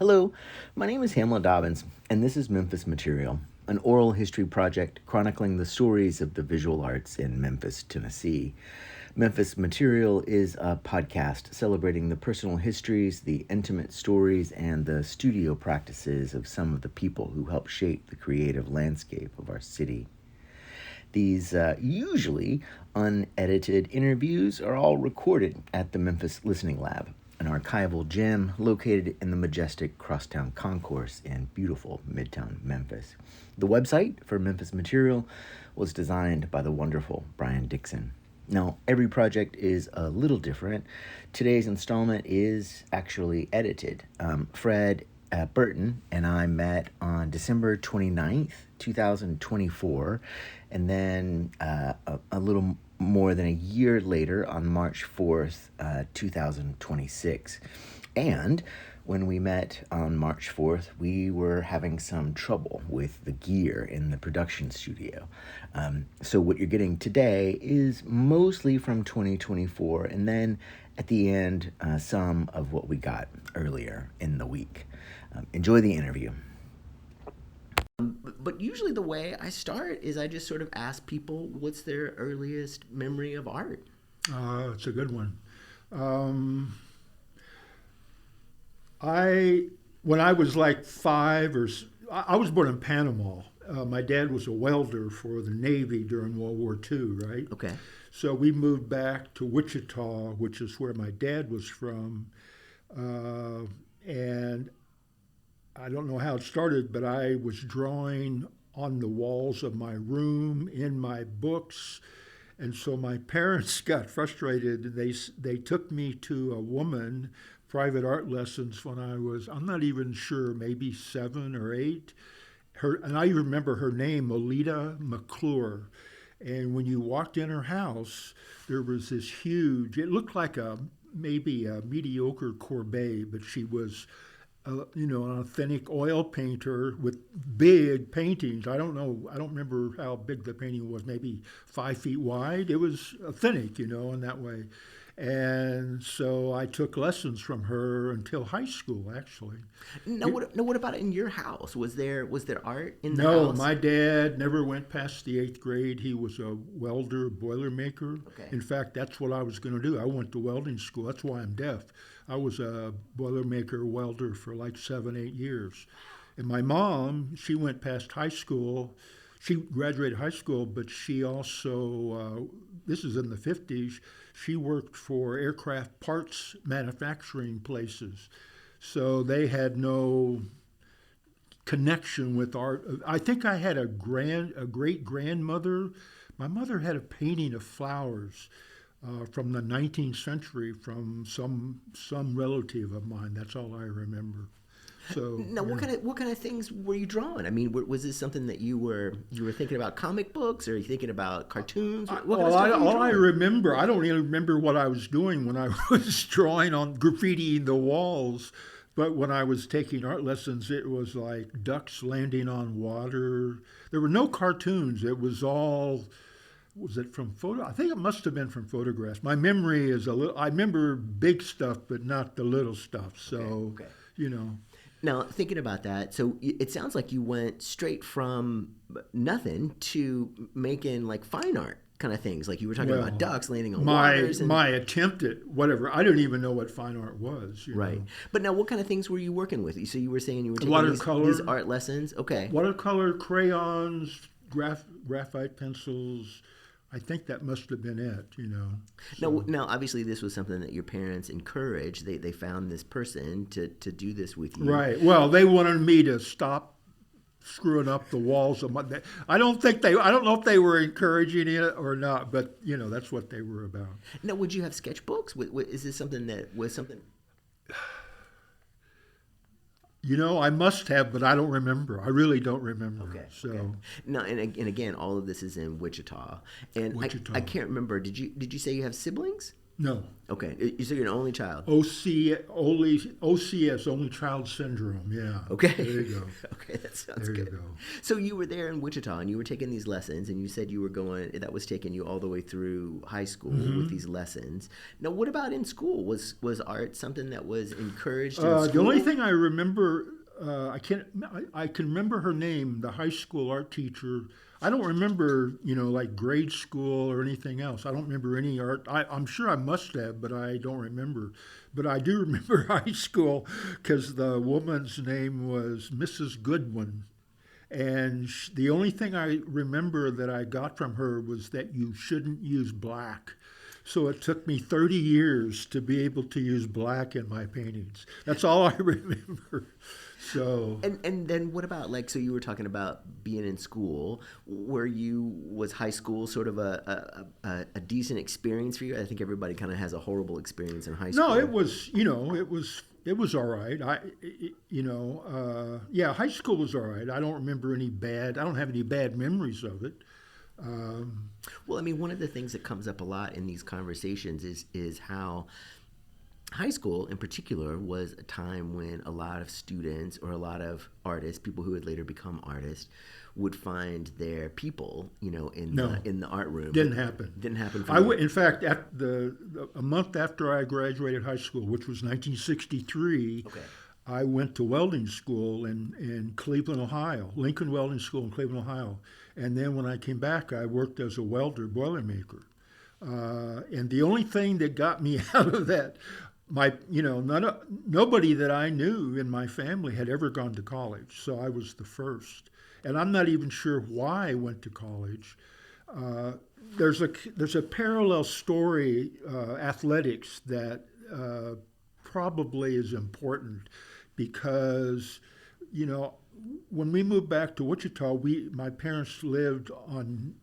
Hello, my name is Hamlet Dobbins, and this is Memphis Material, an oral history project chronicling the stories of the visual arts in Memphis, Tennessee. Memphis Material is a podcast celebrating the personal histories, the intimate stories, and the studio practices of some of the people who help shape the creative landscape of our city. These usually unedited interviews are all recorded at the Memphis Listening Lab, an archival gem located in the majestic Crosstown Concourse in beautiful Midtown Memphis. The website for Memphis Material was designed by the wonderful Brian Dixon. Now, every project is a little different. Today's installment is actually edited. Fred Burton and I met on December 29th, 2024, and then a little more than a year later on March 4th, 2026. And when we met on March 4th, we were having some trouble with the gear in the production studio. So what you're getting today is mostly from 2024, and then at the end, some of what we got earlier in the week. Enjoy the interview. But usually the way I start is I just sort of ask people what's their earliest memory of art. It's a good one. When I was like I was born in Panama. My dad was a welder for the Navy during World War II, right? Okay. So we moved back to Wichita, which is where my dad was from. And I don't know how it started, but I was drawing on the walls of my room, in my books. And so my parents got frustrated. They took me to a woman, private art lessons when I'm not even sure, maybe 7 or 8. And I remember her name, Olita McClure. And when you walked in her house, there was this huge, it looked like maybe a mediocre Courbet, but she was an authentic oil painter with big paintings. I don't remember how big the painting was, maybe 5 feet wide. It was authentic, in that way. And so I took lessons from her until high school, actually. What about in your house? Was there art in the No, house? my dad never went past the 8th grade. He was a welder, boilermaker. Okay. In fact, that's what I was going to do. I went to welding school. That's why I'm deaf. I was a boilermaker welder for like 7, 8 years. And my mom, she went past high school. She graduated high school, but she also, this is in the 50s, she worked for aircraft parts manufacturing places. So they had no connection with art. I think I had a great grandmother. My mother had a painting of flowers from the 19th century from some relative of mine. That's all I remember. So Now, what kind of things were you drawing? I mean, was this something that you were thinking about comic books, or are you thinking about cartoons? What kind of stuff were you all I drawing? remember, I don't even remember what I was doing when I was drawing on graffitiing the walls. But when I was taking art lessons, it was like ducks landing on water. There were no cartoons. It was all, was it from photo? I think it must have been from photographs. My memory is a little, I remember big stuff, but not the little stuff. So, Okay. you know. Now, thinking about that, so it sounds like you went straight from nothing to making like fine art kind of things. Like you were talking about Well, ducks landing on my waters and my attempt at whatever, I didn't even know what fine art was. right. But now, what kind of things were you working with? So you were saying you were taking Watercolor. these art lessons. Okay. Watercolor, crayons, graphite pencils. I think that must have been it. Now, obviously, this was something that your parents encouraged. They found this person to do this with you. Right. Well, they wanted me to stop screwing up the walls of my. I don't know if they were encouraging it or not, but that's what they were about. Now, would you have sketchbooks? Is this something that was something? I must have, but I don't remember. I really don't remember. Okay. So Okay. No, and again, all of this is in Wichita, and Wichita. I can't remember. Did you say you have siblings? No. Okay, you said you're an only child. OCS, only child syndrome. Yeah. Okay. There you go. Okay, that sounds There you good. go. So you were there in Wichita and you were taking these lessons, and you said you were going, that was taking you all the way through high school with these lessons. Now, what about in school? Was art something that was encouraged in The school? only thing I remember, I can remember her name, the high school art teacher. I don't remember, like grade school or anything else. I don't remember any art. I'm sure I must have, but I don't remember. But I do remember high school because the woman's name was Mrs. Goodwin. And the only thing I remember that I got from her was that you shouldn't use black. So it took me 30 years to be able to use black in my paintings. That's all I remember. So And then what about, like, so you were talking about being in school. Was high school sort of a decent experience for you? I think everybody kind of has a horrible experience in high school. no, it was all right. Yeah, high school was all right. I don't remember any bad. I don't have any bad memories of it. Well, I mean, one of the things that comes up a lot in these conversations is how high school in particular was a time when a lot of students or a lot of artists, people who would later become artists, would find their people, in No. the art room. Didn't happen. Didn't happen for I you. in fact, a month after I graduated high school, which was 1963, Okay. I went to welding school in Cleveland, Ohio, Lincoln Welding School in Cleveland, Ohio. And then when I came back, I worked as a welder, boilermaker. And the only thing that got me out of that, nobody that I knew in my family had ever gone to college, so I was the first. And I'm not even sure why I went to college. Uh, there's a parallel story, athletics, that probably is important because, when we moved back to Wichita, my parents lived on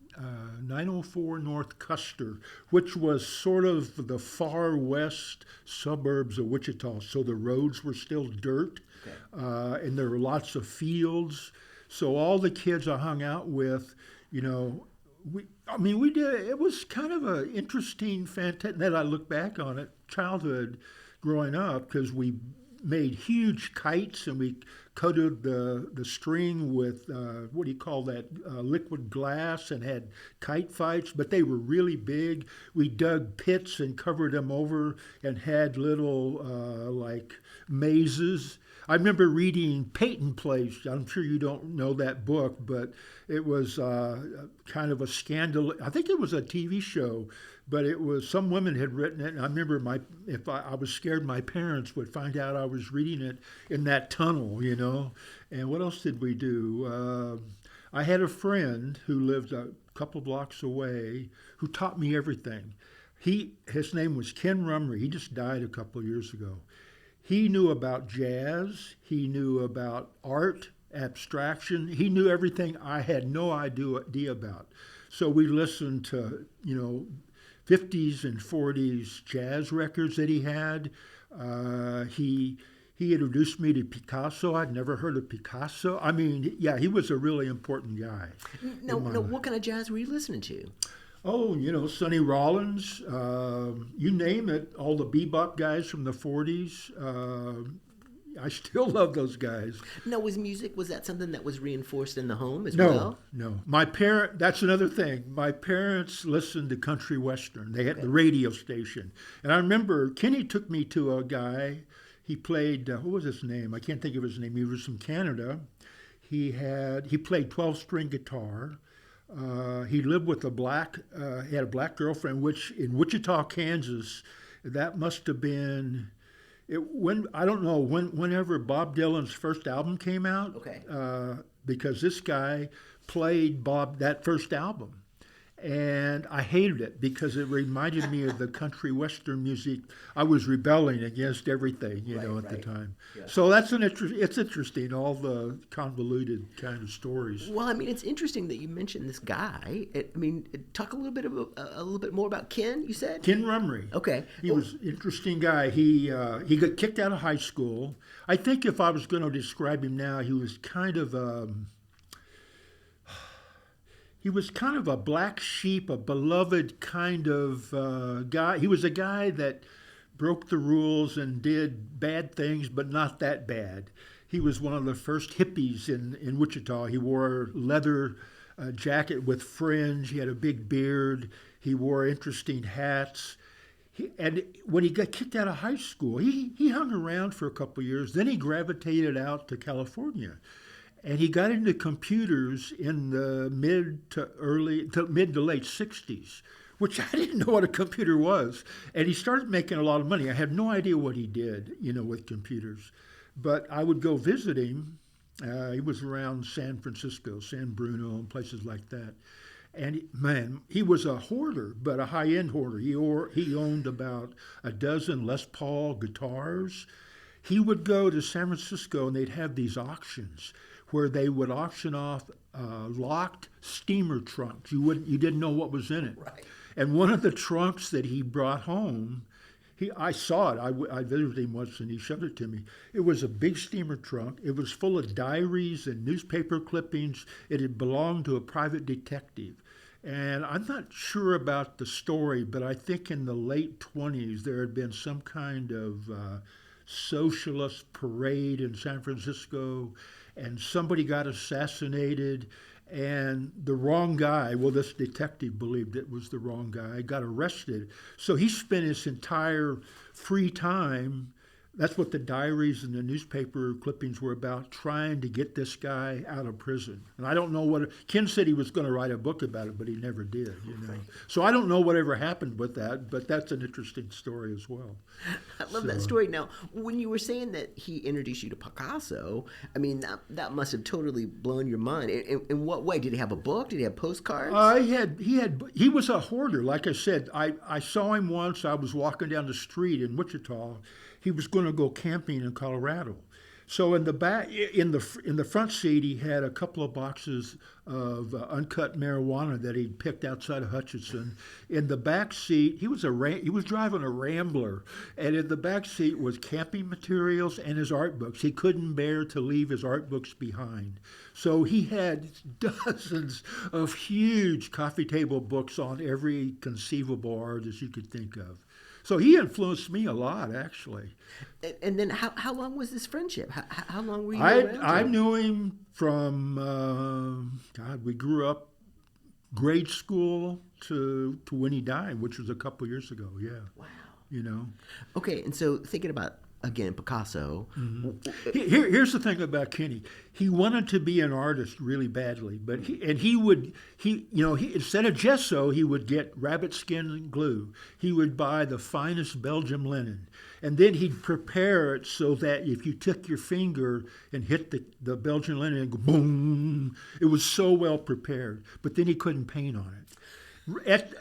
904 North Custer, which was sort of the far west suburbs of Wichita. So the roads were still dirt, Okay. and there were lots of fields. So all the kids I hung out with, we did. It was kind of an interesting, fantastic. That I look back on it, childhood, growing up, because we made huge kites and we coated the string with what do you call that, liquid glass, and had kite fights, but they were really big. We dug pits and covered them over and had little like mazes. I remember reading Peyton Place. I'm sure you don't know that book, but it was kind of a scandal. I think it was a TV show, but it was, some women had written it. And I remember I was scared my parents would find out I was reading it in that tunnel, And what else did we do? I had a friend who lived a couple blocks away who taught me everything. His name was Ken Rumry. He just died a couple years ago. He knew about jazz. He knew about art, abstraction. He knew everything I had no idea about. So we listened to, 50s and 40s jazz records that he had. He introduced me to Picasso. I'd never heard of Picasso. I mean, yeah, he was a really important guy. No, what kind of jazz were you listening to? Oh, Sonny Rollins, you name it, all the bebop guys from the 40s. I still love those guys. No, was that something that was reinforced in the home as No, well? no. That's another thing. My parents listened to country western. They had Okay. the radio station. And I remember Kenny took me to a guy. He played, what was his name? I can't think of his name. He was from Canada. He played 12-string guitar. He lived with he had a black girlfriend, which in Wichita, Kansas, that must have been, I don't know, whenever Bob Dylan's first album came out. Okay. Because this guy played that first album. And I hated it because it reminded me of the country western music. I was rebelling against everything, at the time. Yeah. So it's interesting, all the convoluted kind of stories. Well, I mean, it's interesting that you mentioned this guy. Talk a little bit more about Ken. You said Ken Rumry. Okay. He was an interesting guy. He got kicked out of high school. I think if I was going to describe him now, he was kind of he was kind of a black sheep, a beloved kind of guy. He was a guy that broke the rules and did bad things, but not that bad. He was one of the first hippies in Wichita. He wore a leather jacket with fringe. He had a big beard. He wore interesting hats. And when he got kicked out of high school, he hung around for a couple of years. Then he gravitated out to California. And he got into computers in the mid to late 60s, which I didn't know what a computer was. And he started making a lot of money. I had no idea what he did, with computers. But I would go visit him. He was around San Francisco, San Bruno, and places like that. And man, he was a hoarder, but a high-end hoarder. He owned about a dozen Les Paul guitars. He would go to San Francisco, and they'd have these auctions where they would auction off locked steamer trunks. You didn't know what was in it. Right. And one of the trunks that he brought home, I saw it. I visited him once, and he showed it to me. It was a big steamer trunk. It was full of diaries and newspaper clippings. It had belonged to a private detective. And I'm not sure about the story, but I think in the late 20s there had been some kind of socialist parade in San Francisco, and somebody got assassinated, and the wrong guy, well, this detective believed it was the wrong guy, got arrested. So he spent his entire free time, that's what the diaries and the newspaper clippings were about, trying to get this guy out of prison. And I don't know Ken said he was going to write a book about it, but he never did, Right. So I don't know whatever happened with that, but that's an interesting story as well. I love that story. Now, when you were saying that he introduced you to Picasso, I mean, that must have totally blown your mind. In what way? Did he have a book? Did he have postcards? He was a hoarder. Like I said, I saw him once. I was walking down the street in Wichita. He was going to go camping in Colorado. So in the back, in the front seat, he had a couple of boxes of uncut marijuana that he'd picked outside of Hutchinson. In the back seat, he was driving a Rambler, and in the back seat was camping materials and his art books. He couldn't bear to leave his art books behind. So he had dozens of huge coffee table books on every conceivable artist you could think of. So he influenced me a lot, actually. And then how long was this friendship? How long were you around? I knew him from, we grew up grade school to when he died, which was a couple years ago, yeah. Wow. Okay, and so thinking about, again, Picasso. Mm-hmm. Here's the thing about Kenny. He wanted to be an artist really badly, but he instead of gesso, he would get rabbit skin and glue. He would buy the finest Belgium linen, and then he'd prepare it so that if you took your finger and hit the Belgian linen and go boom, it was so well prepared. But then he couldn't paint on it.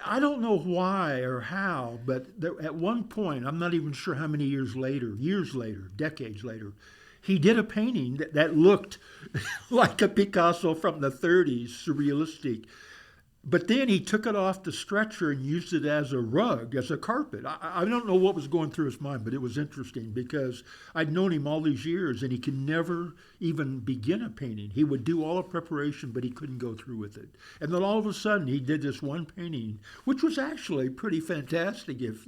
I don't know why or how, but at one point, I'm not even sure how many years later, decades later, he did a painting that looked like a Picasso from the 30s, surrealistic. But then he took it off the stretcher and used it as a rug, as a carpet. I don't know what was going through his mind, but it was interesting because I'd known him all these years and he could never even begin a painting. He would do all the preparation, but he couldn't go through with it. And then all of a sudden he did this one painting, which was actually pretty fantastic if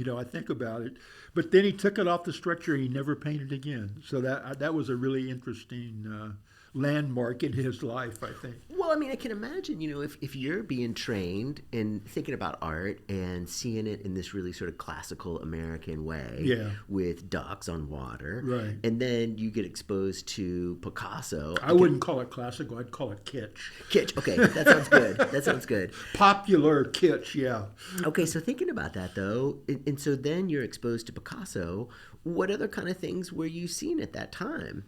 I think about it. But then he took it off the stretcher and he never painted again. So that was a really interesting landmark in his life, I think. Well, I mean, I can imagine, if you're being trained and thinking about art and seeing it in this really sort of classical American way with ducks on water, right? And then you get exposed to Picasso. I wouldn't call it classical, I'd call it kitsch. Kitsch, okay, that sounds good. That sounds good. Popular kitsch, yeah. Okay, so thinking about that, though, and so then you're exposed to Picasso, what other kind of things were you seeing at that time?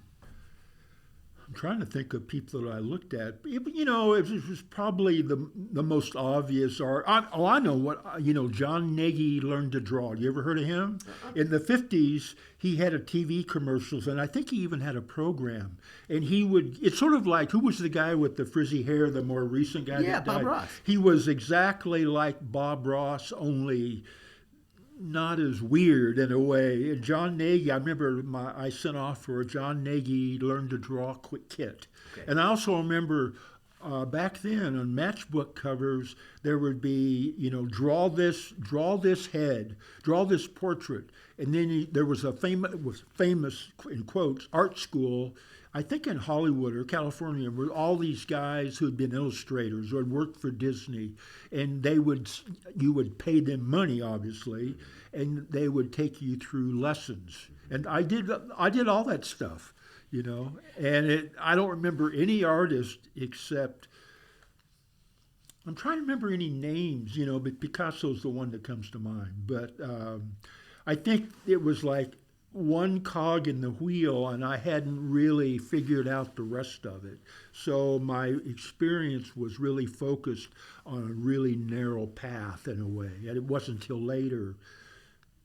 I'm trying to think of people that I looked at. It was probably the most obvious art. I know what, John Nagy learned to draw. You ever heard of him? In the 50s, he had a TV commercials, and I think he even had a program. And it's sort of like, who was the guy with the frizzy hair, the more recent guy that died? Bob Ross. He was exactly like Bob Ross, only not as weird in a way. And John Nagy, I remember I sent off for a John Nagy Learn to Draw Quick Kit. Okay. And I also remember Back then on matchbook covers, there would be, draw this head, draw this portrait, and then there was a famous in quotes art school, I think in Hollywood or California, where all these guys who had been illustrators or had worked for Disney, and you would pay them money, obviously, and they would take you through lessons, and I did all that stuff. And I don't remember any artist except, I'm trying to remember any names, but Picasso's the one that comes to mind. But I think it was like one cog in the wheel, and I hadn't really figured out the rest of it. So my experience was really focused on a really narrow path in a way. And it wasn't until later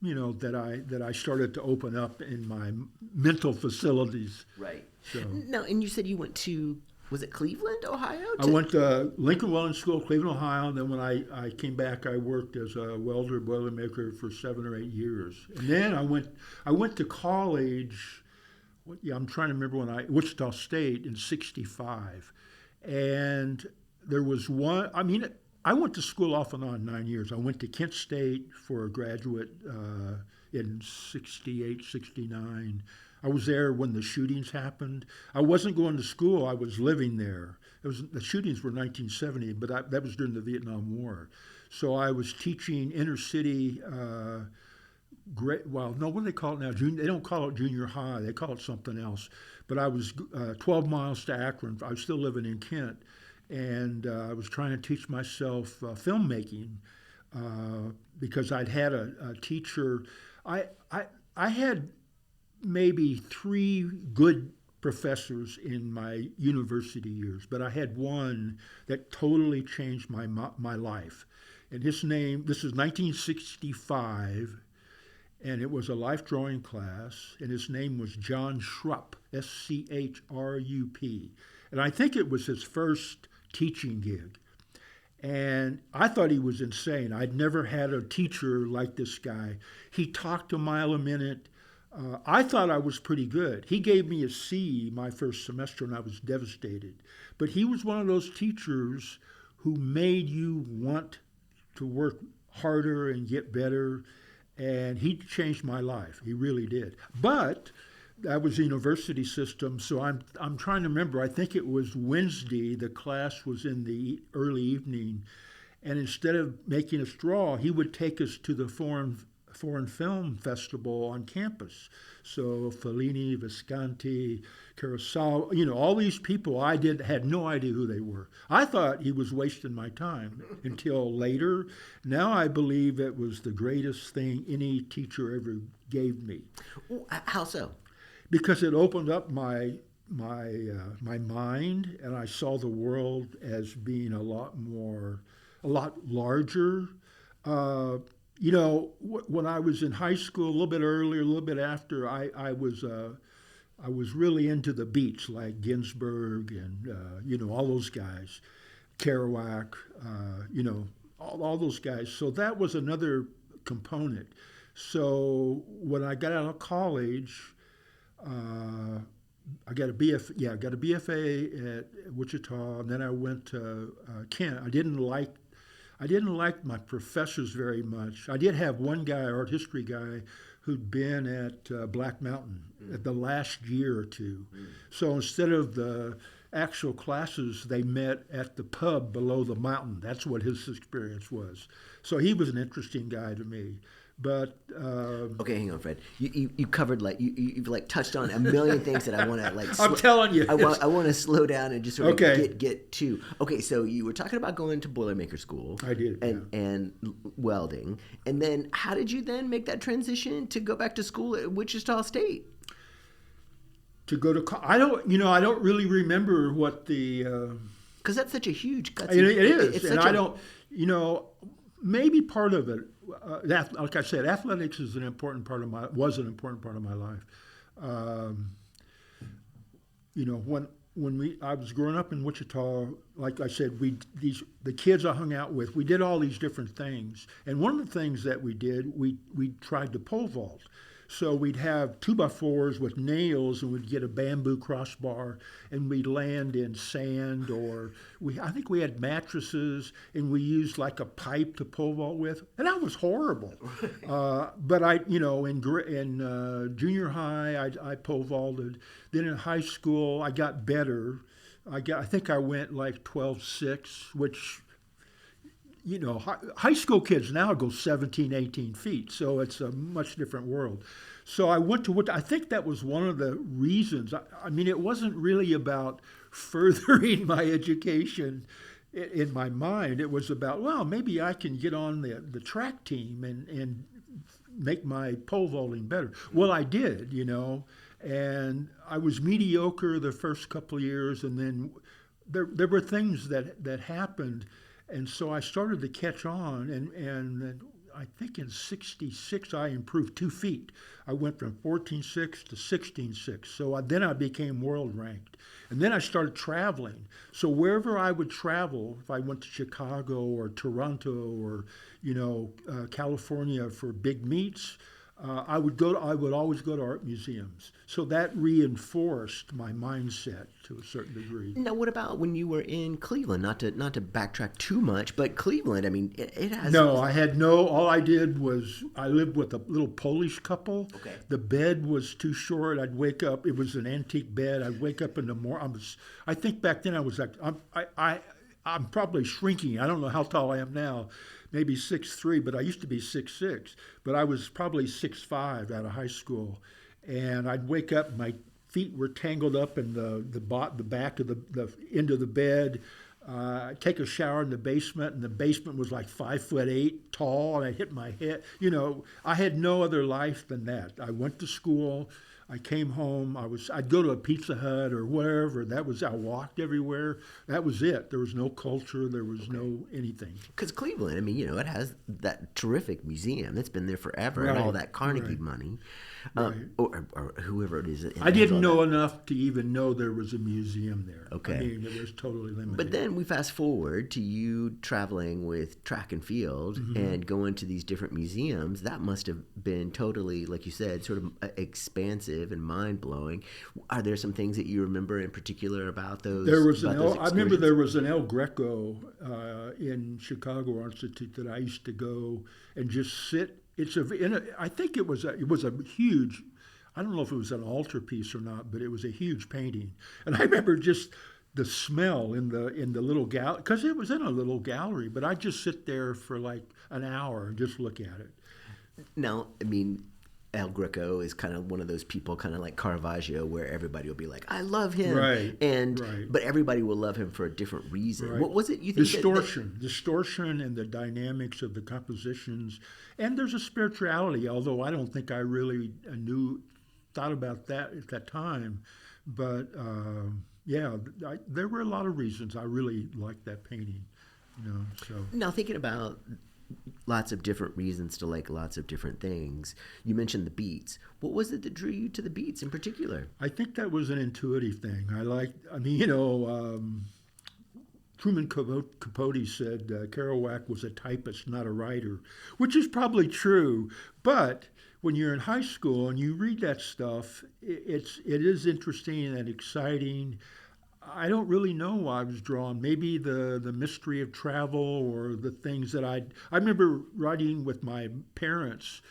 that I started to open up in my mental facilities. Right. So now, and you said you went to, was it Cleveland, Ohio? I went to Lincoln Welding School, Cleveland, Ohio, and then when I came back, I worked as a welder, boilermaker for 7 or 8 years. And then I went to college. I'm trying to remember Wichita State in '65, and there was one. I went to school off and on 9 years. I went to Kent State for a graduate in '68, '69. I was there when the shootings happened. I wasn't going to school. I was living there. The shootings were 1970, but that was during the Vietnam War. So I was teaching inner city, what do they call it now? They don't call it junior high. They call it something else. But I was 12 miles to Akron. I was still living in Kent. And I was trying to teach myself filmmaking because I'd had a teacher. I had maybe 3 good professors in my university years, but I had one that totally changed my life. And this is 1965, and it was a life drawing class, and his name was John Schrupp, Schrup. And I think it was his first teaching gig. And I thought he was insane. I'd never had a teacher like this guy. He talked a mile a minute. I thought I was pretty good. He gave me a C my first semester, and I was devastated. But he was one of those teachers who made you want to work harder and get better. And he changed my life. He really did. But that was the university system, so I'm trying to remember. I think it was Wednesday. The class was in the early evening, and instead of making us draw, he would take us to the foreign film festival on campus. So Fellini, Visconti, Kurosawa, all these people had no idea who they were. I thought he was wasting my time until later. Now I believe it was the greatest thing any teacher ever gave me. How so? Because it opened up my mind, and I saw the world as being a lot larger. When I was in high school, a little bit earlier, a little bit after, I was really into the beats like Ginsberg and all those guys, Kerouac, all those guys. So that was another component. So when I got out of college, I got a BFA at Wichita, and then I went to Kent. I didn't like my professors very much. I did have one guy, art history guy, who'd been at Black Mountain at the last year or two. So instead of the actual classes, they met at the pub below the mountain. That's what his experience was. So he was an interesting guy to me. But okay, hang on, Fred. You covered you've touched on a million things that I want to I'm telling you, I want to slow down and just sort of get to. Okay, so you were talking about going to boilermaker school. I did, and welding, and then how did you then make that transition to go back to school at Wichita State? To go to I don't really remember what the because that's such a huge gutsy. It is, and I don't maybe part of it. Like I said, athletics was an important part of my life. When I was growing up in Wichita, like I said, the kids I hung out with, we did all these different things. And one of the things that we did, we tried to pole vault. So we'd have 2x4s with nails, and we'd get a bamboo crossbar, and we'd land in sand, or I think we had mattresses, and we used like a pipe to pole vault with, and that was horrible. But in junior high, I pole vaulted. Then in high school, I got better. I think I went like 12.6, which high school kids now go 17, 18 feet, so it's a much different world. So I went to what I think that was one of the reasons. I mean, it wasn't really about furthering my education in my mind. It was about, well, maybe I can get on the track team and make my pole vaulting better. Well, I did, and I was mediocre the first couple of years, and then there were things that happened. And so I started to catch on, and I think in '66 I improved 2 feet. I went from 14.6 to 16.6. So then I became world ranked. And then I started traveling. So wherever I would travel, if I went to Chicago or Toronto or California for big meets, I would always go to art museums. So that reinforced my mindset to a certain degree. Now, what about when you were in Cleveland? Not to backtrack too much, but Cleveland, I mean, it has... No, all I did was, I lived with a little Polish couple. Okay. The bed was too short. I'd wake up, it was an antique bed. I'd wake up in the morning. I think back then I was like, I'm probably shrinking. I don't know how tall I am now. Maybe 6'3", but I used to be 6'6". But I was probably 6'5" out of high school. And I'd wake up, my feet were tangled up in the back of the end of the bed. I'd take a shower in the basement, and the basement was like 5'8" tall, and I'd hit my head. I had no other life than that. I went to school. I came home. I'd go to a Pizza Hut or wherever. I walked everywhere. That was it. There was no culture. There was no anything. Because Cleveland, I mean, it has that terrific museum that's been there forever, and all that Carnegie money, or whoever it is. I didn't know enough to even know there was a museum there. Okay. I mean, it was totally limited. But then we fast forward to you traveling with track and field and going to these different museums. That must have been totally, like you said, sort of expansive and mind-blowing. Are there some things that you remember in particular about those? I remember there was an El Greco in Chicago Art Institute that I used to go and just sit. I think it was a huge. I don't know if it was an altarpiece or not, but it was a huge painting. And I remember just the smell in the little gallery, because it was in a little gallery. But I'd just sit there for like an hour and just look at it. Now, I mean, El Greco is kind of one of those people, kind of like Caravaggio, where everybody will be like, "I love him," but everybody will love him for a different reason. Right. What was it you think? Distortion, and the dynamics of the compositions, and there's a spirituality. Although I don't think I really thought about that at that time, but there were a lot of reasons I really liked that painting. So now thinking about lots of different reasons to like lots of different things. You mentioned the beats. What was it that drew you to the beats in particular? I think that was an intuitive thing. Truman Capote said Kerouac was a typist, not a writer, which is probably true. But when you're in high school and you read that stuff, it is interesting and exciting. I don't really know why I was drawn. Maybe the mystery of travel or the things that I remember riding with my parents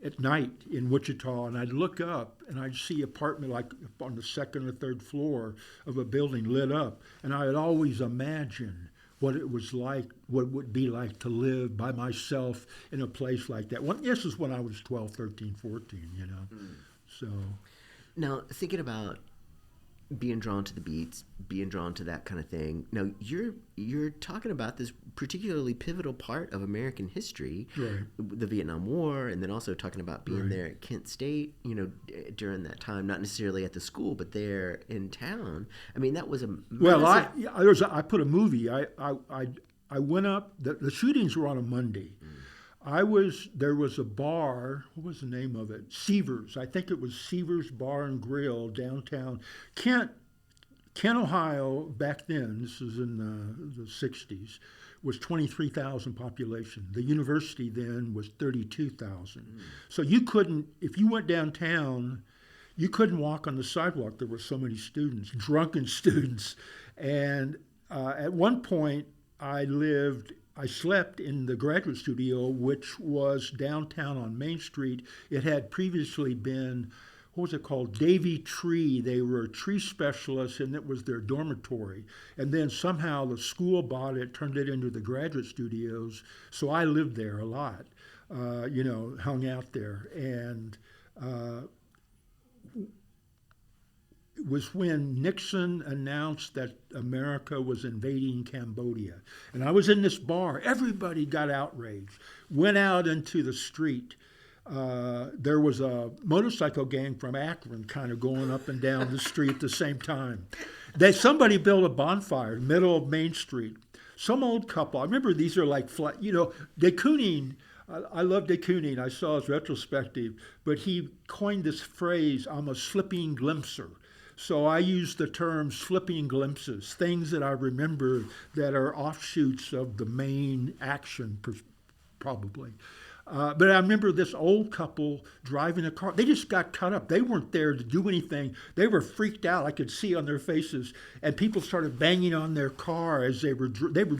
at night in Wichita, and I'd look up and I'd see apartment like on the second or third floor of a building lit up, and I would always imagine what it was like, what it would be like to live by myself in a place like that. This is when I was 12, 13, 14, So now thinking about being drawn to the beats, being drawn to that kind of thing. Now you're talking about this particularly pivotal part of American history, right. The Vietnam War, and then also talking about being there at Kent State, during that time, not necessarily at the school, but there in town. I mean, that was a massive... I put a movie. I went up. The shootings were on a Monday. There was a bar, what was the name of it? Seavers. I think it was Seavers Bar and Grill downtown. Kent, Ohio, back then, this was in the 60s, was 23,000 population. The university then was 32,000. So you couldn't, if you went downtown, you couldn't walk on the sidewalk. There were so many students, drunken students. And at one point, I slept in the graduate studio, which was downtown on Main Street. It had previously been, what was it called? Davy Tree. They were tree specialists, and it was their dormitory. And then somehow the school bought it, turned it into the graduate studios. So I lived there a lot, hung out there. And it was when Nixon announced that America was invading Cambodia. And I was in this bar. Everybody got outraged, went out into the street. There was a motorcycle gang from Akron kind of going up and down the street at the same time. Somebody built a bonfire in the middle of Main Street. Some old couple, I remember these are like, de Kooning. I love de Kooning. I saw his retrospective, but he coined this phrase, I'm a slipping glimpser. So I use the term slipping glimpses, things that I remember that are offshoots of the main action, probably. But I remember this old couple driving a car. They just got cut up. They weren't there to do anything. They were freaked out. I could see on their faces. And people started banging on their car as they were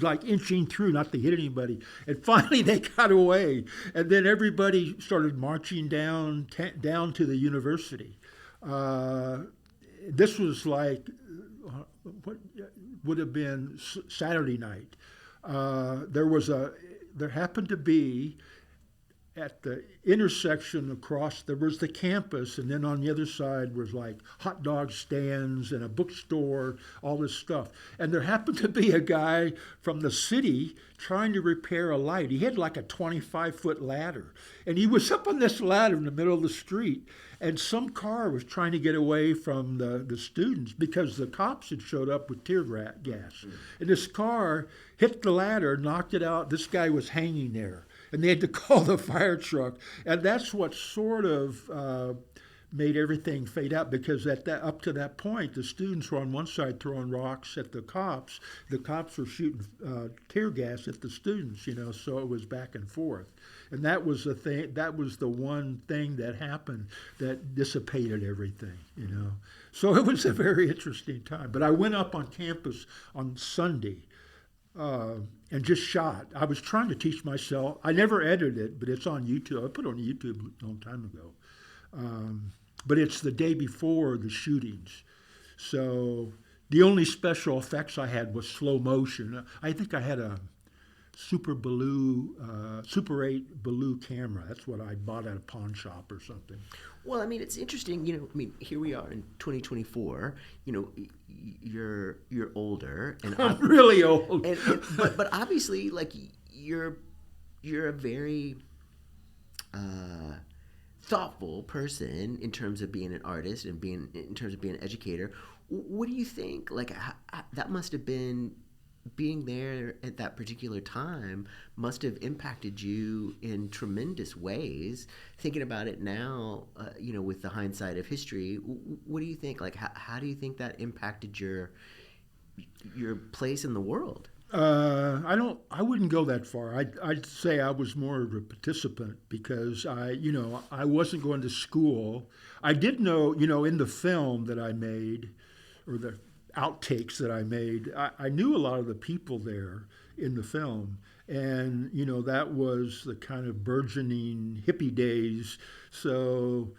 like inching through, not to hit anybody. And finally they got away. And then everybody started marching down to the university. This was like what would have been Saturday night. There happened to be at the intersection there was the campus, and then on the other side was like hot dog stands and a bookstore, all this stuff. And there happened to be a guy from the city trying to repair a light. He had like a 25-foot ladder, and he was up on this ladder in the middle of the street, and some car was trying to get away from the students because the cops had showed up with tear gas. And this car hit the ladder, knocked it out. This guy was hanging there. And they had to call the fire truck. And that's what sort of made everything fade out, because up to that point, the students were on one side throwing rocks at the cops. The cops were shooting tear gas at the students, so it was back and forth. And that was the thing. That was the one thing that happened that dissipated everything, So it was a very interesting time. But I went up on campus on Sunday. And just shot. I was trying to teach myself. I never edited it, but it's on YouTube. I put it on YouTube a long time ago. But it's the day before the shootings. So the only special effects I had was slow motion. I think I had a Super 8 Baloo camera. That's what I bought at a pawn shop or something. Well, I mean, it's interesting. Here we are in 2024. You're older, and I'm really old. But obviously, like you're a very thoughtful person in terms of being an artist and in terms of being an educator. What do you think? Like that must have been. Being there at that particular time must have impacted you in tremendous ways. Thinking about it now, with the hindsight of history, what do you think? Like, how do you think that impacted your place in the world? I wouldn't go that far. I'd say I was more of a participant because I wasn't going to school. I did know, in the film that I made, or the outtakes that I made, I knew a lot of the people there in the film. And, that was the kind of burgeoning hippie days. So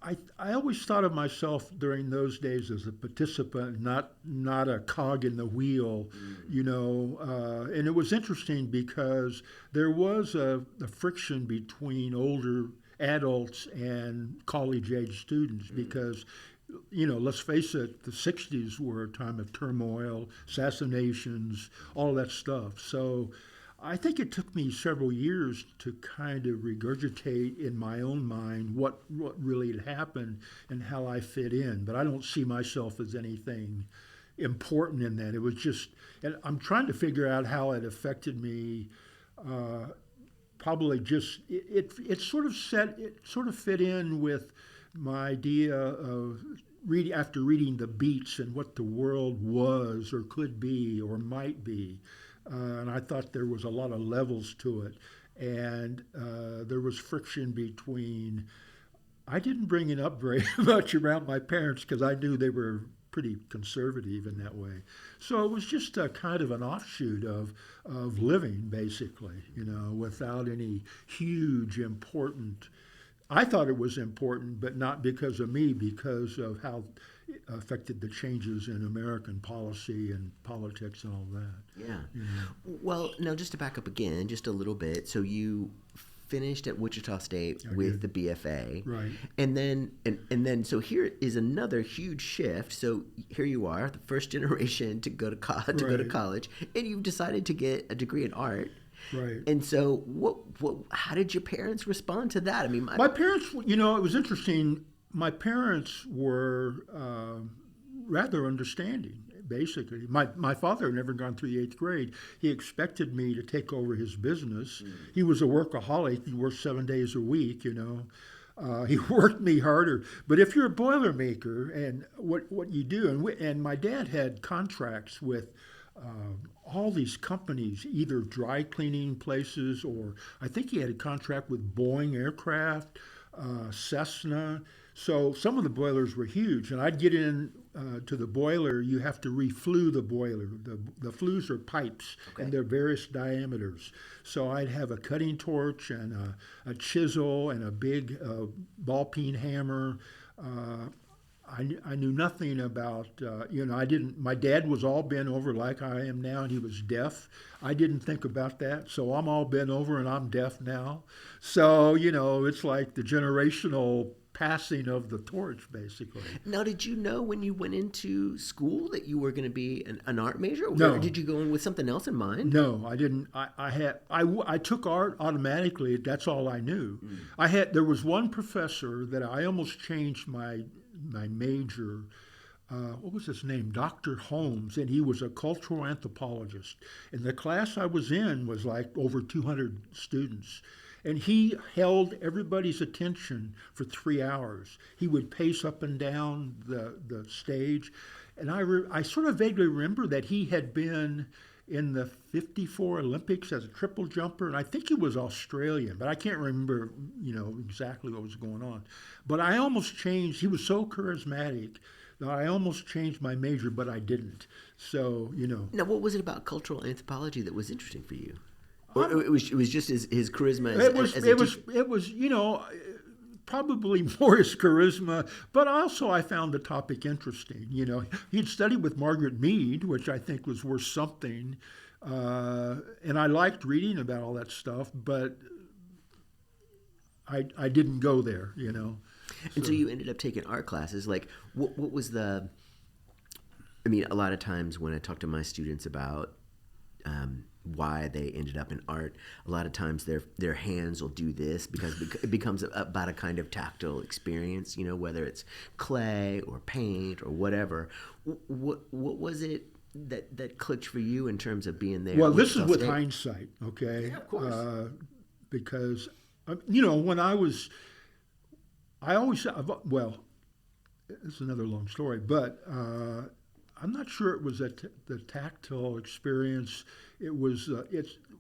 I always thought of myself during those days as a participant, not a cog in the wheel, and it was interesting because there was a friction between older adults and college-age students because let's face it, the 60s were a time of turmoil, assassinations, all that stuff. So I think it took me several years to kind of regurgitate in my own mind what really had happened and how I fit in. But I don't see myself as anything important in that. It was just, and I'm trying to figure out how it affected me. Probably just, it sort of fit in with my idea of after reading the Beats and what the world was or could be or might be, and I thought there was a lot of levels to it, and there was friction between. I didn't bring it up very much around my parents because I knew they were pretty conservative in that way. So it was just a kind of an offshoot of living, basically, without any huge important. I thought it was important, but not because of me, because of how it affected the changes in American policy and politics and all that. Yeah. Well, now just to back up again, just a little bit. So you finished at Wichita State with the BFA, right? And then so here is another huge shift. So here you are, the first generation to go to college, and you've decided to get a degree in art. Right. And so, how did your parents respond to that? I mean, my parents, it was interesting. My parents were rather understanding. Basically, my father had never gone through the 8th grade. He expected me to take over his business. He was a workaholic. He worked 7 days a week. He worked me harder. But if you're a boilermaker, and what you do, and my dad had contracts with all these companies, either dry cleaning places, or I think he had a contract with Boeing Aircraft, Cessna. So some of the boilers were huge, and I'd get in to the boiler. You have to reflue the boiler. The flues are pipes, and they're various diameters. So I'd have a cutting torch and a chisel and a big ball peen hammer. I knew nothing about, I didn't, my dad was all bent over like I am now, and he was deaf. I didn't think about that. So I'm all bent over and I'm deaf now. So, it's like the generational passing of the torch, basically. Now, did you know when you went into school that you were going to be an art major? No. Or did you go in with something else in mind? No, I didn't. I took art automatically. That's all I knew. There was one professor that I almost changed my major. What was his name? Dr. Holmes, and he was a cultural anthropologist. And the class I was in was like over 200 students. And he held everybody's attention for 3 hours. He would pace up and down the stage. And I sort of vaguely remember that he had been in the 54 Olympics as a triple jumper, and I think he was Australian, but I can't remember, exactly what was going on. But I almost changed. He was so charismatic that I almost changed my major, but I didn't. So, Now, what was it about cultural anthropology that was interesting for you? Or it was just his charisma It was probably more his charisma, but also I found the topic interesting. He'd studied with Margaret Mead, which I think was worth something, and I liked reading about all that stuff, but I didn't go there. And so you ended up taking art classes. Like, what was the? I mean, a lot of times when I talk to my students about why they ended up in art, a lot of times their hands will do this because it becomes about a kind of tactile experience, whether it's clay or paint or whatever. What was it that clicked for you in terms of being there? Well, this is with hindsight, okay? Yeah, of course. Because, when I always, well, it's another long story, but I'm not sure it was the tactile experience. It was.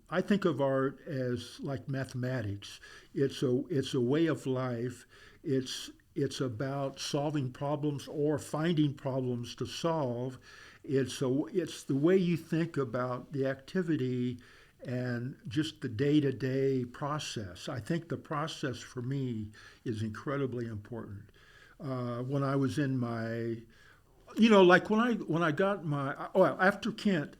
I think of art as like mathematics. It's a way of life. It's about solving problems or finding problems to solve. It's the way you think about the activity and just the day-to-day process. I think the process for me is incredibly important. When I was in my like when I got my after Kent,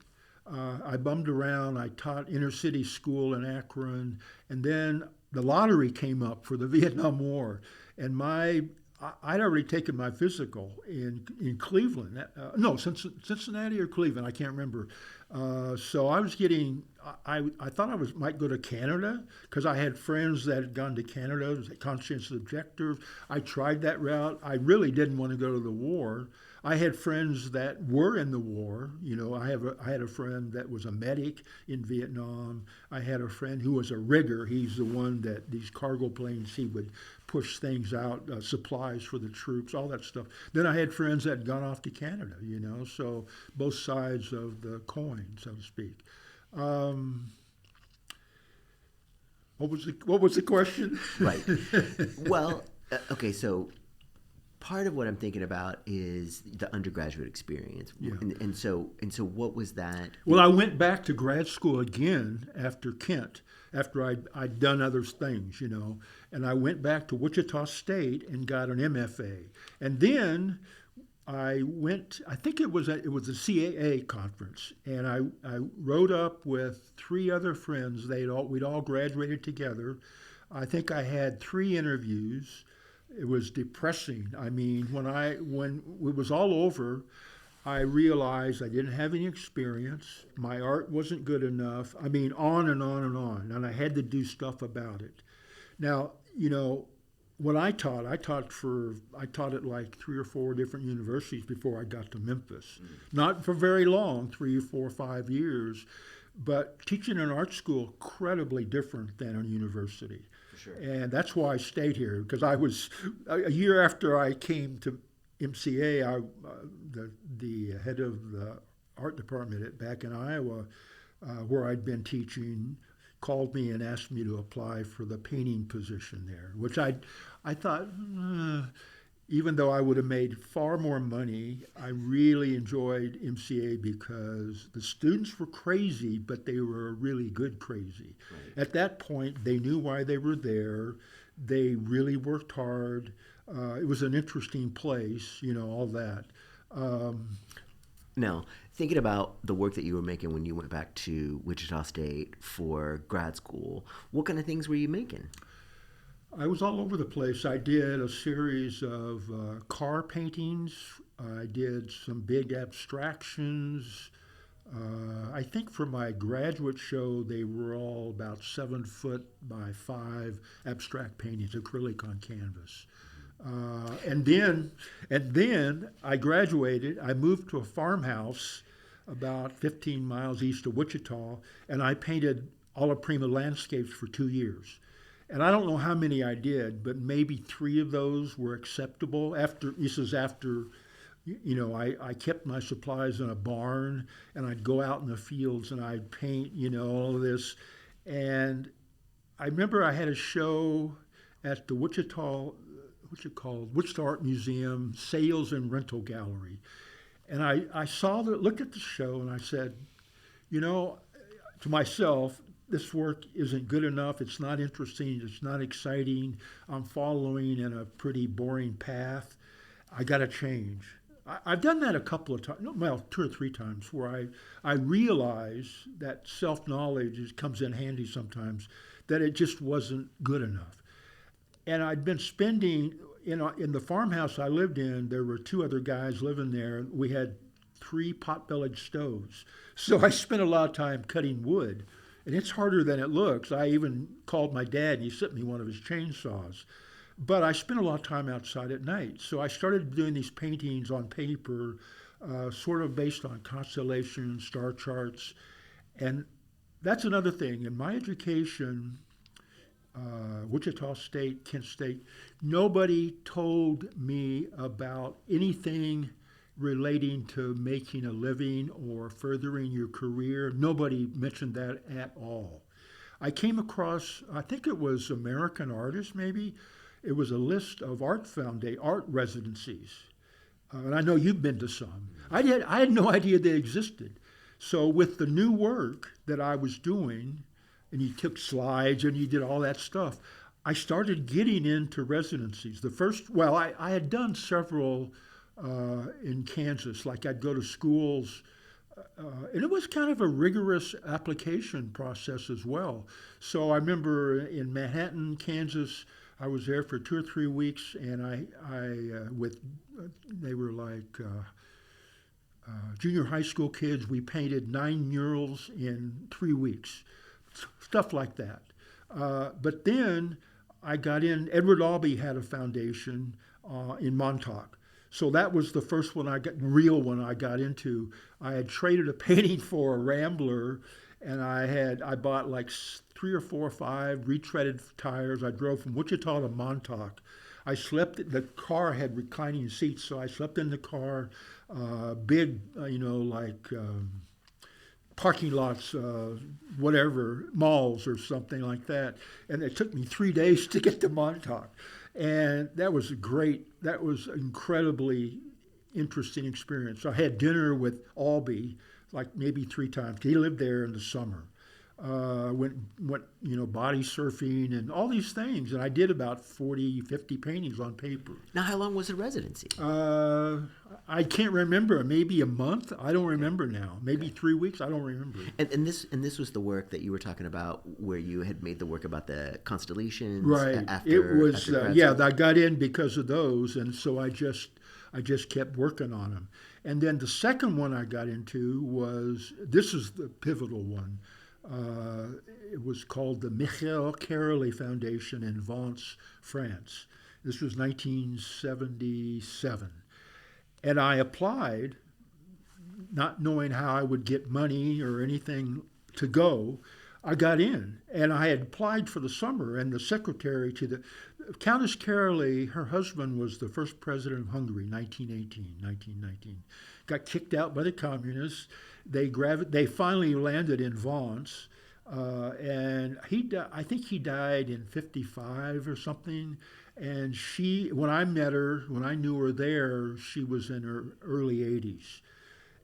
I bummed around. I taught inner city school in Akron, and then the lottery came up for the Vietnam War, and I'd already taken my physical in Cleveland. No, Cincinnati or Cleveland, I can't remember. So I was getting. I thought I might go to Canada because I had friends that had gone to Canada as conscientious objectors. I tried that route. I really didn't want to go to the war. I had friends that were in the war. I had a friend that was a medic in Vietnam. I had a friend who was a rigger. He's the one that these cargo planes, he would push things out, supplies for the troops, all that stuff. Then I had friends that had gone off to Canada, so both sides of the coin, so to speak. Um, what was the question? Right. Well, okay, so part of what I'm thinking about is the undergraduate experience. Yeah. And so what was that? Well, I went back to grad school again after Kent, after I'd done other things, and I went back to Wichita State and got an MFA. And then I went, I think it was a CAA conference, and I rode up with three other friends. We'd all graduated together. I think I had 3 interviews. It was depressing. I mean, when it was all over, I realized I didn't have any experience. My art wasn't good enough. I mean, on and on and on, and I had to do stuff about it. Now, what I taught at like 3 or 4 different universities before I got to Memphis. Not for very long, 3 or 4 or 5 years, but teaching in art school incredibly different than a university. For sure. And that's why I stayed here, because I was a year after I came to MCA. The head of the art department back in Iowa, where I'd been teaching, called me and asked me to apply for the painting position there, which I thought, even though I would have made far more money, I really enjoyed MCA because the students were crazy, but they were really good crazy. Right. At that point, they knew why they were there. They really worked hard. It was an interesting place, all that. Now, thinking about the work that you were making when you went back to Wichita State for grad school, what kind of things were you making? I was all over the place. I did a series of car paintings. I did some big abstractions. I think for my graduate show, they were all about 7 foot by 5 abstract paintings, acrylic on canvas. And then I graduated. I moved to a farmhouse about 15 miles east of Wichita, and I painted alla prima landscapes for 2 years. And I don't know how many I did, but maybe 3 of those were acceptable. I kept my supplies in a barn, and I'd go out in the fields and I'd paint, all of this. And I remember I had a show at the Wichita Art Museum Sales and Rental Gallery. And I looked at the show, and I said, to myself, this work isn't good enough. It's not interesting. It's not exciting. I'm following in a pretty boring path. I got to change. I've done that a couple of times, well, 2 or 3 times, where I realize that self-knowledge comes in handy sometimes, that it just wasn't good enough. And I'd been spending, in the farmhouse I lived in, there were 2 other guys living there. We had 3 pot-bellied stoves. So I spent a lot of time cutting wood. And it's harder than it looks. I even called my dad, and he sent me one of his chainsaws. But I spent a lot of time outside at night. So I started doing these paintings on paper, sort of based on constellations, star charts. And that's another thing. In my education, Wichita State, Kent State, nobody told me about anything relating to making a living or furthering your career. Nobody mentioned that at all. I came across, I think it was American Artists maybe. It was a list of art residencies. And I know you've been to some. I had no idea they existed. So with the new work that I was doing, and you took slides and you did all that stuff, I started getting into residencies. I had done several in Kansas. Like I'd go to schools, and it was kind of a rigorous application process as well. So I remember in Manhattan, Kansas, I was there for 2 or 3 weeks, and they were like junior high school kids. We painted 9 murals in 3 weeks, stuff like that. But then I got in. Edward Albee had a foundation in Montauk. So that was the first one real one I got into. I had traded a painting for a Rambler, and I bought like 3 or 4 or 5 retreaded tires. I drove from Wichita to Montauk. I slept. The car had reclining seats, so I slept in the car. Big, parking lots, whatever, malls or something like that. And it took me 3 days to get to Montauk. And that was incredibly interesting experience. I had dinner with Albee like maybe 3 times. He lived there in the summer. Went body surfing and all these things. And I did about 40, 50 paintings on paper. Now, how long was the residency? I can't remember. Maybe a month. I don't remember now. Maybe 3 weeks. I don't remember. And this was the work that you were talking about, where you had made the work about the constellations. Right. After, it was. after I got in because of those, and so I just kept working on them. And then the second one I got into this is the pivotal one. It was called the Michel Caroly Foundation in Vence, France. This was 1977. And I applied, not knowing how I would get money or anything to go. I got in, and I had applied for the summer, and the secretary to the Countess Caroly, her husband was the first president of Hungary, 1919. Got kicked out by the communists. They finally landed in Vence, and I think he died in 55 or something. And when I met her, when I knew her there, she was in her early 80s.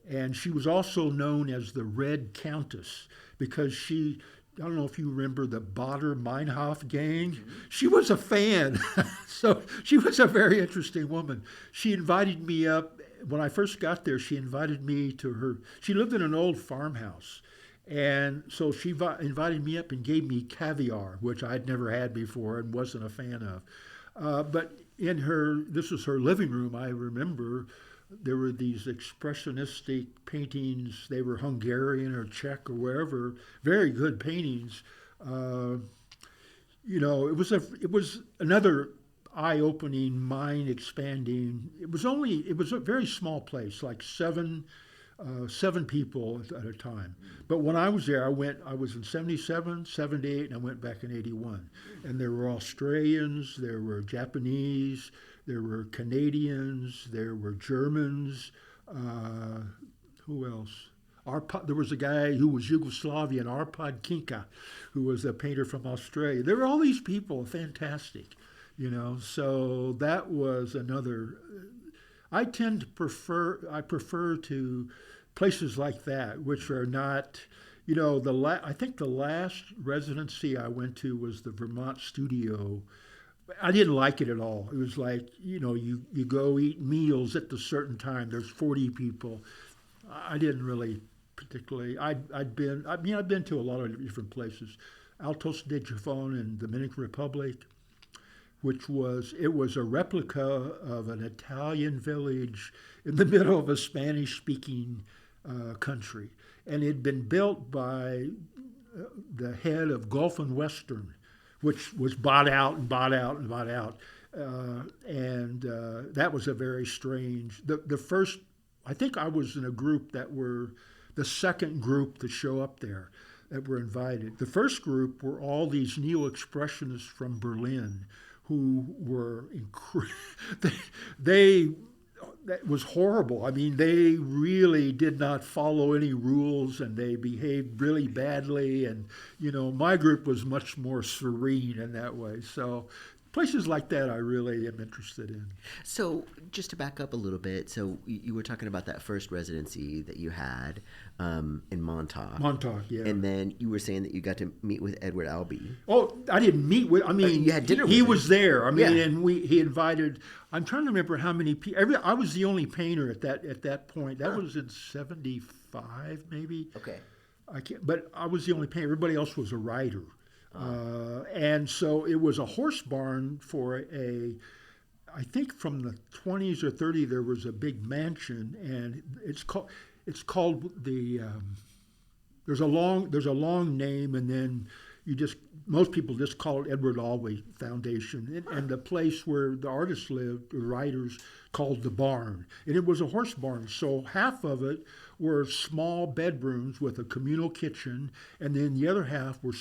And she was also known as the Red Countess because I don't know if you remember the Bader Meinhof gang. Mm-hmm. She was a fan. So she was a very interesting woman. She invited me up. When I first got there, she invited me to her. She lived in an old farmhouse. And so she invited me up and gave me caviar, which I'd never had before and wasn't a fan of. But this was her living room, I remember, there were these expressionistic paintings. They were Hungarian or Czech or wherever, very good paintings. It was another eye-opening, mind-expanding. It was a very small place, like seven people at a time. But when I was there, I was in 77, 78, and I went back in 81. And there were Australians, there were Japanese, there were Canadians, there were Germans. Who else? There was a guy who was Yugoslavian, Arpad Kinka, who was a painter from Australia. There were all these people, fantastic, So that was another. I prefer to places like that, which are not, I think the last residency I went to was the Vermont Studio. I didn't like it at all. It was like, you go eat meals at a certain time. There's 40 people. I didn't really particularly. I've been to a lot of different places. Altos de Gijón in Dominican Republic, which was a replica of an Italian village in the middle of a Spanish-speaking country. And it had been built by the head of Gulf and Western, which was bought out. That was a very strange. The first, I think I was in a group that were the second group to show up there that were invited. The first group were all these neo-expressionists from Berlin who were that was horrible. I mean, they really did not follow any rules, and they behaved really badly. And my group was much more serene in that way. So places like that I really am interested in. So just to back up a little bit, so you were talking about that first residency that you had in Montauk. Montauk, yeah. And then you were saying that you got to meet with Edward Albee. Oh, I didn't meet with. I mean, you had dinner with him. He was there. I mean, yeah. And he invited. I'm trying to remember how many people. I was the only painter at that point. That was in '75, maybe. Okay. I can't. But I was the only painter. Everybody else was a writer. And so it was a horse barn for I think from the 20s or 30s there was a big mansion, and it's called the. There's a long name, and then you just most people just call it Edward Albee Foundation, and the place where the artists lived, the writers, called the barn, and it was a horse barn. So half of it were small bedrooms with a communal kitchen, and then the other half were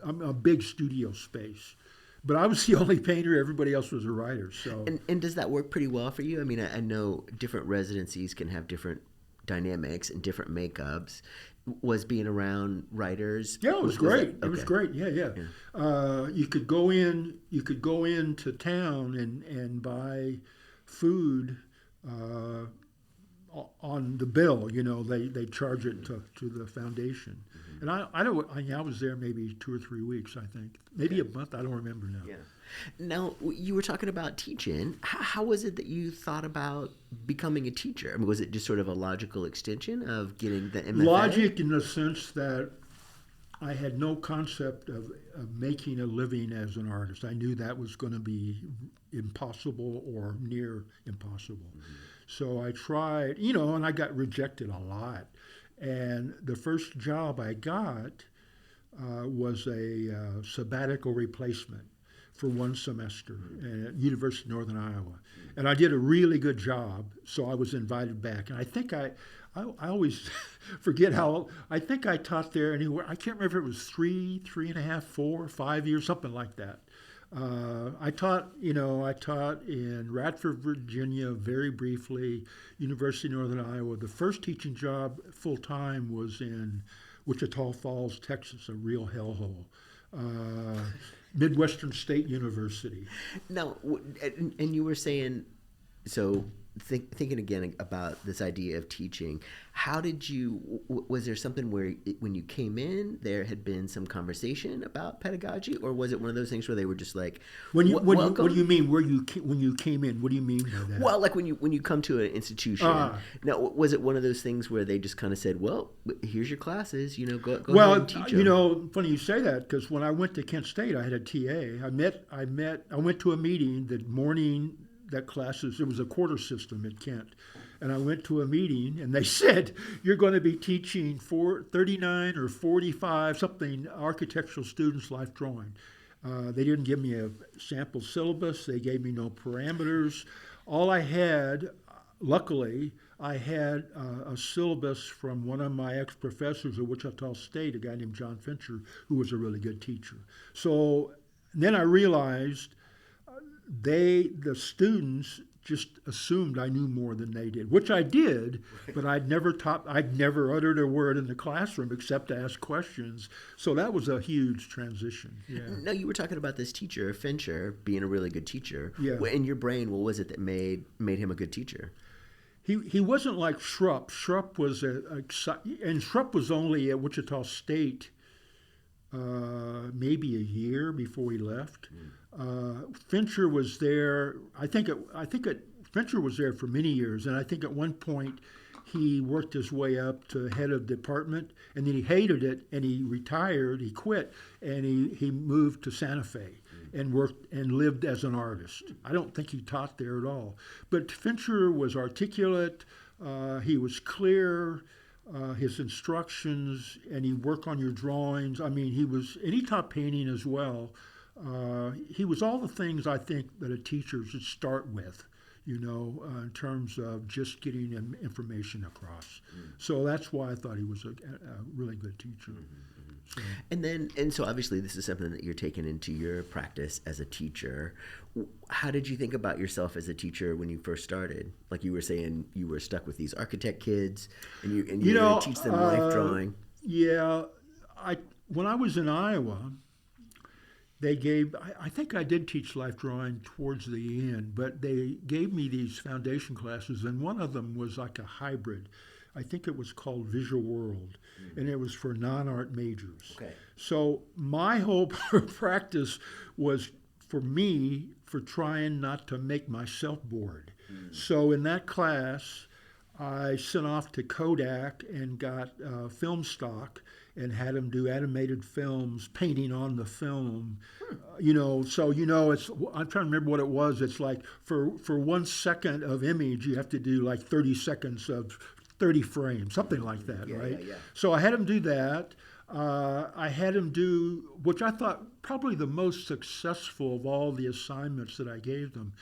a big studio space. But I was the only painter. Everybody else was a writer. So and does that work pretty well for you? I mean, I know different residencies can have different dynamics and different makeups. Was being around writers? Yeah, it was great. Okay. It was great. Yeah. You could go into town and buy food on the bill. They charge it to the foundation. And I was there maybe 2 or 3 weeks. I think maybe a month. I don't remember now. Yeah. Now, you were talking about teaching. How was it that you thought about becoming a teacher? I mean, was it just sort of a logical extension of getting the MFA? Logic in the sense that I had no concept of making a living as an artist. I knew that was going to be impossible or near impossible. So I tried, and I got rejected a lot. And the first job I got was a sabbatical replacement for 1 semester at University of Northern Iowa. And I did a really good job, so I was invited back. And I think I always forget I think I taught there anywhere. I can't remember if it was 3.5, 4, 5 years, something like that. I taught in Radford, Virginia, very briefly, University of Northern Iowa. The first teaching job full-time was in Wichita Falls, Texas, a real hellhole. Midwestern State University. Now, and you were saying, so thinking again about this idea of teaching, how did you, was there something where when you came in, there had been some conversation about pedagogy, or was it one of those things where they were just like, what do you mean when you came in? What do you mean by that? Well, like when you come to an institution, now, was it one of those things where they just kind of said, well, here's your classes, go ahead and teach them? Funny you say that, because when I went to Kent State, I had a TA. I went to a meeting the morning that classes, it was a quarter system at Kent. And I went to a meeting and they said, you're going to be teaching 39 or 45 something architectural students life drawing. They didn't give me a sample syllabus. They gave me no parameters. All I had, luckily, I had a syllabus from one of my ex-professors at Wichita State, a guy named John Fincher, who was a really good teacher. So then I realized the students just assumed I knew more than they did, which I did, but I'd never uttered a word in the classroom except to ask questions. So that was a huge transition. Yeah. Now, you were talking about this teacher, Fincher, being a really good teacher. Yeah. In your brain, what was it that made him a good teacher? He wasn't like Schrupp. Schrupp was and Schrupp was only at Wichita State maybe a year before he left. Fincher was there. Fincher was there for many years, and I think at one point he worked his way up to head of department, and then he hated it, and he retired. He quit, and he moved to Santa Fe and worked and lived as an artist. I don't think he taught there at all. But Fincher was articulate. He was clear. His instructions, and he'd work on your drawings. I mean, and he taught painting as well. He was all the things I think that a teacher should start with, in terms of just getting information across. So that's why I thought he was a really good teacher. So. And so obviously this is something that you're taking into your practice as a teacher. How did you think about yourself as a teacher when you first started? Like you were saying, you were stuck with these architect kids, and you were going to teach them life drawing. Yeah, when I was in Iowa, they gave, I think I did teach life drawing towards the end, but they gave me these foundation classes, and one of them was like a hybrid. I think it was called Visual World, and it was for non-art majors. Okay. So my whole practice was for trying not to make myself bored. So in that class, I sent off to Kodak and got film stock and had them do animated films, painting on the film. It's, I'm trying to remember what it was. It's like for 1 second of image, you have to do like 30 seconds of 30 frames, something like that, right? Yeah. So I had them do that. I had him do, which I thought probably the most successful of all the assignments that I gave them.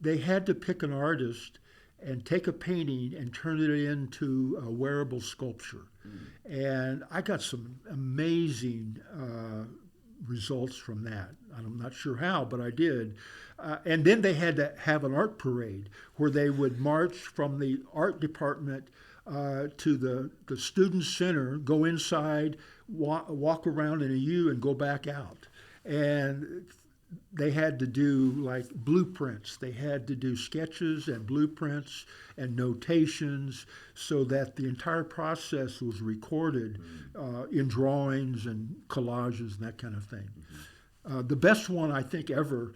They had to pick an artist and take a painting and turn it into a wearable sculpture. And I got some amazing results from that. I'm not sure how, but I did. And then they had to have an art parade where they would march from the art department to the student center, go inside, walk around in a U, and go back out. And they had to do like blueprints. They had to do sketches and blueprints and notations so that the entire process was recorded in drawings and collages and that kind of thing. The best one I think ever,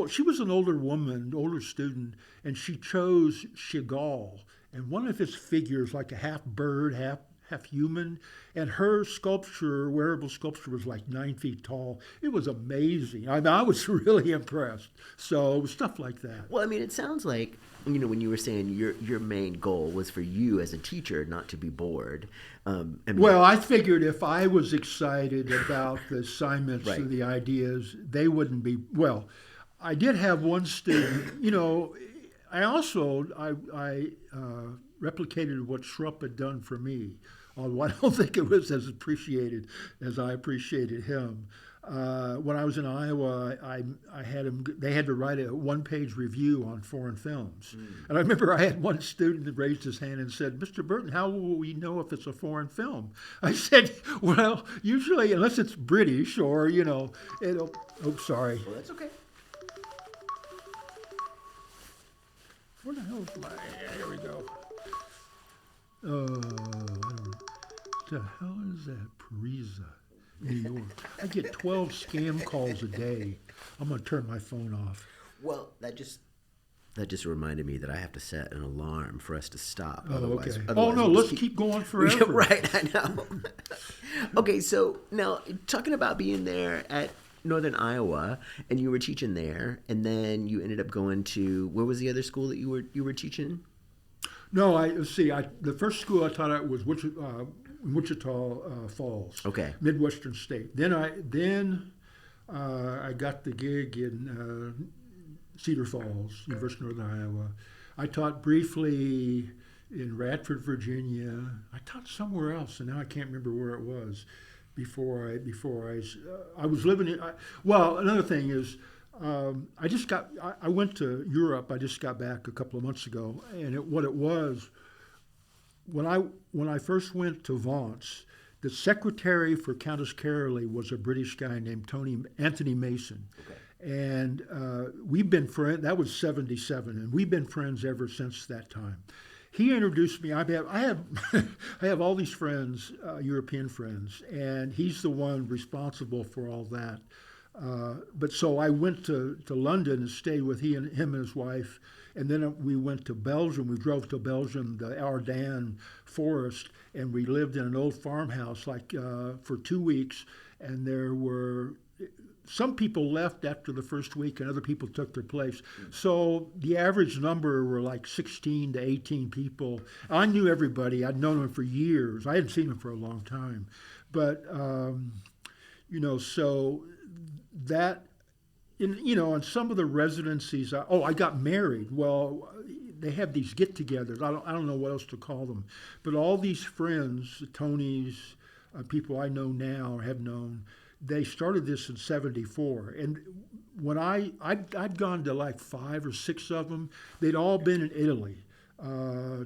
she was an older woman, older student, and she chose Chagall. And one of his figures, like a half bird, half human, and her sculpture, wearable sculpture, was like 9 feet tall. It was amazing. I was really impressed. So stuff like that. Well, I mean, it sounds like, when you were saying your main goal was for you as a teacher not to be bored. Well, I figured if I was excited about the assignments Right. and the ideas, they wouldn't be. Well, I did have one student. I also replicated what Schrupp had done for me. Although I don't think it was as appreciated as I appreciated him. When I was in Iowa, I had him. They had to write a one-page review on foreign films, and I remember I had one student that raised his hand and said, "Mr. Burton, how will we know if it's a foreign film?" I said, "Well, usually, unless it's British or it'll." Oh, sorry. Well, that's okay. Where the hell is my? There we go. What the hell is that? Pariza, New York. I get 12 scam calls a day. I'm gonna turn my phone off. Well, that just reminded me that I have to set an alarm for us to stop. Oh, Otherwise, okay. otherwise No, we'll let's keep going forever. Right, I know. Okay, so now talking about being there at Northern Iowa, and you were teaching there, and then you ended up going to, where was the other school that you were teaching? No, the first school I taught at was Wichita Falls, Okay. Midwestern State. Then I got the gig in Cedar Falls, University of Northern Iowa. I taught briefly in Radford, Virginia. I taught somewhere else, and now I can't remember where it was. Before I was living in. Another thing is, I went to Europe. I just got back a couple of months ago, and what it was, when I first went to Vance, the secretary for Countess Carolee was a British guy named Anthony Mason. Okay. And we've been friends. That was '77, and we've been friends ever since that time. He introduced me. I have I have all these friends, European friends, and he's the one responsible for all that. But so I went to London and stayed with him and his wife, and then we went to Belgium. We drove to Belgium, the Ardennes forest, and we lived in an old farmhouse for 2 weeks. And there were some people left after the first week, and other people took their place. So the average number were like 16 to 18 people. I knew everybody. I'd known them for years. I hadn't seen them for a long time, but so that in some of the residencies. I got married. Well, they have these get-togethers. I don't know what else to call them, but all these friends, Tonys, people I know now or have known. They started this in '74, and when I'd gone to like 5 or 6 of them, they'd all been in Italy,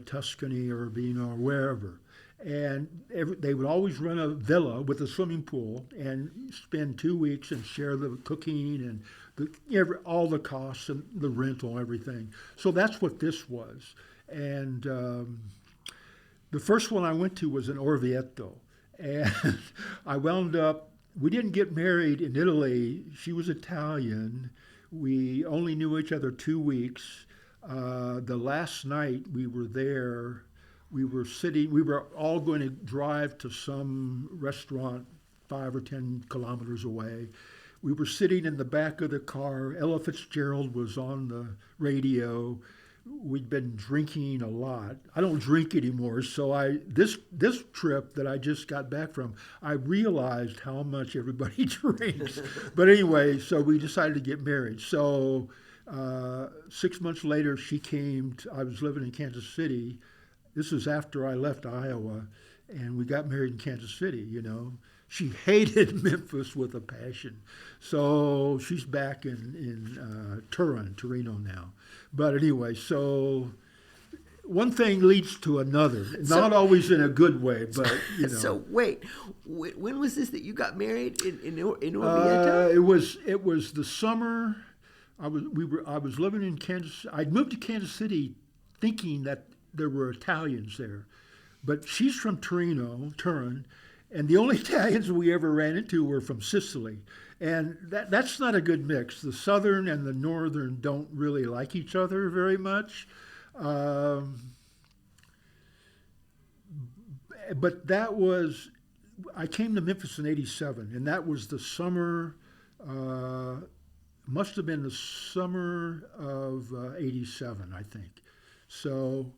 Tuscany or Urbino or wherever, and they would always rent a villa with a swimming pool and spend 2 weeks and share the cooking and all the costs and the rental and everything. So that's what this was, and the first one I went to was in Orvieto, and I wound up. We didn't get married in Italy. She was Italian. We only knew each other 2 weeks. The last night we were there, we were all going to drive to some restaurant 5 or 10 kilometers away. We were sitting in the back of the car. Ella Fitzgerald was on the radio. we'd been drinking a lot. I don't drink anymore, so this trip that I just got back from, I realized how much everybody drinks. But anyway, so we decided to get married. So 6 months later, she came. I was living in Kansas City. This was after I left Iowa, and we got married in Kansas City. She hated Memphis with a passion. So she's back in Torino now. But anyway, so one thing leads to another. Not always in a good way, but So wait, when was this that you got married in Orvieto? It was the summer. I was living in Kansas. I'd moved to Kansas City, thinking that there were Italians there, but she's from Turin. And the only Italians we ever ran into were from Sicily. And that's not a good mix. The southern and the northern don't really like each other very much. But I came to Memphis in '87, and that was the summer, must have been the summer of '87, I think. So.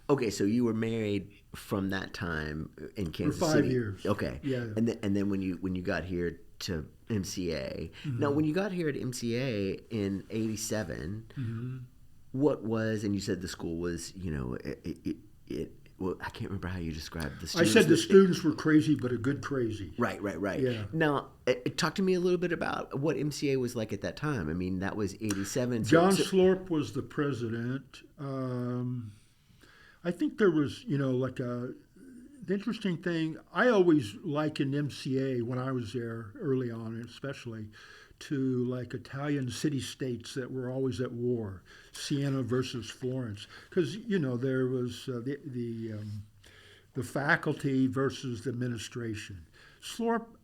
Okay, so you were married from that time in Kansas City. For 5 years. Okay. Yeah. And then when you got here to MCA. Now, when you got here at MCA in '87, what was, and you said the school was, well, I can't remember how you described the students. I said the students were crazy, but a good crazy. Right. Yeah. Now, talk to me a little bit about what MCA was like at that time. I mean, that was '87. John Slorp was the president. I think there was, the interesting thing, I always likened MCA when I was there early on, especially, to like Italian city-states that were always at war, Siena versus Florence, because, there was the faculty versus the administration. Slorp,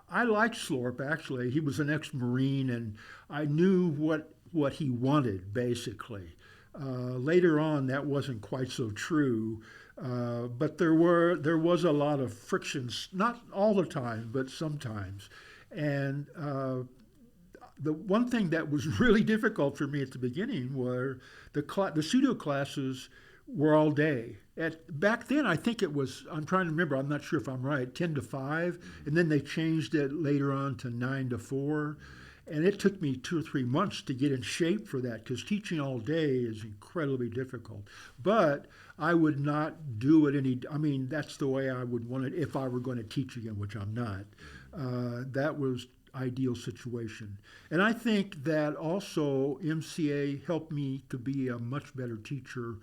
I liked Slorp, actually. He was an ex-Marine, and I knew what he wanted, basically. Later on, that wasn't quite so true, but there was a lot of frictions, not all the time, but sometimes. And the one thing that was really difficult for me at the beginning were the pseudo classes were all day. Back then, I think it was, I'm trying to remember, I'm not sure if I'm right, 10 to 5, and then they changed it later on to 9 to 4. And it took me 2 or 3 months to get in shape for that, because teaching all day is incredibly difficult. But I would not do it that's the way I would want it if I were going to teach again, which I'm not. That was ideal situation. And I think that also MCA helped me to be a much better teacher,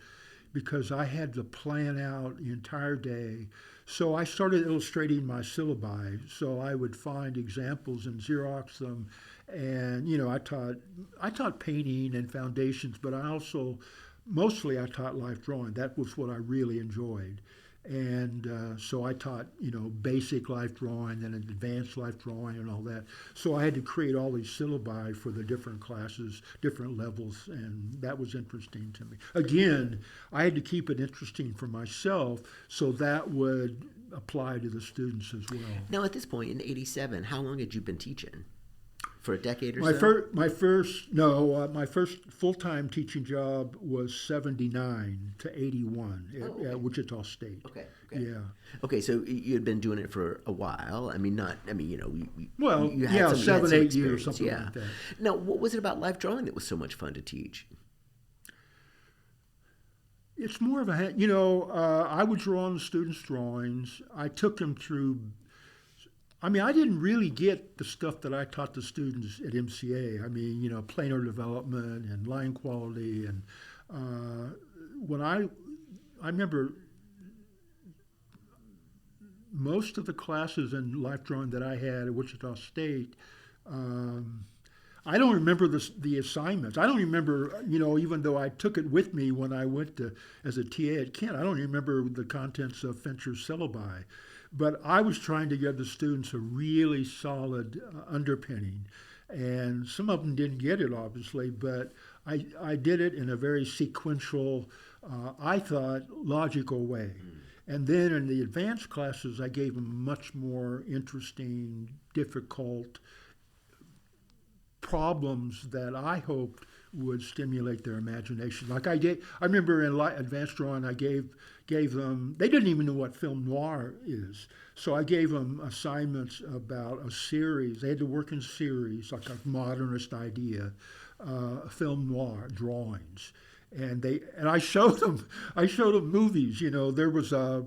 because I had to plan out the entire day. So I started illustrating my syllabi. So I would find examples and Xerox them. And, I taught painting and foundations, but mostly I taught life drawing. That was what I really enjoyed. And so I taught, basic life drawing and advanced life drawing and all that. So I had to create all these syllabi for the different classes, different levels, and that was interesting to me. Again, I had to keep it interesting for myself, so that would apply to the students as well. Now, at this point in '87, how long had you been teaching? For a decade or My so? My first full-time teaching job was '79 to '81 at Wichita State. Okay. Yeah. Okay, so you had been doing it for a while. You had 7, 8 years, experience, something like that. Now, what was it about life drawing that was so much fun to teach? It's more of a, I would draw on the students' drawings. I took them through. I didn't really get the stuff that I taught the students at MCA. Planar development and line quality. And when I remember most of the classes in life drawing that I had at Wichita State, I don't remember the assignments. I don't remember, even though I took it with me when I went as a TA at Kent, I don't remember the contents of Fincher's syllabi. But I was trying to give the students a really solid underpinning. And some of them didn't get it, obviously, but I did it in a very sequential, I thought, logical way. And then in the advanced classes, I gave them much more interesting, difficult problems that I hoped would stimulate their imagination. Like I remember in advanced drawing, I gave them. They didn't even know what film noir is, so I gave them assignments about a series. They had to work in series, like a modernist idea, film noir drawings. And I showed them movies. You know, there was I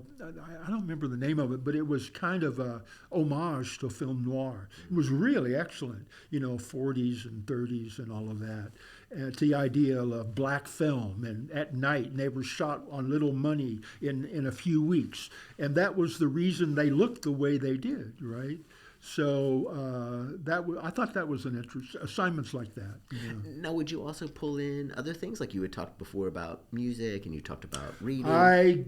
don't remember the name of it, but it was kind of a homage to film noir. It was really excellent. You know, 40s and 30s and all of that. And to the idea of black film and at night, and they were shot on little money in a few weeks, and that was the reason they looked the way they did, right? So I thought that was an interest. Assignments like that. You know. Now, would you also pull in other things, like you had talked before about music, and you talked about reading? I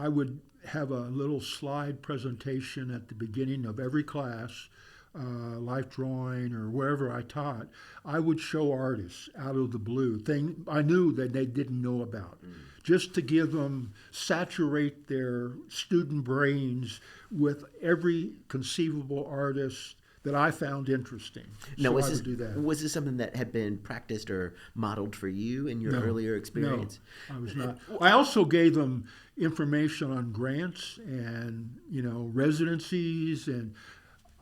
would have a little slide presentation at the beginning of every class, life drawing or wherever I taught. I would show artists out of the blue, thing I knew that they didn't know about, just to give them, saturate their student brains with every conceivable artist that I found interesting. Now, so I would do that. Was this something that had been practiced or modeled for you in your earlier experience? No, I was not. I also gave them information on grants and, you know, residencies, and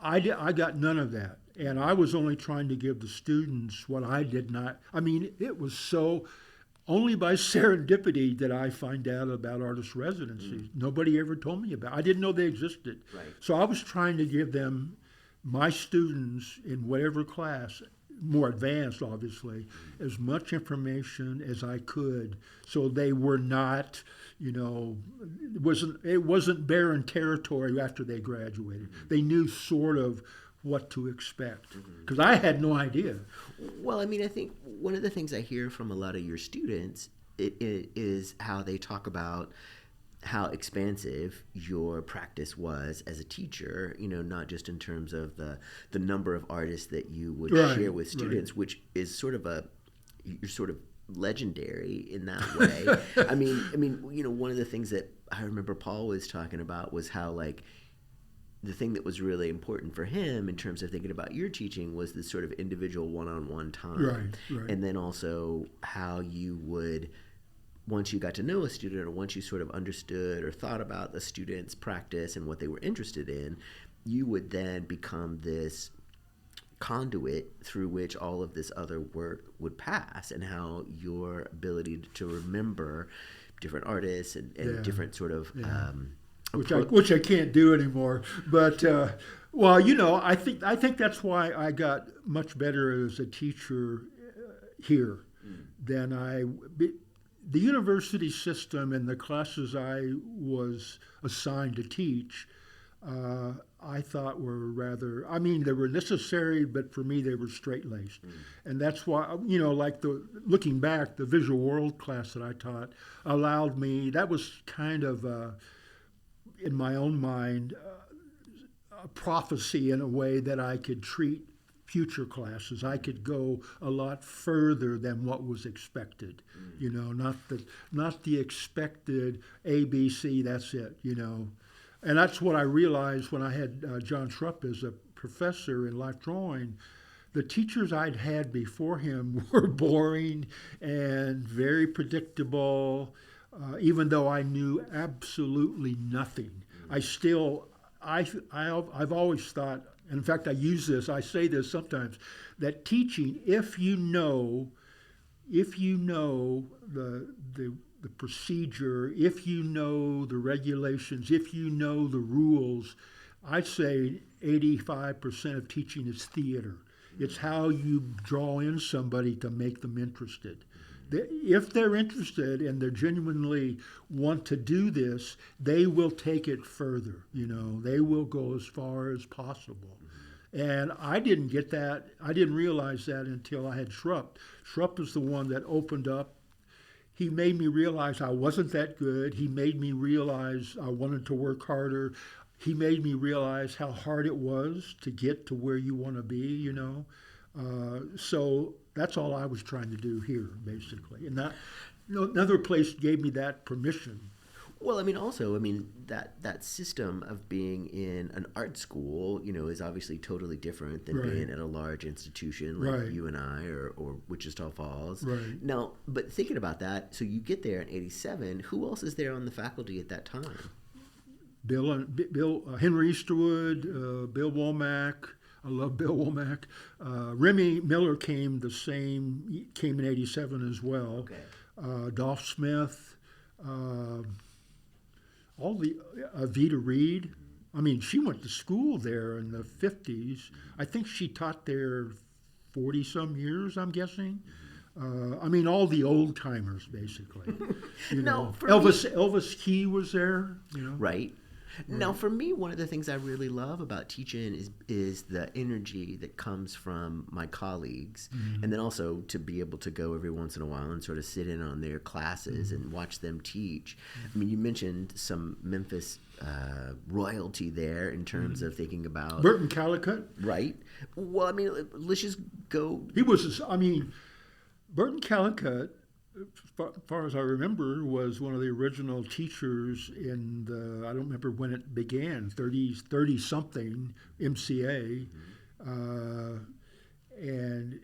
I got none of that. And I was only trying to give the students what I did not. I mean, it was so. Only by serendipity did I find out about artist residencies. Nobody ever told me about it. I didn't know they existed. Right. So I was trying to give them, my students in whatever class, more advanced obviously, as much information as I could, so they were not, you know, it wasn't barren territory after they graduated. They knew sort of what to expect, because I had no idea. Well, I mean, I think one of the things I hear from a lot of your students is how they talk about how expansive your practice was as a teacher, you know, not just in terms of the number of artists that you would share with students, which is sort of you're sort of legendary in that way. I mean, you know, one of the things that I remember Paul was talking about was how, like, the thing that was really important for him in terms of thinking about your teaching was this sort of individual one-on-one time. Right. And then also how you would, once you got to know a student, or once you sort of understood or thought about the student's practice and what they were interested in, you would then become this conduit through which all of this other work would pass, and how your ability to remember different artists and different sort of which I can't do anymore. But well, you know, I think that's why I got much better as a teacher here than the university system and the classes I was assigned to teach. I thought were rather, I mean, they were necessary, but for me they were straight-laced. And that's why, you know, like looking back, the visual world class that I taught allowed me, that was kind of in my own mind, a prophecy in a way that I could treat future classes. I could go a lot further than what was expected. You know, not the expected A, B, C, that's it, you know. And that's what I realized when I had John Schrupp as a professor in life drawing. The teachers I'd had before him were boring and very predictable. Even though I knew absolutely nothing, I've always thought, and in fact I use this, I say this sometimes, that teaching, if you know the procedure, if you know the regulations, if you know the rules, I'd say 85% of teaching is theater. It's how you draw in somebody to make them interested. If they're interested and they genuinely want to do this, they will take it further. You know, they will go as far as possible. And I didn't get that. I didn't realize that until I had Schrupp. Schrupp is the one that opened up. He made me realize I wasn't that good. He made me realize I wanted to work harder. He made me realize how hard it was to get to where you want to be, you know. So that's all I was trying to do here, basically. And that, you know, another place gave me that permission. Well, I mean, also, I mean that system of being in an art school, is obviously totally different than Right, being at a large institution like right, you and I, or Wichita Falls. right. Now, but thinking about that, so you get there in '87. Who else is there on the faculty at that time? Bill Henry Easterwood, Bill Womack. I love Bill Womack. Remy Miller came in '87 as well. Okay. Dolph Smith, uh, all the Vita Reed. I mean, she went to school there in the '50s. I think she taught there 40 some years. I'm guessing. I mean, all the old timers basically. No, for Elvis Key was there. Right. Now, Right. for me, one of the things I really love about teaching is the energy that comes from my colleagues, Mm-hmm. and then also to be able to go every once in a while and sort of sit in on their classes and watch them teach. I mean, you mentioned some Memphis royalty there in terms of thinking about Burton Callicut. right. Well, I mean, let's just go. He was. I mean, Burton Callicut, as far as I remember, was one of the original teachers in the, I don't remember when it began, 30 something MCA. And,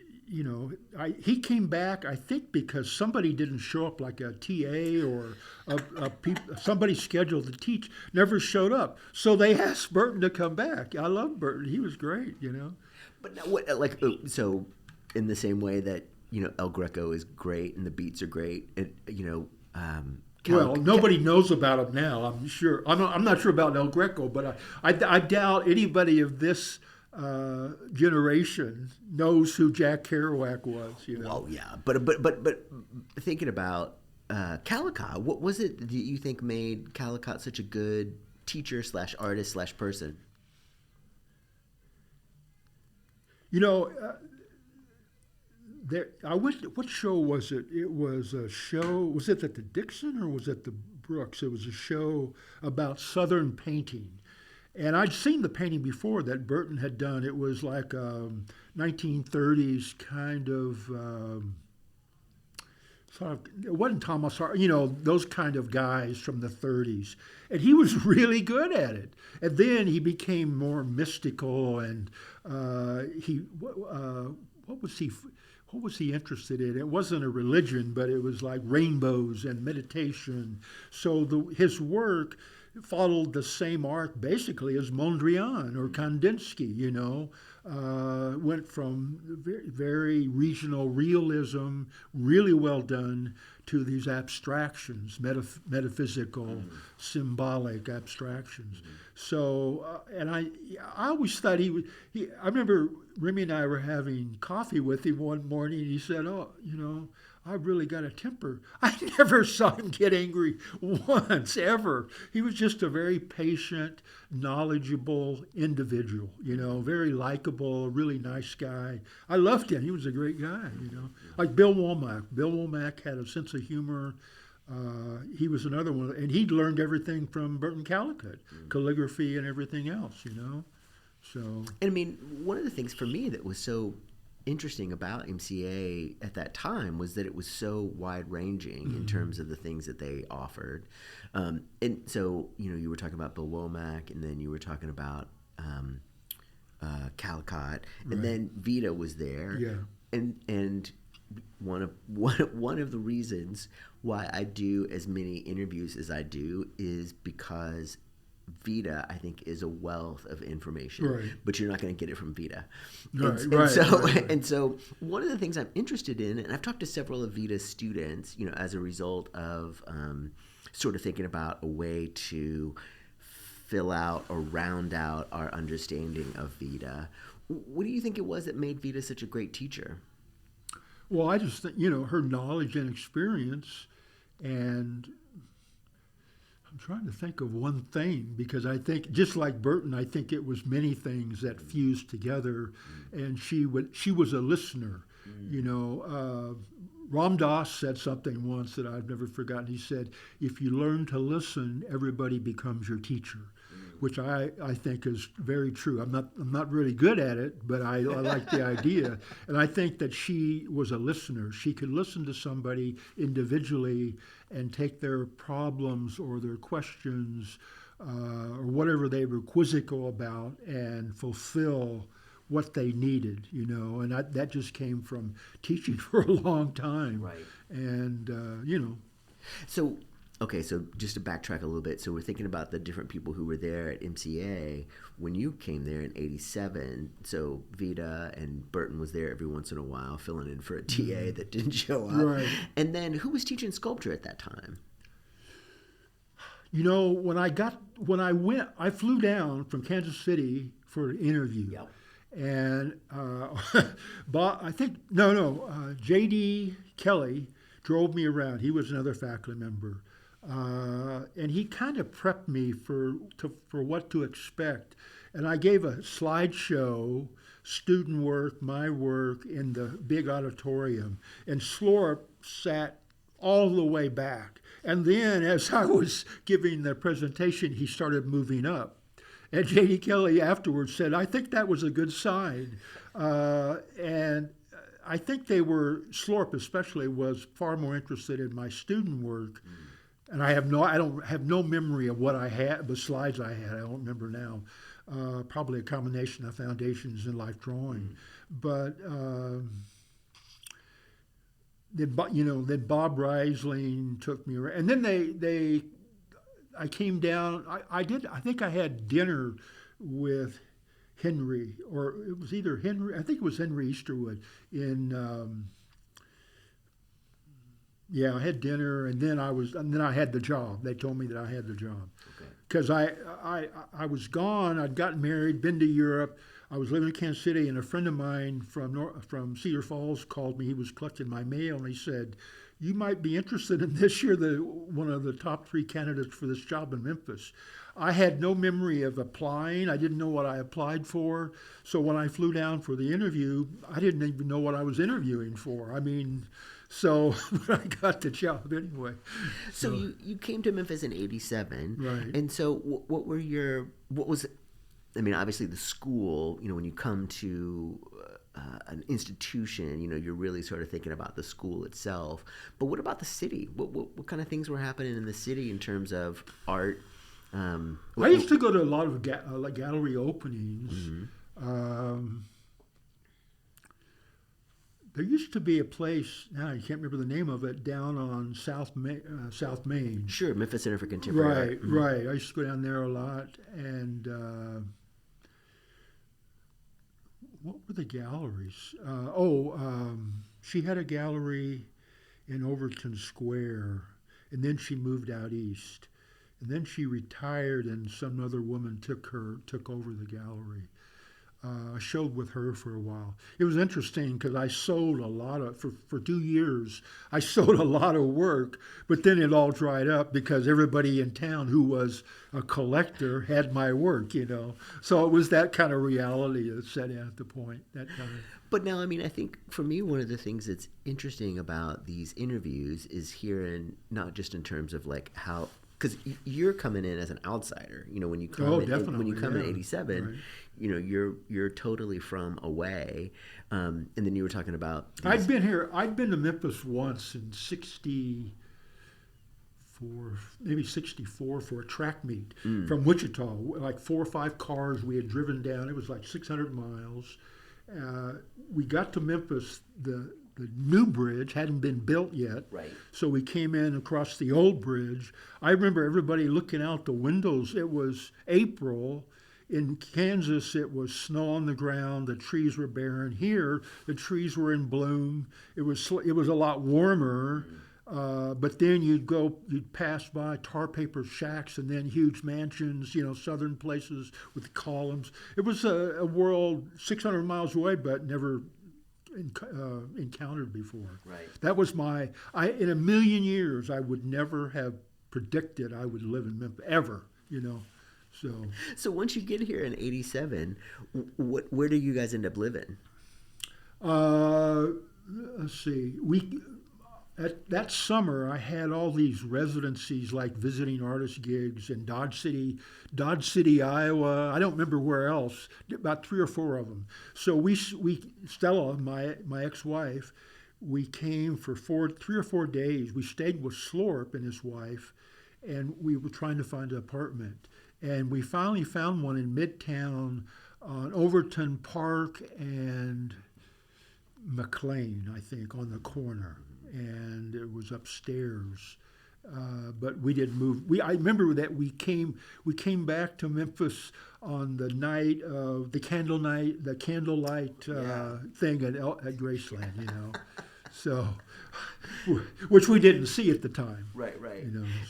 he came back, I think, because somebody didn't show up, like a TA or somebody scheduled to teach, never showed up. So they asked Burton to come back. I love Burton. He was great. But now what, so in the same way that El Greco is great and the beats are great, and Well, nobody knows about him now. I'm sure. I'm not sure about El Greco, but I doubt anybody of this generation knows who Jack Kerouac was. Well, yeah, but thinking about Calicut, what was it that you think made Calicut such a good teacher slash artist slash person? You know, there. I went. What show was it? It was a show. Was it at the Dixon or was it the Brooks? It was a show about Southern painting. And I'd seen the painting before that Burton had done. It was like 1930s kind of, sort of, it wasn't Thomas Hart, those kind of guys from the 30s. And he was really good at it. And then he became more mystical and what was he interested in? It wasn't a religion, but it was like rainbows and meditation. So his work followed the same arc basically as Mondrian or Kandinsky, went from very, very regional realism, really well done, to these abstractions, metaphysical, symbolic abstractions. So, and I always thought I remember Remy and I were having coffee with him one morning, and he said, "Oh, I really got a temper." I never saw him get angry once, ever. He was just a very patient, knowledgeable individual, very likable, really nice guy. I loved him. He was a great guy, Like Bill Womack. Bill Womack had a sense of humor. He was another one, and he'd learned everything from Burton Callicut, calligraphy and everything else, So, And I mean, one of the things for me that was so interesting about MCA at that time was that it was so wide-ranging in terms of the things that they offered. And so, you were talking about Bill Womack, and then you were talking about Calicut, and Right. then Vita was there. Yeah. And one of the reasons why I do as many interviews as I do is because Vita, I think, is a wealth of information, Right. but you're not going to get it from Vita. Right, and right, so, right. and so, one of the things I'm interested in, and I've talked to several of Vita's students, as a result of sort of thinking about a way to fill out or round out our understanding of Vita. What do you think it was that made Vita such a great teacher? Well, I just think, her knowledge and experience, and I'm trying to think of one thing, because I think, just like Burton, I think it was many things that fused together, and she was a listener. Ram Dass said something once that I've never forgotten. He said, "If you learn to listen, everybody becomes your teacher." which I think is very true. I'm not really good at it, but I like the idea. And I think that she was a listener. She could listen to somebody individually and take their problems or their questions or whatever they were quizzical about and fulfill what they needed, you know. And that just came from teaching for a long time. Right. And, you know. So, okay, so just to backtrack a little bit, so we're thinking about the different people who were there at MCA when you came there in '87. So Vida and Burton was there every once in a while, filling in for a TA that didn't show up. Right. And then who was teaching sculpture at that time? You know, I flew down from Kansas City for an interview. Yep. And J.D. Kelly drove me around. He was another faculty member. And he kind of prepped me for what to expect. And I gave a slideshow, student work, my work, in the big auditorium. And Slorp sat all the way back. And then as I was giving the presentation, he started moving up. And J.D. Kelly afterwards said, I think that was a good sign. And I think Slorp especially, was far more interested in my student work. And I don't have no memory of what I had, the slides I had. I don't remember now. Probably a combination of foundations and life drawing. But then Bob Reisling took me around. And then I came down. I think I had dinner with Henry, or it was either Henry. I think it was Henry Easterwood in. I had dinner, and then I had the job. They told me that I had the job because I was gone. I'd gotten married, been to Europe. I was living in Kansas City, and a friend of mine from Cedar Falls called me. He was collecting my mail, and he said, you might be interested in this. You're one of the top 3 candidates for this job in Memphis. I had no memory of applying. I didn't know what I applied for. So when I flew down for the interview, I didn't even know what I was interviewing for. I mean, so I got the job anyway. So you came to Memphis in '87. Right. And so obviously the school, you know, when you come to an institution, you know, you're really sort of thinking about the school itself. But what about the city? What kind of things were happening in the city in terms of art? I used to go to a lot of gallery openings. Mm-hmm. There used to be a place, now I can't remember the name of it, down on South Main. Sure, Memphis Center for Contemporary Art. Right, mm-hmm. Right. I used to go down there a lot. And what were the galleries? She had a gallery in Overton Square, and then she moved out east. And then she retired, and some other woman took over the gallery. I showed with her for a while. It was interesting because I sold a lot for 2 years, I sold a lot of work, but then it all dried up because everybody in town who was a collector had my work, you know. So it was that kind of reality that set in at the point. But now, I mean, I think for me, one of the things that's interesting about these interviews is hearing, not just in terms of like how, because you're coming in as an outsider, you know, when you come in '87, right. You know, you're totally from away, and then you were talking about. I'd been to Memphis once in '64, maybe '64 for a track meet from Wichita. Like 4 or 5 cars we had driven down. It was like 600 miles. We got to Memphis. The new bridge hadn't been built yet, right. So we came in across the old bridge. I remember everybody looking out the windows. It was April. In Kansas, it was snow on the ground. The trees were barren. Here, the trees were in bloom. It was a lot warmer. But then you'd pass by tar paper shacks and then huge mansions, you know, southern places with columns. It was a world 600 miles away, but never encountered before. Right. That was in a million years, I would never have predicted I would live in Memphis, ever, you know. So once you get here in '87, where do you guys end up living? Let's see. that summer, I had all these residencies, like visiting artist gigs in Dodge City, Iowa. I don't remember where else. About 3 or 4 of them. So Stella, my ex-wife, we came for 3 or 4 days. We stayed with Slorp and his wife, and we were trying to find an apartment. And we finally found one in Midtown on Overton Park and McLean, I think, on the corner. And it was upstairs. But we didn't move. I remember that we came back to Memphis on the night of the candlelight thing at Graceland, So, which we didn't see at the time. Right.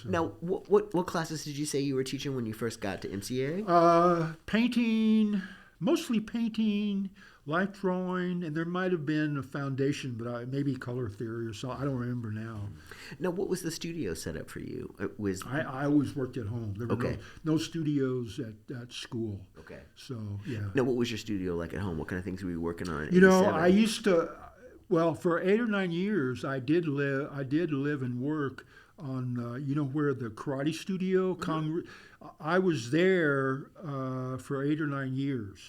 So. Now, what classes did you say you were teaching when you first got to MCA? Painting, mostly painting, light drawing, and there might have been a foundation, but maybe color theory or something. I don't remember now. Now, what was the studio set up for you? I always worked at home. There were no studios at school. Okay. So, yeah. Now, what was your studio like at home? What kind of things were you working on? I used to. Well, for 8 or 9 years, I did live and work on, where the karate studio. I was there for 8 or 9 years.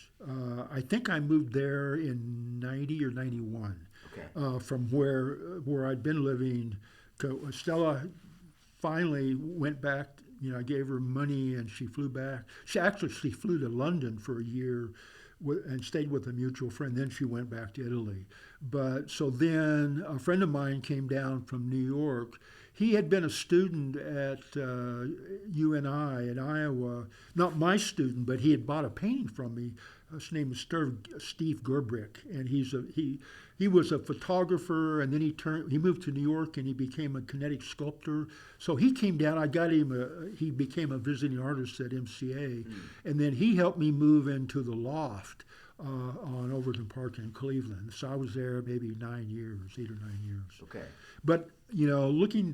I think I moved there in 90 or 91. Okay. From where I'd been living. Stella finally went back. I gave her money and she flew back. She flew to London for a year and stayed with a mutual friend. Then she went back to Italy. But so then a friend of mine came down from New York. He had been a student at UNI in Iowa. Not my student, but he had bought a painting from me. His name is Steve Gerbrick, and he was a photographer, and then he moved to New York and he became a kinetic sculptor. So he came down. I got him. He became a visiting artist at MCA, and then he helped me move into the loft on Overton Park in Cleveland. So I was there maybe 8 or 9 years. Okay. But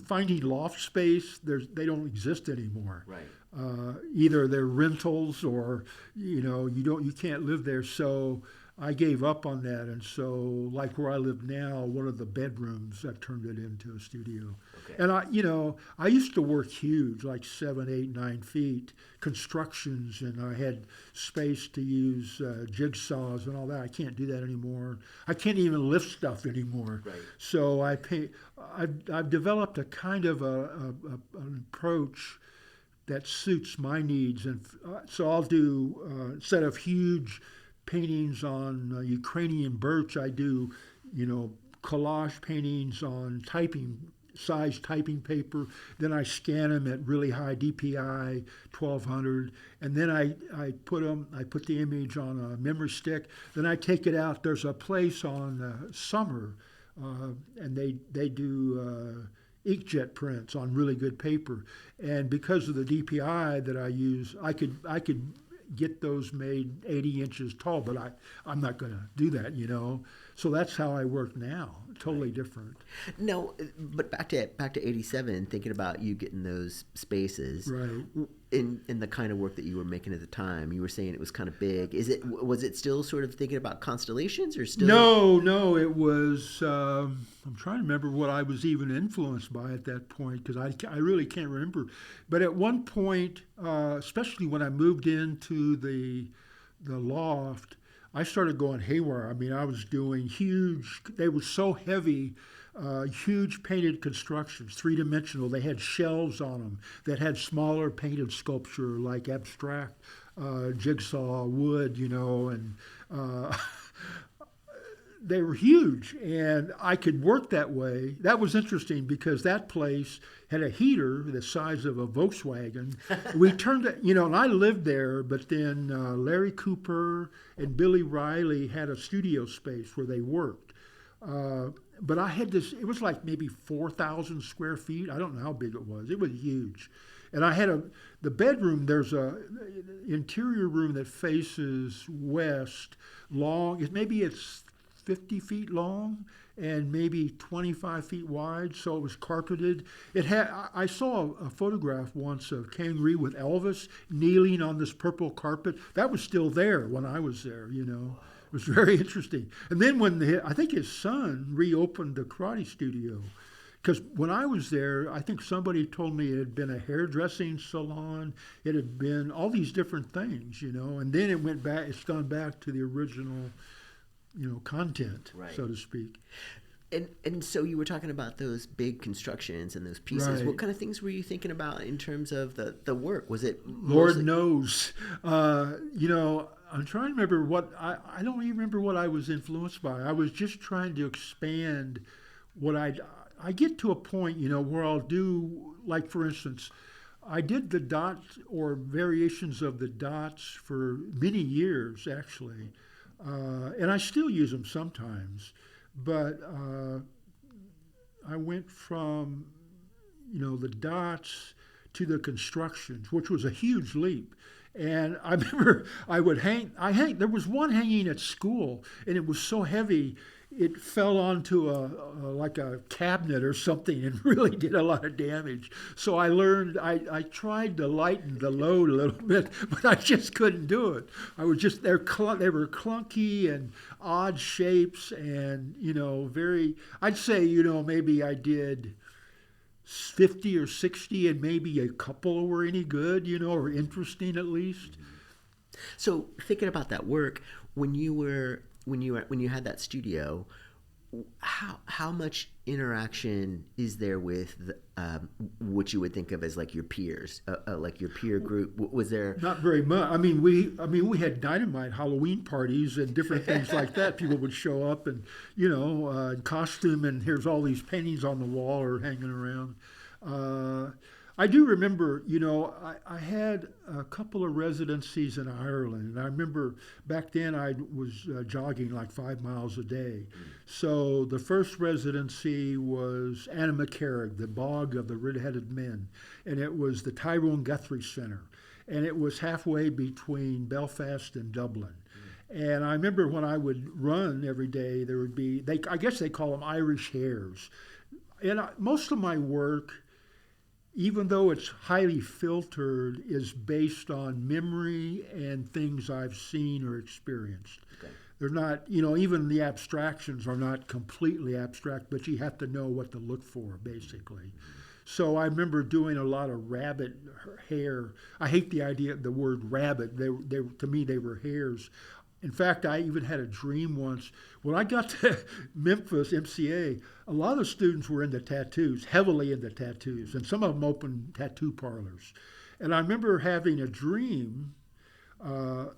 finding loft space, they don't exist anymore. Right. Either they're rentals or you can't live there. So I gave up on that, and so like where I live now, one of the bedrooms, I turned it into a studio. Okay. And I used to work huge, like 7, 8, 9 feet, constructions, and I had space to use jigsaws and all that. I can't do that anymore. I can't even lift stuff anymore. Right. So I've developed a kind of an approach that suits my needs, and so I'll do instead of huge paintings on Ukrainian birch, I do, collage paintings on size typing paper. Then I scan them at really high DPI, 1200, and then I put the image on a memory stick. Then I take it out. There's a place on Summer, and they do inkjet prints on really good paper. And because of the DPI that I use, I could get those made 80 inches tall, but I'm not going to do that, So that's how I work now. Totally different. No, but back to 87, thinking about you getting those spaces. Right. In the kind of work that you were making at the time, you were saying it was kind of big. Was it still sort of thinking about constellations or still? No, it was, I'm trying to remember what I was even influenced by at that point, because I really can't remember. But at one point, especially when I moved into the loft, I started going haywire. I mean, I was doing they were so heavy, huge painted constructions, 3-dimensional. They had shelves on them that had smaller painted sculpture like abstract jigsaw wood, and they were huge. And I could work that way. That was interesting because that place had a heater the size of a Volkswagen. We turned it, and I lived there, but then Larry Cooper and Billy Riley had a studio space where they worked. But I had this, it was like maybe 4,000 square feet. I don't know how big it was. It was huge. And I had the bedroom, there's a interior room that faces west, long, maybe it's 50 feet long and maybe 25 feet wide, so it was carpeted. I saw a photograph once of Ken Reed with Elvis kneeling on this purple carpet. That was still there when I was there, It was very interesting. And then when I think his son reopened the karate studio, because when I was there, I think somebody told me it had been a hairdressing salon. It had been all these different things, and then it went back. It's gone back to the original, content, Right. so to speak. And so you were talking about those big constructions and those pieces. Right. What kind of things were you thinking about in terms of the work? Was it Lord mostly... knows. I'm trying to remember I don't even remember what I was influenced by. I was just trying to expand what I get to a point, where I'll do, like, for instance, I did the dots or variations of the dots for many years, actually. And I still use them sometimes. But I went from, the dots to the constructions, which was a huge leap. And I remember there was one hanging at school, and it was so heavy, it fell onto like a cabinet or something and really did a lot of damage. So I learned, I tried to lighten the load a little bit, but I just couldn't do it. I was just, they were clunky and odd shapes and, I'd say, maybe I did 50 or 60 and maybe a couple were any good, or interesting at least. So thinking about that work, when you had that studio, how much interaction is there with what you would think of as like your peers, like your peer group? Was there? Not very much. We had dynamite Halloween parties and different things like that. People would show up and in costume, and here's all these paintings on the wall or hanging around. I do remember, I had a couple of residencies in Ireland, and I remember back then I was jogging like 5 miles a day. So the first residency was Anna-McCarrig, the Bog of the Red-Headed Men, and it was the Tyrone Guthrie Center, and it was halfway between Belfast and Dublin. And I remember when I would run every day, there would be, I guess they call them Irish hares. And most of my work, even though it's highly filtered, is based on memory and things I've seen or experienced. Okay. They're not, even the abstractions are not completely abstract, but you have to know what to look for, basically. So I remember doing a lot of rabbit hair. I hate the word rabbit. To me, they were hares. In fact, I even had a dream once. When I got to Memphis, MCA, a lot of the students were into tattoos, heavily into tattoos, and some of them opened tattoo parlors. And I remember having a dream of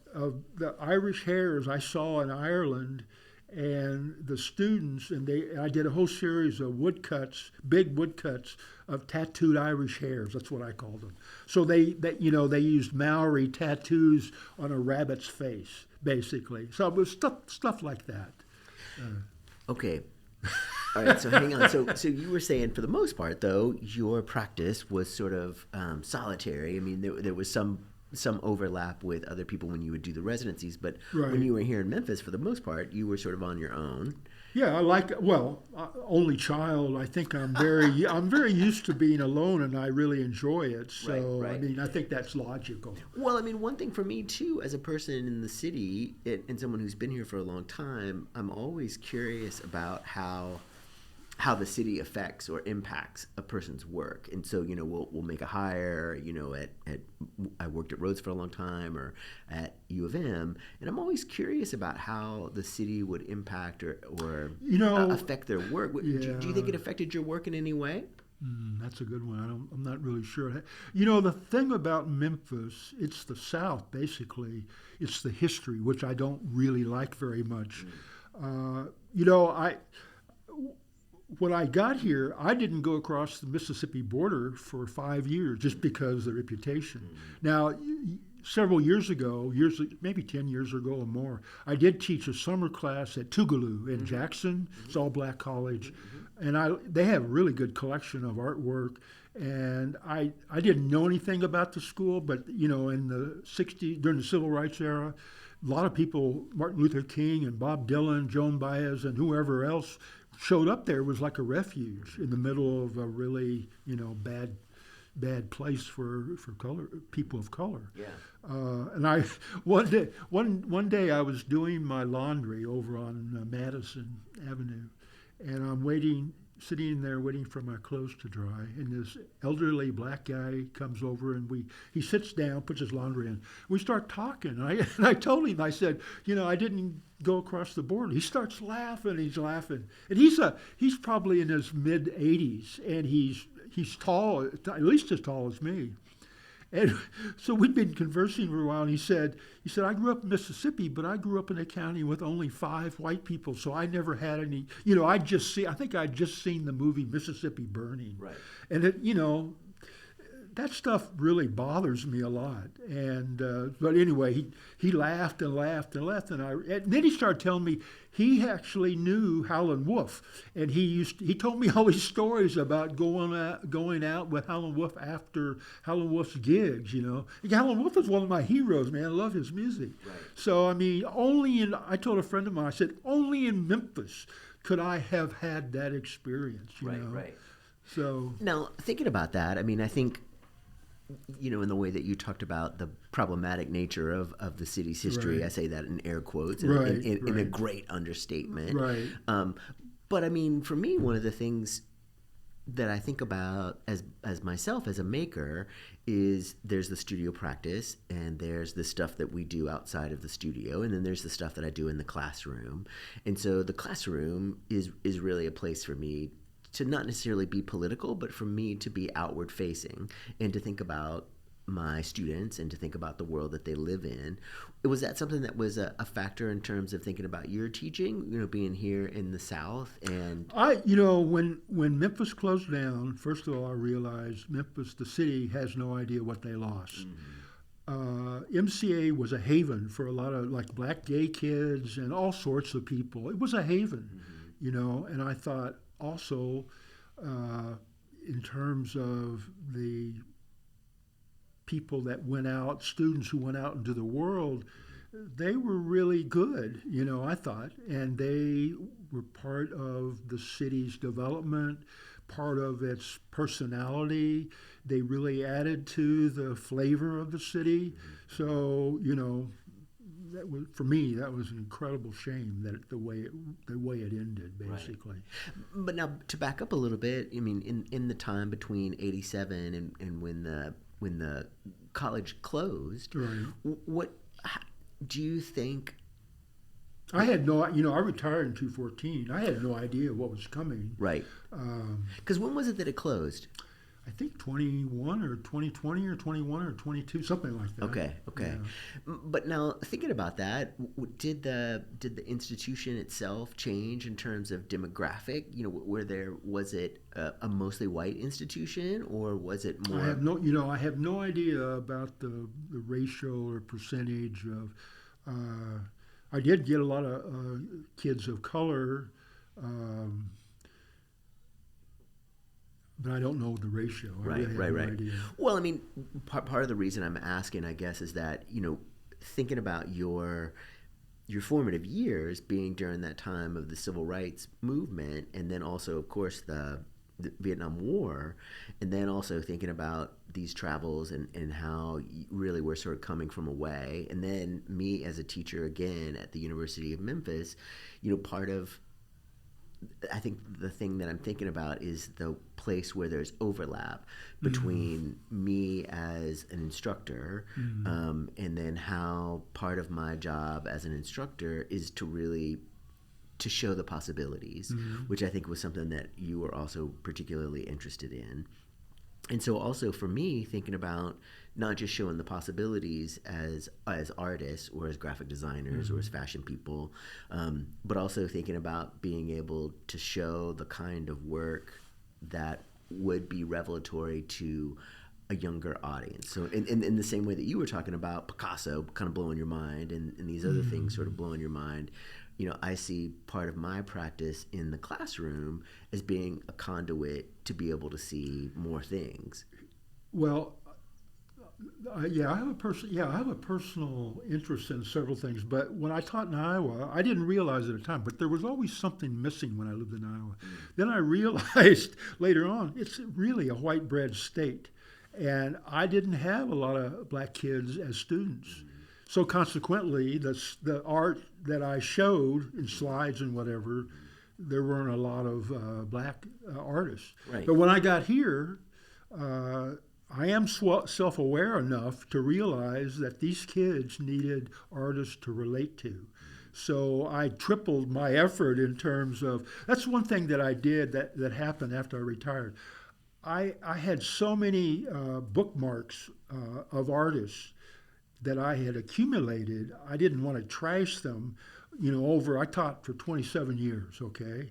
the Irish hares I saw in Ireland and the students, and I did a whole series of woodcuts, big woodcuts of tattooed Irish hares. That's what I called them. So they used Maori tattoos on a rabbit's face, basically. So it was stuff like that. Okay. All right, so hang on. So you were saying, for the most part, though, your practice was sort of solitary. I mean, there was some overlap with other people when you would do the residencies, but Right. when you were here in Memphis, for the most part, you were sort of on your own. Yeah, only child. I think I'm very used to being alone, and I really enjoy it. So Right. I think that's logical. Well, I mean, one thing for me too, as a person in the city and someone who's been here for a long time, I'm always curious about how the city affects or impacts a person's work. And so, we'll make a hire, I worked at Rhodes for a long time or at U of M, and I'm always curious about how the city would impact or affect their work. Yeah. Do you think it affected your work in any way? That's a good one. I'm not really sure. The thing about Memphis, it's the South, basically. It's the history, which I don't really like very much. When I got here, I didn't go across the Mississippi border for 5 years just because of the reputation. Now, several years ago, maybe 10 years ago or more, I did teach a summer class at Tougaloo in Jackson. It's all black college. And they have a really good collection of artwork. And I didn't know anything about the school, but, in the 60s, during the Civil Rights era, a lot of people, Martin Luther King and Bob Dylan, Joan Baez, and whoever else showed up there. Was like a refuge in the middle of a really, bad place for people of color. Yeah. And one day I was doing my laundry over on Madison Avenue, and I'm waiting. sitting there waiting for my clothes to dry, and this elderly black guy comes over, and he sits down, puts his laundry in. We start talking, and I told him, I said, I didn't go across the border. He starts laughing, he's laughing, and he's probably in his mid 80s, and he's tall, at least as tall as me. And so we'd been conversing for a while, and he said, I grew up in Mississippi, but I grew up in a county with only 5 white people, so I never had any, I think I'd just seen the movie Mississippi Burning. Right. And that stuff really bothers me a lot. And but anyway, he laughed and laughed and laughed, and then he started telling me he actually knew Howlin' Wolf, and he told me all these stories about going out with Howlin' Wolf after Howlin' Wolf's gigs. Howlin' Wolf is one of my heroes, man. I love his music. Right. So I told a friend of mine, I said, only in Memphis could I have had that experience. Right. So now, thinking about that, I think, in the way that you talked about the problematic nature of the city's history, right. I say that in air quotes, right, in a great understatement. Right. But for me, one of the things that I think about as myself as a maker is there's the studio practice, and there's the stuff that we do outside of the studio, and then there's the stuff that I do in the classroom. And so the classroom is really a place for me to not necessarily be political, but for me to be outward facing and to think about my students and to think about the world that they live in. Was that something that was a factor in terms of thinking about your teaching, being here in the South? And when Memphis closed down, first of all, I realized Memphis, the city, has no idea what they lost. MCA was a haven for a lot of black gay kids and all sorts of people. It was a haven, and I thought, also, in terms of the people that went out, students who went out into the world, they were really good, I thought, and they were part of the city's development, part of its personality. They really added to the flavor of the city. So, that was, for me, that was an incredible shame that the way it ended, basically. Right. But now, to back up a little bit, in the time between '87 and when the college closed, right. What do you think? I had no, I retired in 2014. I had no idea what was coming. Right. Because when was it that it closed? I think 21 or 2020 or 21 or 22, something like that. Okay. Yeah. But now, thinking about that, did the institution itself change in terms of demographic? Was it a mostly white institution, or was it more? I have no idea about the ratio or percentage of. I did get a lot of kids of color. But I don't know the ratio. I really have no idea. Well, part of the reason I'm asking, I guess, is that, thinking about your formative years being during that time of the civil rights movement, and then also, of course, the Vietnam War, and then also thinking about these travels and how really we're sort of coming from away, and then me as a teacher again at the University of Memphis, part of, I think the thing that I'm thinking about is the place where there's overlap between me as an instructor, and then how part of my job as an instructor is to show the possibilities, which I think was something that you were also particularly interested in. And so also for me, thinking about not just showing the possibilities as artists or as graphic designers or as fashion people, but also thinking about being able to show the kind of work that would be revelatory to a younger audience. So in the same way that you were talking about Picasso kind of blowing your mind and these other things sort of blowing your mind, I see part of my practice in the classroom as being a conduit to be able to see more things. Well, I have a personal interest in several things. But when I taught in Iowa, I didn't realize at the time, but there was always something missing when I lived in Iowa. Then I realized later on, it's really a white bread state, and I didn't have a lot of black kids as students. So consequently, the art that I showed in slides and whatever, there weren't a lot of black artists. Right. But when I got here, I am self-aware enough to realize that these kids needed artists to relate to. So I tripled my effort in terms of, that's one thing that I did that happened after I retired. I had so many bookmarks of artists that I had accumulated. I didn't want to trash them, I taught for 27 years, okay?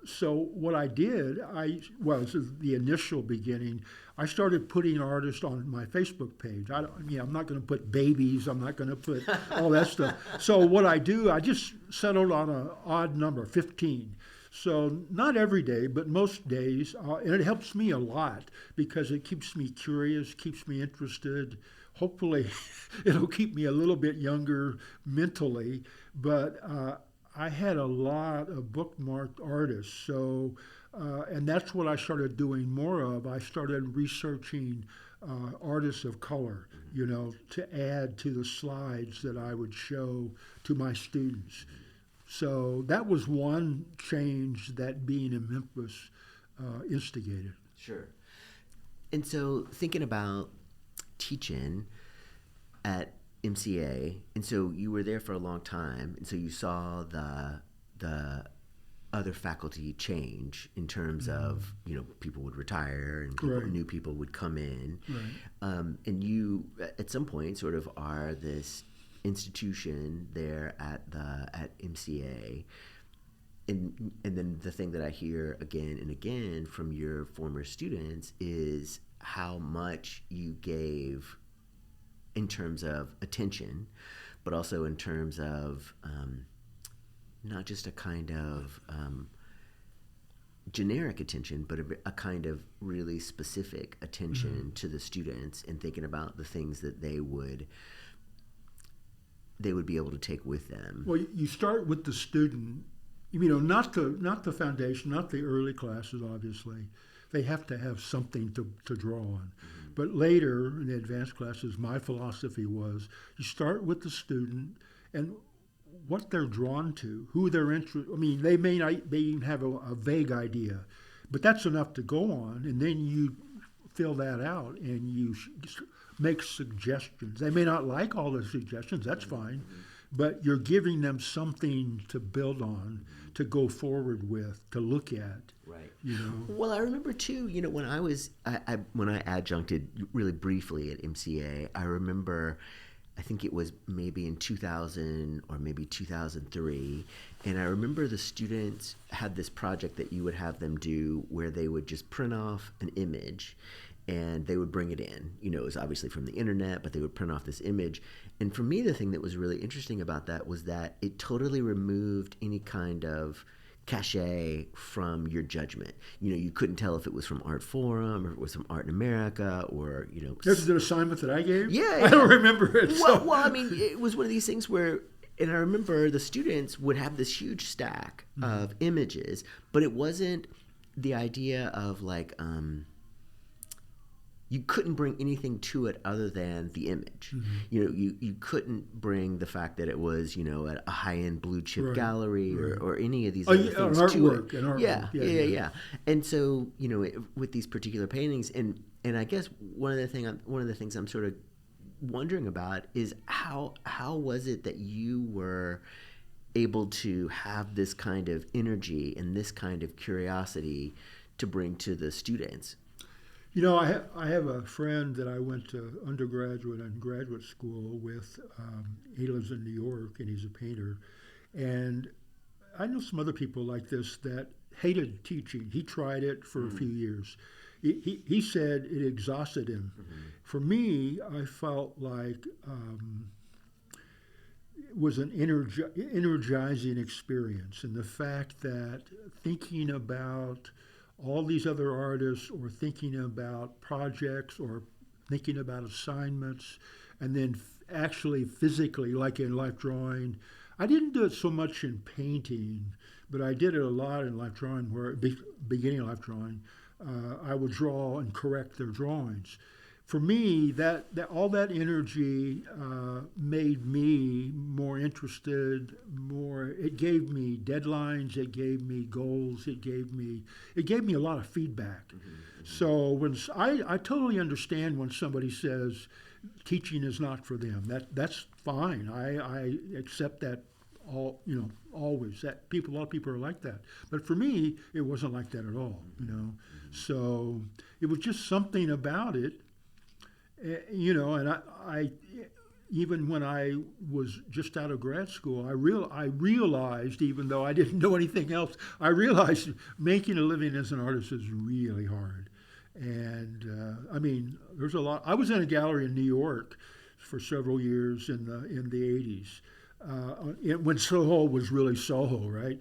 So what I did, this is the initial beginning. I started putting artists on my Facebook page. I'm not going to put babies. I'm not going to put all that stuff. So what I do, I just settled on an odd number, 15. So not every day, but most days, and it helps me a lot because it keeps me curious, keeps me interested. Hopefully, it'll keep me a little bit younger mentally, but I had a lot of bookmarked artists, so and that's what I started doing more of. I started researching artists of color, to add to the slides that I would show to my students. So that was one change that being in Memphis instigated. Sure. And so thinking about teaching at MCA, and so you were there for a long time, and so you saw the other faculty change in terms of people would retire and new people would come in, and you at some point sort of are this institution there at MCA, and then the thing that I hear again and again from your former students is how much you gave in terms of attention, but also in terms of not just a kind of generic attention, but a kind of really specific attention to the students and thinking about the things that they would be able to take with them. Well, you start with the student, not the foundation, not the early classes, obviously. They have to have something to draw on. But later in the advanced classes, my philosophy was you start with the student and what they're drawn to, who they're interested. They may even have a vague idea, but that's enough to go on, and then you fill that out and you make suggestions. They may not like all the suggestions, that's fine, but you're giving them something to build on, to go forward with, to look at. Right. Well, I remember too, when I was when I adjuncted really briefly at MCA, I remember I think it was maybe in 2000 or maybe 2003, and I remember the students had this project that you would have them do where they would just print off an image and they would bring it in. It was obviously from the internet, but they would print off this image. And for me, the thing that was really interesting about that was that it totally removed any kind of cachet from your judgment. You couldn't tell if it was from Art Forum or if it was from Art in America or, This is an assignment that I gave? Yeah. I don't remember it. Well, it was one of these things where, and I remember the students would have this huge stack of images, but it wasn't the idea of like, you couldn't bring anything to it other than the image. You couldn't bring the fact that it was, at a high-end blue chip gallery or any of these other things to it. Yeah. And so, with these particular paintings, and I guess one of the things I'm sort of wondering about is how was it that you were able to have this kind of energy and this kind of curiosity to bring to the students? I have a friend that I went to undergraduate and graduate school with. He lives in New York, and he's a painter. And I know some other people like this that hated teaching. He tried it for a few years. He said it exhausted him. For me, I felt like it was an energizing experience. And the fact that thinking about all these other artists or thinking about projects or thinking about assignments and then actually physically, like in life drawing. I didn't do it so much in painting, but I did it a lot in life drawing, beginning of life drawing. I would draw and correct their drawings. for me, that all that energy made me more interested. It gave me deadlines. It gave me goals. It gave me a lot of feedback. So I totally understand when somebody says teaching is not for them. That's fine. I accept that always. A lot of people are like that. But for me, it wasn't like that at all. So it was just something about it. And I even when I was just out of grad school, I realized, even though I didn't know anything else, I realized making a living as an artist is really hard. And there's a lot. I was in a gallery in New York for several years in the 80s, when Soho was really Soho, right?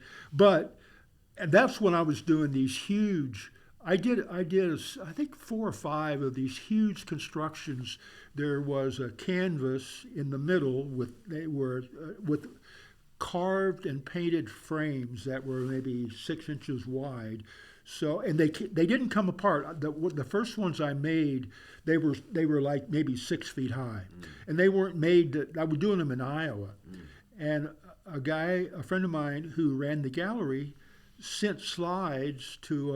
And that's when I was doing these huge. I did I think 4 or 5 of these huge constructions. There was a canvas in the middle with carved and painted frames that were maybe 6 inches wide. So, and they didn't come apart. The first ones I made, they were like maybe 6 feet high, and they weren't made. I was doing them in Iowa, and a friend of mine who ran the gallery, sent slides to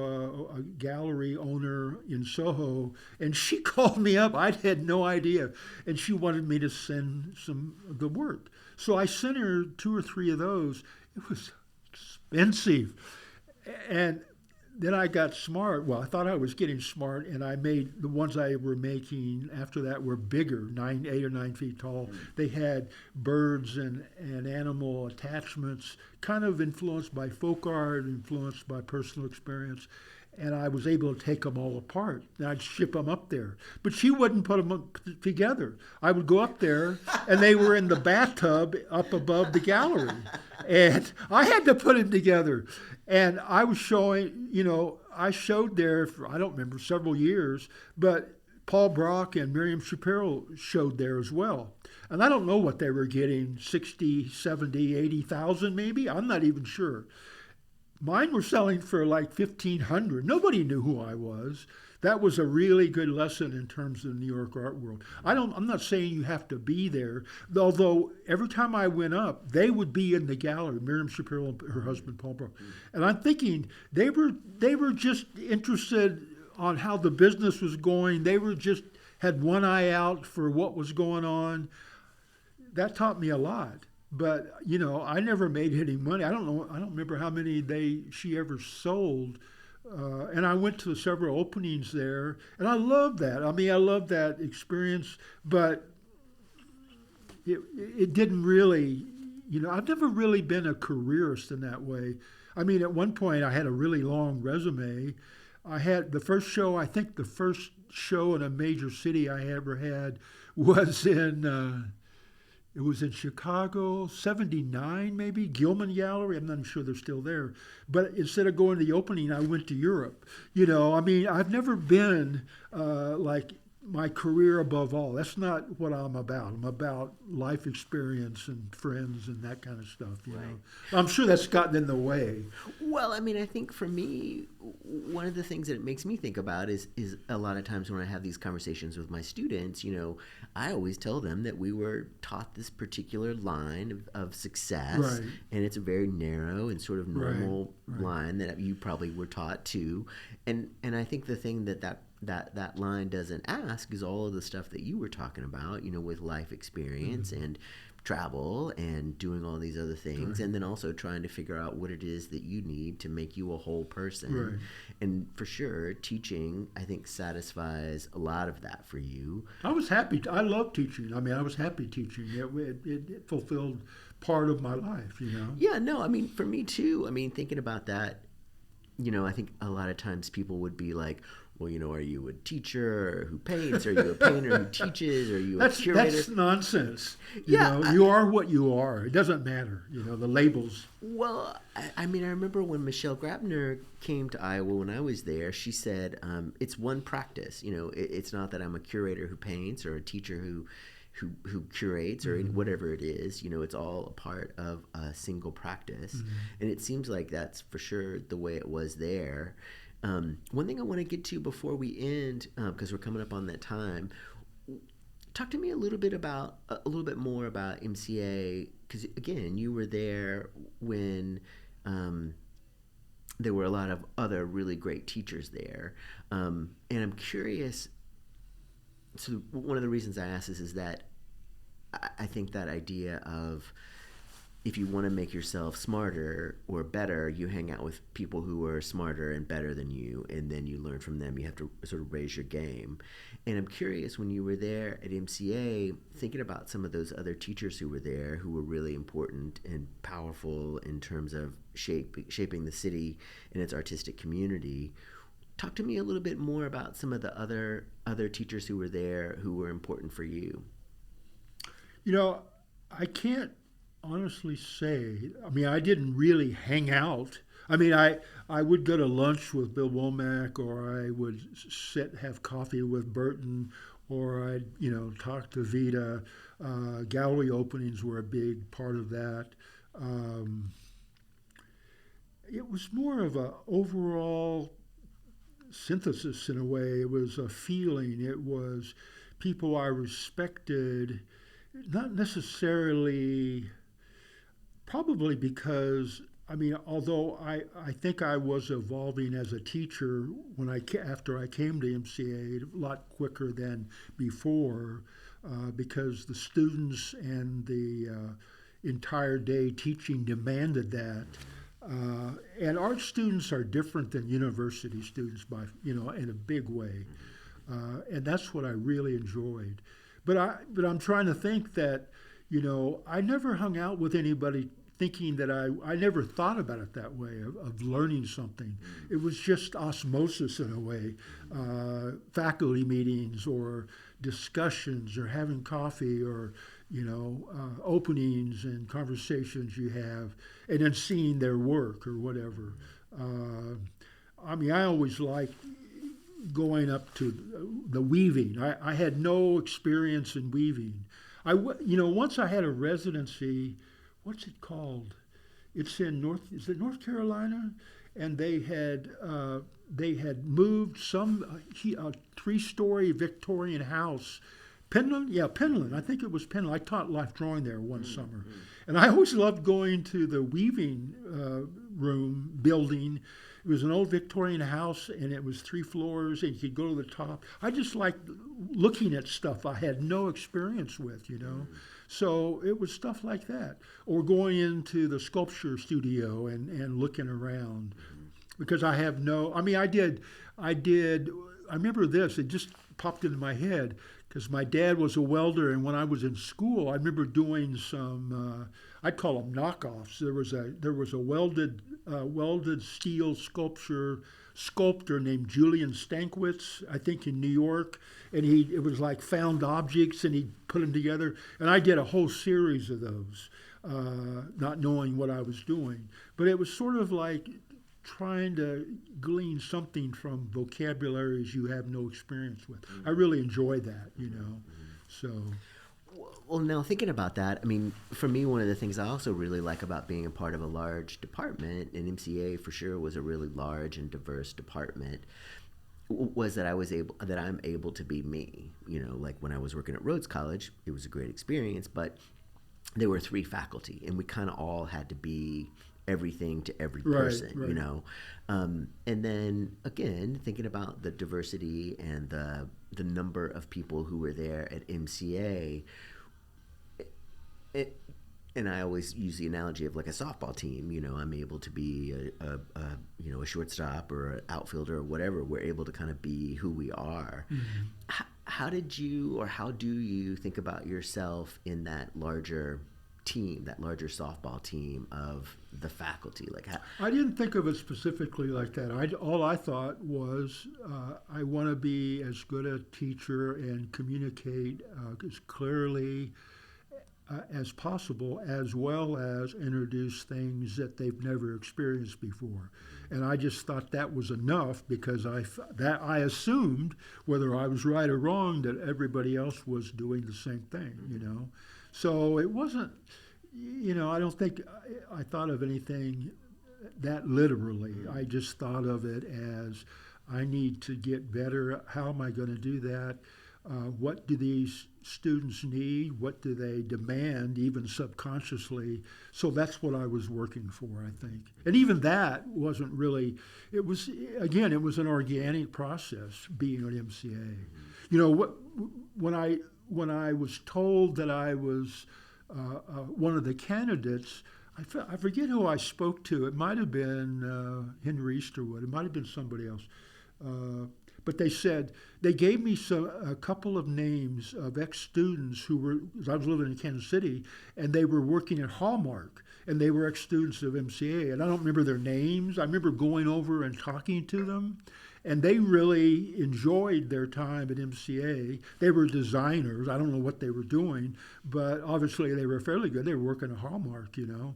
a gallery owner in Soho, and she called me up. I had no idea, and she wanted me to send some of the work. So I sent her 2 or 3 of those. It was expensive, and then I got smart. Well, I thought I was getting smart, and I made the ones I were making after that were bigger, 8 or 9 feet tall. They had birds and animal attachments, kind of influenced by folk art, influenced by personal experience. And I was able to take them all apart, and I'd ship them up there. But she wouldn't put them together. I would go up there, and they were in the bathtub up above the gallery. And I had to put them together. And I was showing, I showed there for, I don't remember, several years, but Paul Brock and Miriam Shapiro showed there as well. And I don't know what they were getting, 60, 70, 80,000 maybe? I'm not even sure. Mine were selling for like 1,500. Nobody knew who I was. That was a really good lesson in terms of the New York art world. I'm not saying you have to be there, although every time I went up, they would be in the gallery, Miriam Shapiro and her husband, Paul Brook. And I'm thinking they were just interested on how the business was going. They were just had one eye out for what was going on. That taught me a lot. But, I never made any money. I don't remember how many she ever sold. And I went to several openings there, and I loved that. I loved that experience, but it didn't really, I've never really been a careerist in that way. At one point I had a really long resume. I had the first show in a major city I ever had was in Chicago, 79 maybe, Gilman Gallery. I'm not sure they're still there. But instead of going to the opening, I went to Europe. I've never been like my career above all. That's not what I'm about. I'm about life experience and friends and that kind of stuff, Right. I'm sure that's gotten in the way. Well, I think for me, one of the things that it makes me think about is a lot of times when I have these conversations with my students, I always tell them that we were taught this particular line of success, Right. and it's a very narrow and sort of normal Right. line that you probably were taught too. And I think the thing that line doesn't ask is all of the stuff that you were talking about, with life experience and travel and doing all these other things, Right. and then also trying to figure out what it is that you need to make you a whole person. Right. And for sure, teaching, I think, satisfies a lot of that for you. I was happy. I love teaching. I was happy teaching. It fulfilled part of my life, Yeah, no, for me too. Thinking about that, I think a lot of times people would be like, well, are you a teacher who paints? Are you a painter who teaches? Are you a curator? That's nonsense. Yeah, you are what you are. It doesn't matter, the labels. Well, I remember when Michelle Grabner came to Iowa when I was there, she said, it's one practice. It's not that I'm a curator who paints or a teacher who curates or whatever it is. It's all a part of a single practice. And it seems like that's for sure the way it was there. One thing I want to get to before we end, because we're coming up on that time, talk to me a little bit more about MCA, because again, you were there when there were a lot of other really great teachers there, and I'm curious. So one of the reasons I ask this is that I think that idea of if you want to make yourself smarter or better, you hang out with people who are smarter and better than you, and then you learn from them. You have to sort of raise your game. And I'm curious, when you were there at MCA, thinking about some of those other teachers who were there, who were really important and powerful in terms of shaping the city and its artistic community. Talk to me a little bit more about some of the other teachers who were there who were important for you. You know, I can't honestly say. I mean, I didn't really hang out. I mean, I would go to lunch with Bill Womack, or I would have coffee with Burton, or I'd, talk to Vita. Gallery openings were a big part of that. Um, it was more of a overall synthesis in a way. It was a feeling. It was people I respected, not necessarily, probably because, I mean, although I think I was evolving as a teacher after I came to MCA a lot quicker than before, because the students and the entire day teaching demanded that. And art students are different than university students in a big way. And that's what I really enjoyed. But I'm trying to think that, I never hung out with anybody thinking that I never thought about it that way, of learning something. It was just osmosis in a way, faculty meetings or discussions or having coffee or, openings and conversations you have, and then seeing their work or whatever. I mean, I always liked going up to the weaving. I had no experience in weaving. Once I had a residency. What's it called? It's in North Carolina, and they had moved a 3-story Victorian house. Penland? Yeah, Penland. I think it was Penland. I taught life drawing there one summer. And I always loved going to the weaving room building. It was an old Victorian house, and it was 3 floors, and you could go to the top. I just liked looking at stuff I had no experience with, So it was stuff like that. Or going into the sculpture studio and looking around. Because I remember this, it just popped into my head, because my dad was a welder, and when I was in school, I remember doing some, I'd call them knockoffs. There was a welded steel sculptor named Julian Stankwitz, I think in New York, and it was like found objects, and he put them together, and I did a whole series of those, not knowing what I was doing. But it was sort of like trying to glean something from vocabularies you have no experience with. I really enjoy that, So. Well, now thinking about that, I mean, for me, one of the things I also really like about being a part of a large department, and MCA for sure was a really large and diverse department, was that I'm able to be me. Like when I was working at Rhodes College, it was a great experience, but there were 3 faculty, and we kind of all had to be everything to every person, right. And then again, thinking about the diversity and the number of people who were there at MCA, and I always use the analogy of like a softball team. I'm able to be a shortstop or an outfielder or whatever. We're able to kind of be who we are. Mm-hmm. How do you think about yourself in that larger team, that larger softball team of the faculty? I didn't think of it specifically like that. All I thought was I want to be as good a teacher and communicate as clearly as possible, as well as introduce things that they've never experienced before. And I just thought that was enough, because I assumed, whether I was right or wrong, that everybody else was doing the same thing, So it wasn't, I don't think I thought of anything that literally. I just thought of it as I need to get better. How am I going to do that? What do these students need? What do they demand, even subconsciously? So that's what I was working for, I think. And even that wasn't really, it was, again, it was an organic process being an MCA. You know, when I was told that I was one of the candidates, I forget who I spoke to. It might have been Henry Easterwood. It might have been somebody else. But they gave me a couple of names of ex-students who were, I was living in Kansas City, and they were working at Hallmark, and they were ex-students of MCA. And I don't remember their names. I remember going over and talking to them, and they really enjoyed their time at MCA. They were designers. I don't know what they were doing, but obviously they were fairly good. They were working at Hallmark, you know.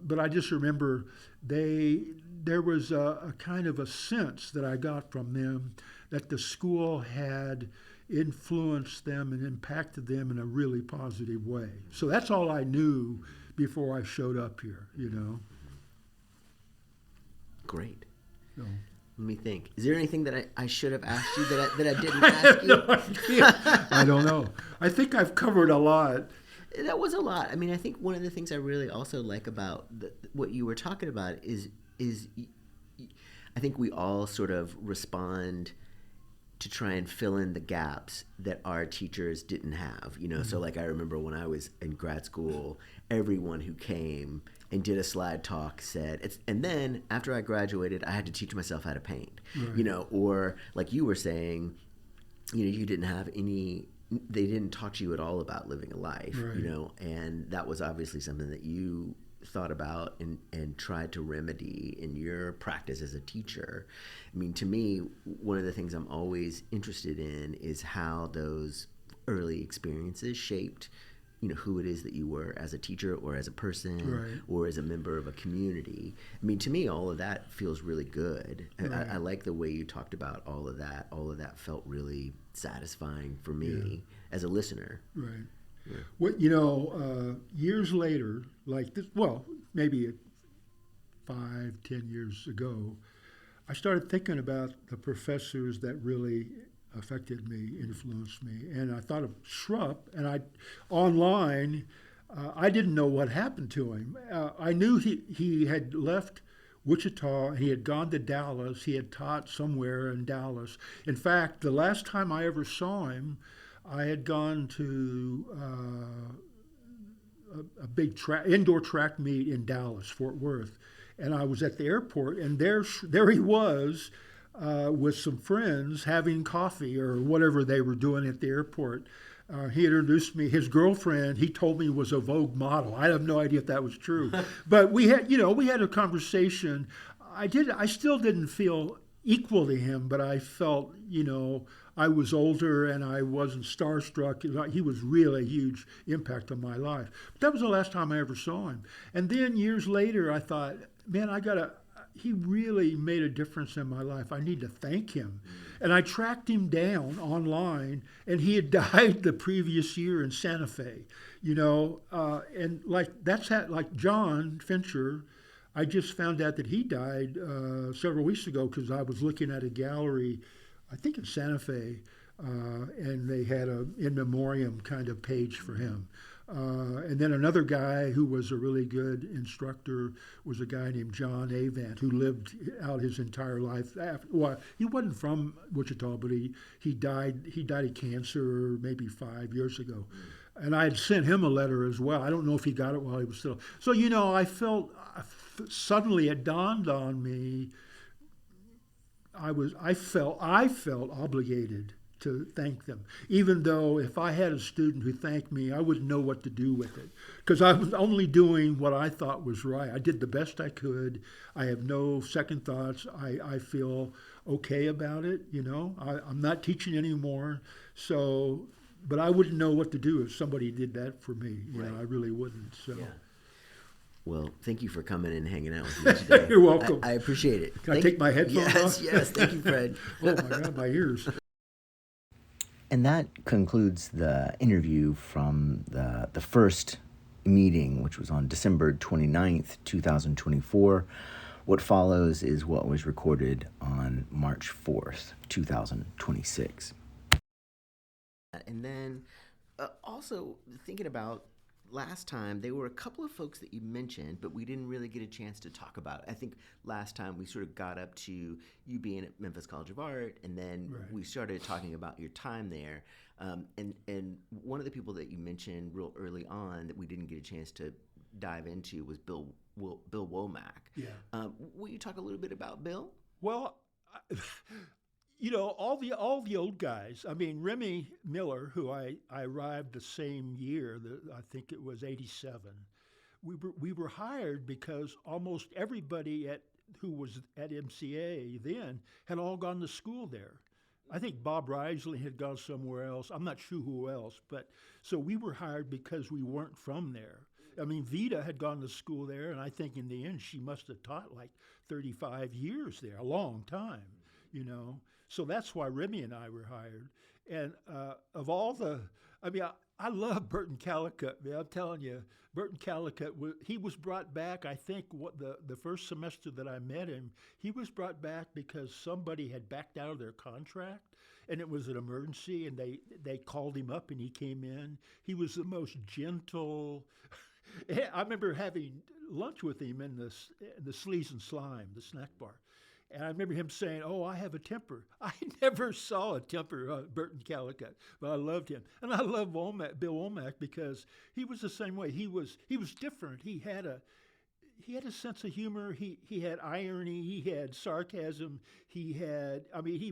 But I just remember there was a kind of a sense that I got from them that the school had influenced them and impacted them in a really positive way. So that's all I knew before I showed up here, you know. Great. So. Let me think. Is there anything that I should have asked you that I didn't ask you? No idea. I don't know. I think I've covered a lot. That was a lot. I mean, I think one of the things I really also like about what you were talking about is I think we all sort of respond to try and fill in the gaps that our teachers didn't have. You know, so like I remember when I was in grad school, everyone who came and did a slide talk said, and then after I graduated, I had to teach myself how to paint, you know, or like you were saying, you know, you didn't have any, they didn't talk to you at all about living a life, you know, and that was obviously something that you thought about and tried to remedy in your practice as a teacher. I mean, to me, one of the things I'm always interested in is how those early experiences shaped, you know, who it is that you were as a teacher or as a person or as a member of a community. I mean, to me, all of that feels really good. I like the way you talked about all of that. All of that felt really satisfying for me as a listener. Right. Yeah. What, you know, years later, like this, well, maybe 5-10 years ago, I started thinking about the professors that really affected me, influenced me, and I thought of Schrupp, and online, I didn't know what happened to him. I knew he had left Wichita, he had gone to Dallas, he had taught somewhere in Dallas. In fact, the last time I ever saw him, I had gone to a big indoor track meet in Dallas, Fort Worth, and I was at the airport, and there he was with some friends having coffee or whatever they were doing at the airport. He introduced me. His girlfriend, he told me, was a Vogue model. I have no idea if that was true, but we had a conversation. I still didn't feel equal to him, but I felt, you know, I was older and I wasn't starstruck. He was really a huge impact on my life. But that was the last time I ever saw him. And then years later, I thought, man, he really made a difference in my life. I need to thank him. And I tracked him down online, and he had died the previous year in Santa Fe, you know, and like John Fincher, I just found out that he died several weeks ago because I was looking at a gallery, I think in Santa Fe, and they had a in memoriam kind of page for him. And then another guy who was a really good instructor was a guy named John Avant, who lived out his entire life. Well, he wasn't from Wichita, but he died of cancer maybe 5 years ago. And I had sent him a letter as well. I don't know if he got it while he was still. So, you know, I felt suddenly it dawned on me. I felt obligated to thank them, even though if I had a student who thanked me, I wouldn't know what to do with it, because I was only doing what I thought was right. I did the best I could. I have no second thoughts. I feel okay about it. You know, I'm not teaching anymore, so, but I wouldn't know what to do if somebody did that for me. You know, I really wouldn't. So. Yeah. Well, thank you for coming and hanging out with me today. You're welcome. I appreciate it. Can I take my headphones off? Yes. Thank you, Fred. Oh, my God, my ears. And that concludes the interview from the first meeting, which was on December 29th, 2024. What follows is what was recorded on March 4th, 2026. And then also thinking about last time, there were a couple of folks that you mentioned, but we didn't really get a chance to talk about. I think last time we sort of got up to you being at Memphis College of Art, and then we started talking about your time there. And one of the people that you mentioned real early on that we didn't get a chance to dive into was Bill Womack. Yeah. Will you talk a little bit about Bill? Well, all the old guys. I mean, Remy Miller, who I arrived the same year. I think it was '87. We were hired because almost everybody who was at MCA then had all gone to school there. I think Bob Risley had gone somewhere else. I'm not sure who else, but so we were hired because we weren't from there. I mean, Vita had gone to school there, and I think in the end she must have taught like 35 years there, a long time, So that's why Remy and I were hired. And of all I love Burton Callicut. Man, I'm telling you, Burton Callicut, he was brought back, I think, the first semester that I met him, he was brought back because somebody had backed out of their contract, and it was an emergency, and they called him up, and he came in. He was the most gentle. I remember having lunch with him in the Sleaze and Slime, the snack bar. And I remember him saying, "Oh, I have a temper." I never saw a temper, Burton Callicut, but I loved him, and I love Bill Womack, because he was the same way. He was different. He had a sense of humor. He had irony. He had sarcasm. He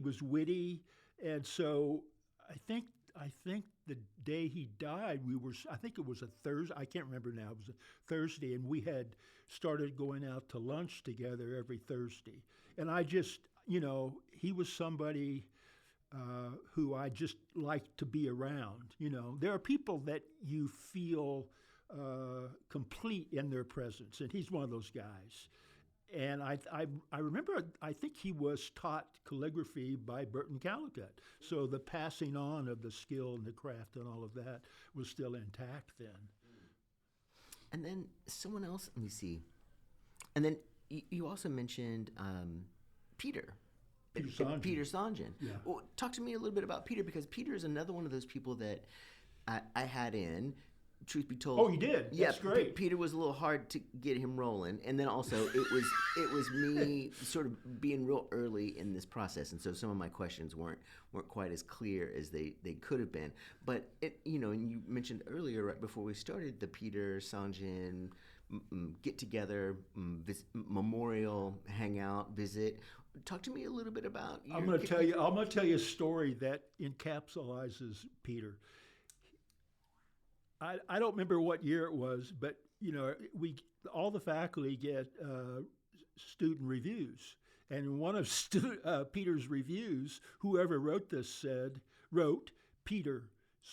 was witty, and so I think the day he died, I think it was a Thursday. I can't remember now. It was a Thursday, and we had started going out to lunch together every Thursday. And I just, he was somebody who I just liked to be around. There are people that you feel complete in their presence, and he's one of those guys. And I remember, I think he was taught calligraphy by Burton Callicut. So the passing on of the skill and the craft and all of that was still intact then. And then someone else, let me see. And then you also mentioned Peter. Peter Sanjan. Yeah. Well, talk to me a little bit about Peter, because Peter is another one of those people that I had in. Truth be told, oh, you did. Yeah, that's great. Peter was a little hard to get him rolling, and then also it was me sort of being real early in this process, and so some of my questions weren't quite as clear as they could have been. But and you mentioned earlier, right before we started, the Peter Sanjan get together, memorial, hangout, visit. Talk to me a little bit about. I'm going to tell you a story that encapsulates Peter. I don't remember what year it was, but all the faculty get student reviews, and one of Peter's reviews, whoever wrote this wrote Peter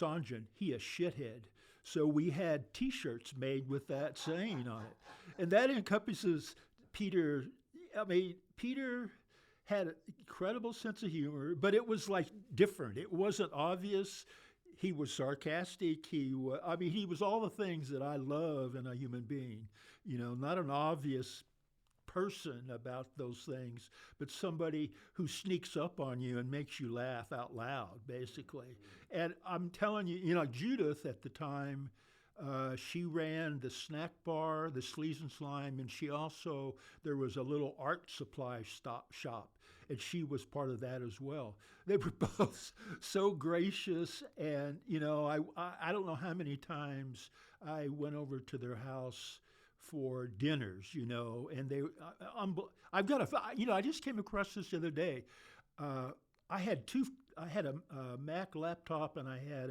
Sanjan, he a shithead. So we had T-shirts made with that saying on it, and that encompasses Peter. I mean, Peter had an incredible sense of humor, but it was like different. It wasn't obvious. He was sarcastic. He was all the things that I love in a human being. Not an obvious person about those things, but somebody who sneaks up on you and makes you laugh out loud, basically. And I'm telling you, Judith at the time, she ran the snack bar, the Sleaze and Slime, and there was a little art supply shop, and she was part of that as well. They were both so gracious, and I don't know how many times I went over to their house for dinners, and they, I just came across this the other day. I had a Mac laptop, and I had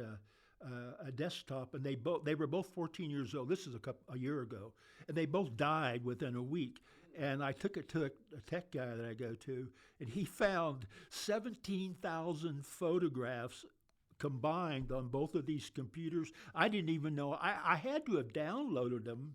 a desktop, and they were both 14 years old. This is a year ago, and they both died within a week. And I took it to a tech guy that I go to, and he found 17,000 photographs combined on both of these computers. I didn't even know. I had to have downloaded them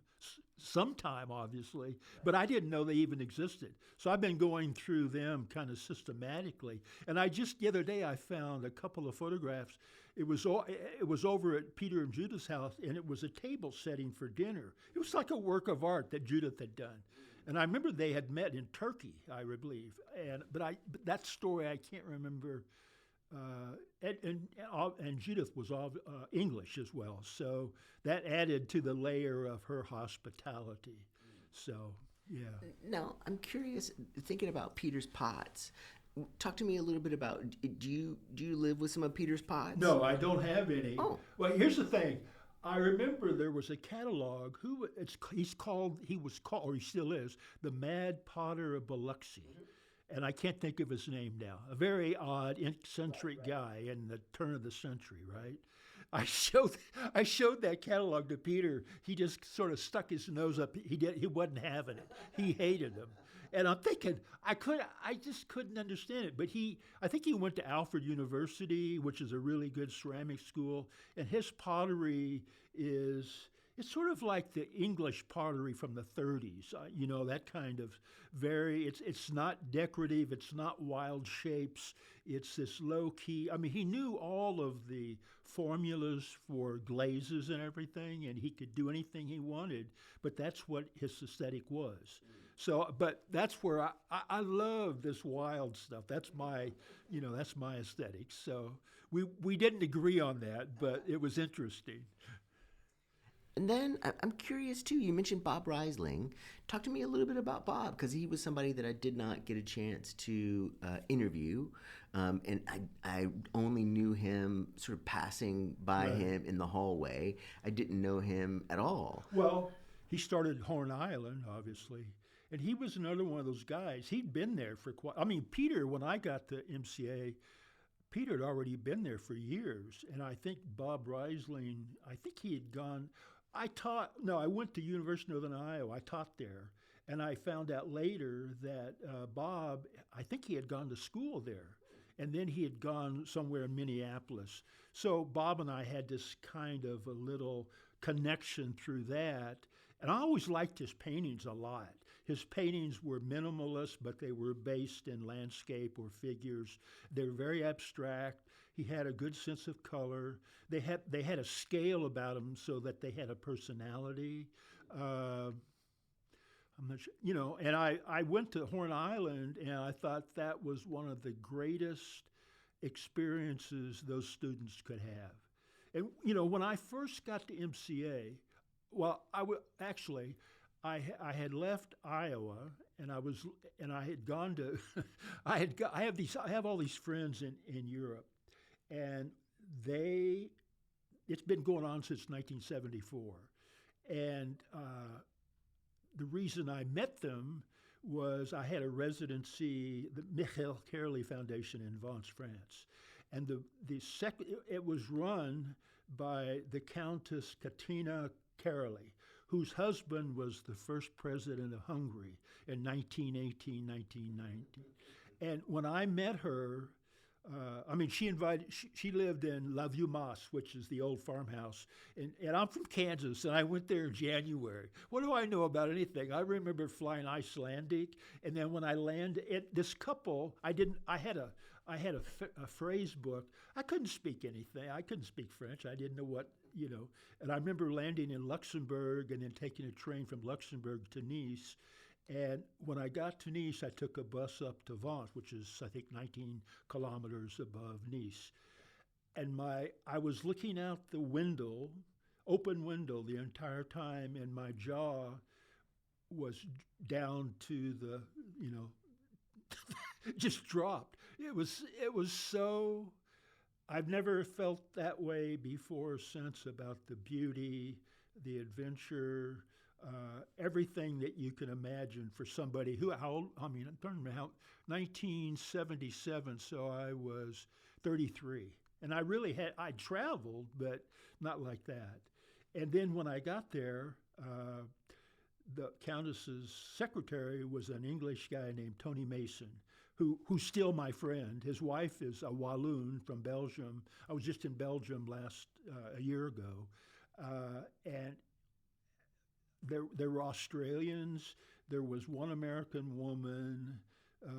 sometime, obviously, but I didn't know they even existed. So I've been going through them kind of systematically. And I just the other day I found a couple of photographs. It was over at Peter and Judith's house, and it was a table setting for dinner. It was like a work of art that Judith had done. And I remember they had met in Turkey, I believe. But that story I can't remember. And Judith was all English as well, so that added to the layer of her hospitality. So, yeah. Now, I'm curious, thinking about Peter's pots. Talk to me a little bit about, do you live with some of Peter's pots? No, I don't have any. Oh. Well, here's the thing. I remember there was a catalog. He was called, or he still is, the Mad Potter of Biloxi. And I can't think of his name now. A very odd, eccentric guy in the turn of the century, right? I showed that catalog to Peter. He just sort of stuck his nose up. He wasn't having it. He hated them. And I'm thinking, I just couldn't understand it. But I think he went to Alfred University, which is a really good ceramic school. And his pottery it's sort of like the English pottery from the 30s, that kind of it's not decorative, it's not wild shapes, it's this low key. I mean, he knew all of the formulas for glazes and everything, and he could do anything he wanted, but that's what his aesthetic was. So, but that's where I love this wild stuff. That's my aesthetic. So we didn't agree on that, but it was interesting. And then I'm curious too, you mentioned Bob Reisling. Talk to me a little bit about Bob, because he was somebody that I did not get a chance to interview. And I only knew him sort of passing by him in the hallway. I didn't know him at all. Well, he started Horn Island, obviously. And he was another one of those guys. He'd been there for Peter, when I got to MCA, Peter had already been there for years. And I think Bob Reisling, he had gone. I went to University of Northern Iowa. I taught there. And I found out later that Bob, I think he had gone to school there. And then he had gone somewhere in Minneapolis. So Bob and I had this kind of a little connection through that. And I always liked his paintings a lot. His paintings were minimalist, but they were based in landscape or figures. They were very abstract. He had a good sense of color. They had a scale about them so that they had a personality. I'm not sure, and I went to Horn Island, and I thought that was one of the greatest experiences those students could have. And, when I first got to MCA, well, I had left Iowa, and I had gone to, I have all these friends in Europe, and it's been going on since 1974, and the reason I met them was I had a residency, the Michel Carely Foundation in Vence, France, and it was run by the Countess Katrina Carely, whose husband was the first president of Hungary in 1918, 1919. And when I met her, she lived in La Vieux-Mas, which is the old farmhouse. And I'm from Kansas, and I went there in January. What do I know about anything? I remember flying Icelandic, and then when I landed, this couple, I had a phrase book. I couldn't speak anything. I couldn't speak French. I didn't know what, And I remember landing in Luxembourg and then taking a train from Luxembourg to Nice. And when I got to Nice, I took a bus up to Vence, which is, I think, 19 kilometers above Nice. And I was looking out the window, open window, the entire time, and my jaw was down to the, just dropped. It was so, I've never felt that way before or since about the beauty, the adventure, everything that you can imagine for somebody I'm talking about 1977, so I was 33. And I traveled, but not like that. And then when I got there, the Countess's secretary was an English guy named Tony Mason, who's still my friend. His wife is a Walloon from Belgium. I was just in Belgium a year ago, and there were Australians. There was one American woman.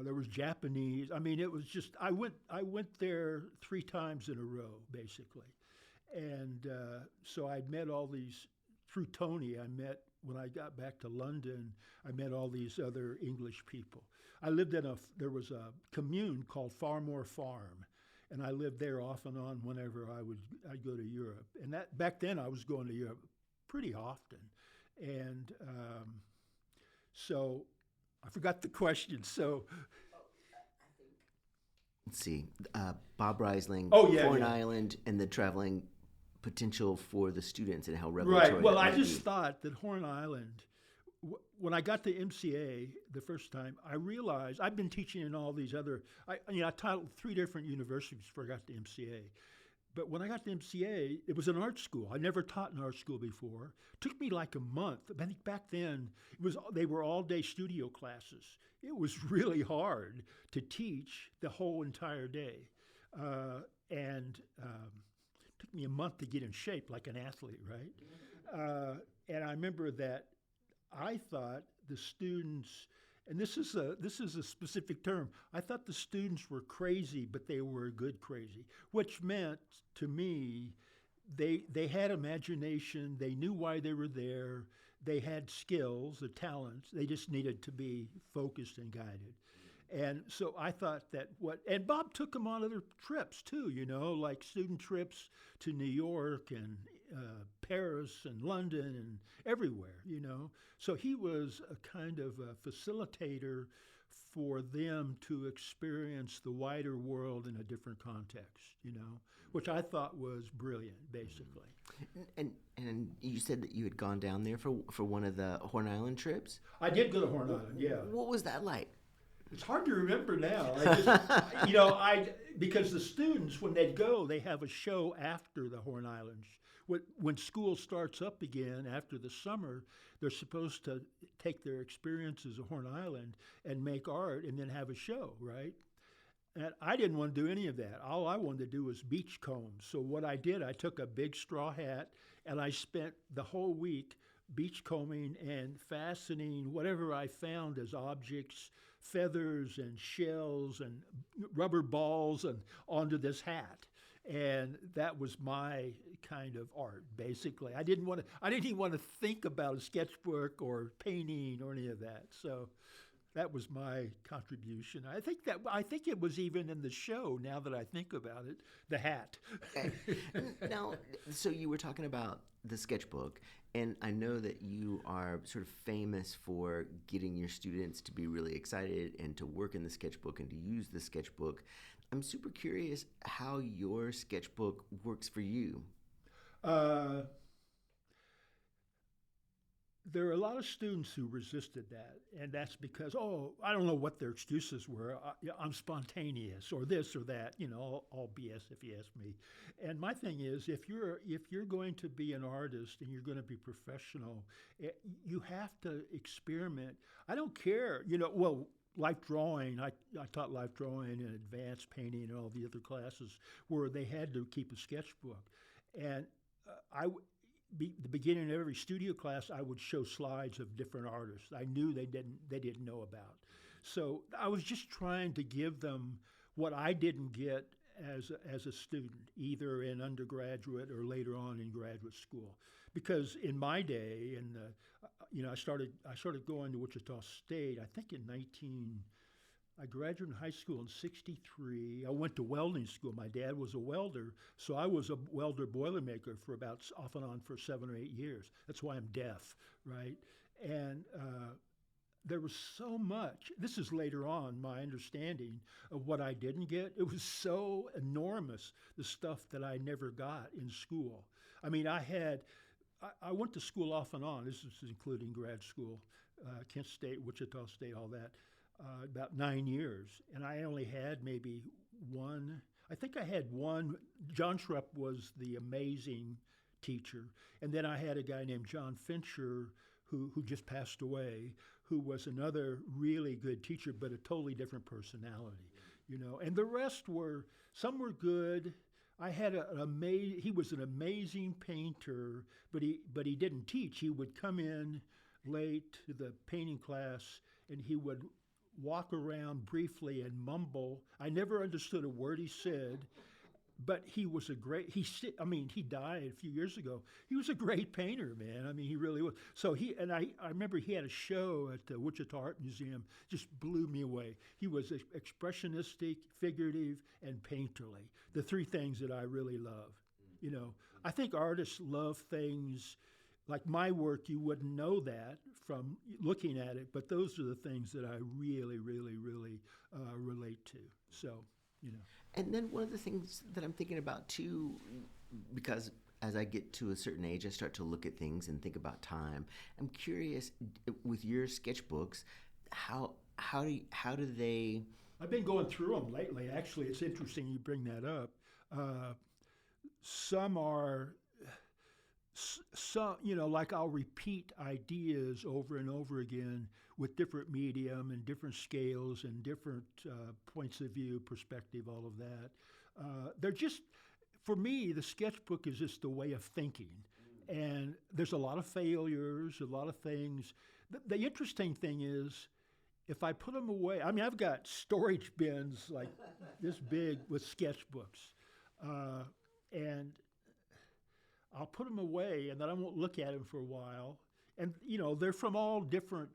There was Japanese. I mean, it was just I went there 3 times in a row, basically, and so I'd met all these through Tony. When I got back to London, I met all these other English people. I lived there was a commune called Farmore Farm, and I lived there off and on whenever I'd go to Europe. And that back then I was going to Europe pretty often, and so I forgot the question. So let's see, Bob Reisling, Oh, yeah, Foreign yeah. Island, and the traveling potential for the students and how revelatory. right. Well, that I might just be. thought that Horn Island. When I got to MCA the first time, I realized I've been teaching in all these other. I taught 3 different universities before I got to MCA. But when I got to MCA, it was an art school. I never taught an art school before. It took me like a month. I think back then they were all-day studio classes. It was really hard to teach the whole entire day, and it took me a month to get in shape like an athlete, right? And I remember that I thought the students, and this is a specific term. I thought the students were crazy, but they were good crazy, which meant to me they had imagination. They knew why they were there. They had skills, the talents. They just needed to be focused and guided. And so I thought and Bob took them on other trips too, like student trips to New York and Paris and London and everywhere. So he was a kind of a facilitator for them to experience the wider world in a different context, which I thought was brilliant, basically. And you said that you had gone down there for one of the Horn Island trips. I did go to Horn Island, yeah. What was that like? It's hard to remember now. Because the students, when they go, they have a show after the Horn Islands. When school starts up again after the summer, they're supposed to take their experiences of Horn Island and make art and then have a show, right? And I didn't want to do any of that. All I wanted to do was beachcomb. So what I did, I took a big straw hat and I spent the whole week beachcombing and fastening whatever I found as objects, feathers and shells and rubber balls and onto this hat. And that was my kind of art, basically. I didn't even want to think about a sketchbook or painting or any of that. So that was my contribution. I think it was even in the show, now that I think about it, the hat. Okay. Now, so you were talking about the sketchbook, and I know that you are sort of famous for getting your students to be really excited and to work in the sketchbook and to use the sketchbook. I'm super curious how your sketchbook works for you. There are a lot of students who resisted that, and that's because, I don't know what their excuses were. I'm spontaneous, or this or that, all BS if you ask me. And my thing is, if you're going to be an artist and you're going to be professional, you have to experiment. I don't care, life drawing. I taught life drawing and advanced painting and all the other classes where they had to keep a sketchbook, and the beginning of every studio class, I would show slides of different artists I knew they didn't know about. So I was just trying to give them what I didn't get as a student, either in undergraduate or later on in graduate school. Because in my day, I started going to Wichita State, I think I graduated in high school in '63. I went to welding school. My dad was a welder, so I was a welder boilermaker for about off and on for 7 or 8 years. That's why I'm deaf, right? And there was so much. This is later on my understanding of what I didn't get. It was so enormous, the stuff that I never got in school. I mean, I went to school off and on. This is including grad school, Kent State, Wichita State, all that. About 9 years, and I only had maybe one. I think I had one. John Schrupp was the amazing teacher, and then I had a guy named John Fincher who just passed away, who was another really good teacher, but a totally different personality, you know. And the rest were, some were good. I had he was an amazing painter, but he didn't teach. He would come in late to the painting class, and he would walk around briefly and mumble. I never understood a word he said, but he was a great. I mean, he died a few years ago. He was a great painter, man. I mean, he really was. So I remember he had a show at the Wichita Art Museum. Just blew me away. He was expressionistic, figurative, and painterly. The three things that I really love. You know, I think artists love things. Like my work, you wouldn't know that from looking at it, but those are the things that I really, really, really relate to. So, you know. And then one of the things that I'm thinking about too, because as I get to a certain age, I start to look at things and think about time. I'm curious, with your sketchbooks, how do they? I've been going through them lately. Actually, it's interesting you bring that up. Some are. So, you know, like I'll repeat ideas over and over again with different medium and different scales and different points of view, perspective, all of that. They're just, for me, the sketchbook is just a way of thinking. And there's a lot of failures, a lot of things. The interesting thing is, if I put them away, I mean, I've got storage bins like this big with sketchbooks. And I'll put them away, and then I won't look at them for a while. And you know, they're from all different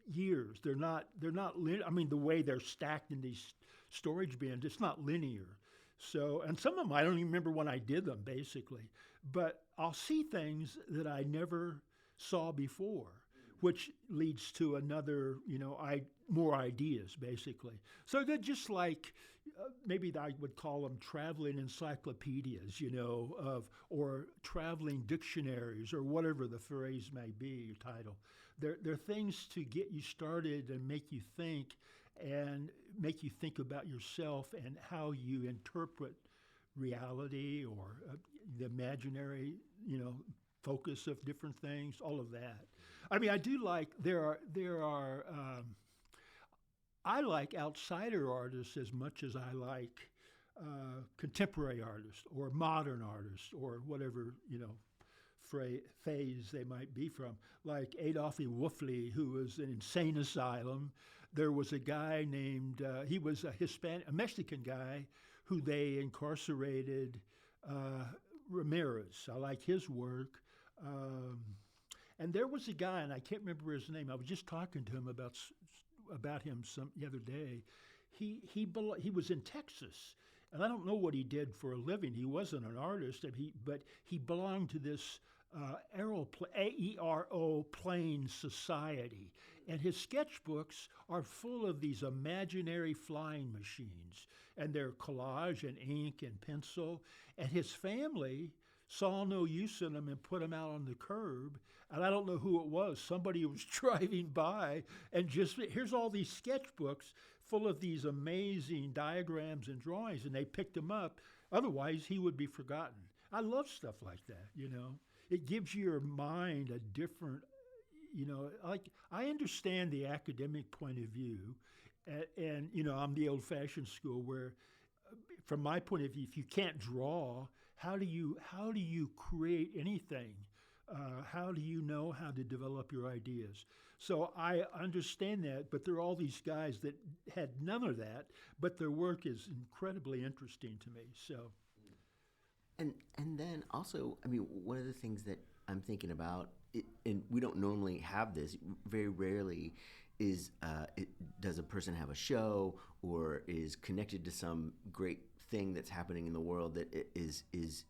years. They're not. I mean, the way they're stacked in these storage bins, it's not linear. So, and some of them I don't even remember when I did them, basically. But I'll see things that I never saw before, which leads to another, you know, more ideas, basically. So they're just like, maybe I would call them traveling encyclopedias, you know, or traveling dictionaries, or whatever the phrase may be, your title. They're things to get you started and make you think about yourself and how you interpret reality or the imaginary, you know, focus of different things, all of that. I mean, I do like, I like outsider artists as much as I like contemporary artists or modern artists or whatever, you know, phase they might be from. Like Adolphe Wolfley, who was in insane asylum. There was a guy named, he was a Mexican guy who they incarcerated, Ramirez. I like his work. And there was a guy, and I can't remember his name. I was just talking to him about him the other day. He was in Texas, and I don't know what he did for a living. He wasn't an artist, but he belonged to this aeroplane society, and his sketchbooks are full of these imaginary flying machines, and they're collage and ink and pencil. And his family saw no use in them and put them out on the curb. And I don't know who it was. Somebody was driving by and just, here's all these sketchbooks full of these amazing diagrams and drawings, and they picked them up. Otherwise, he would be forgotten. I love stuff like that, you know. It gives your mind a different, you know, like I understand the academic point of view, and you know, I'm the old-fashioned school where, from my point of view, if you can't draw, how do you create anything? How do you know how to develop your ideas? So I understand that, but there are all these guys that had none of that, but their work is incredibly interesting to me. So. And then also, I mean, one of the things that I'm thinking about, and we don't normally have this, very rarely does a person have a show or is connected to some great thing that's happening in the world that is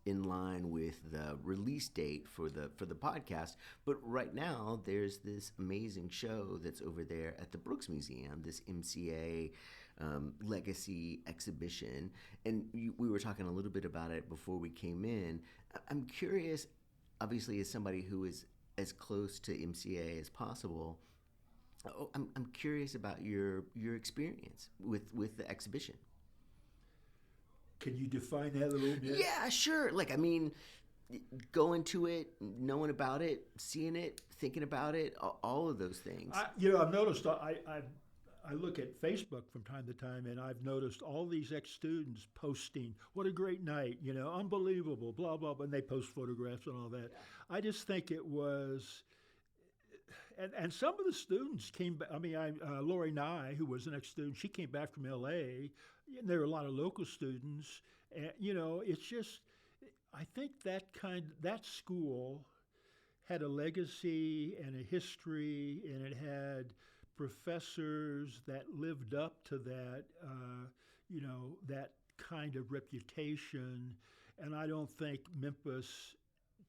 in line with the release date for the podcast. But right now, there's this amazing show that's over there at the Brooks Museum, this MCA Legacy exhibition. And we were talking a little bit about it before we came in. I'm curious, obviously, as somebody who is as close to MCA as possible, I'm curious about your experience with the exhibition. Can you define that a little bit? Yeah, sure. Like, I mean, going to it, knowing about it, seeing it, thinking about it, all of those things. I've noticed. I look at Facebook from time to time, and I've noticed all these ex-students posting, "What a great night! Unbelievable!" Blah blah blah, and they post photographs and all that. I just think it was. And some of the students came back. I mean, Lori Nye, who was an ex-student, she came back from L.A. And there were a lot of local students. And, it's just, I think that school had a legacy and a history, and it had professors that lived up to that, that kind of reputation. And I don't think Memphis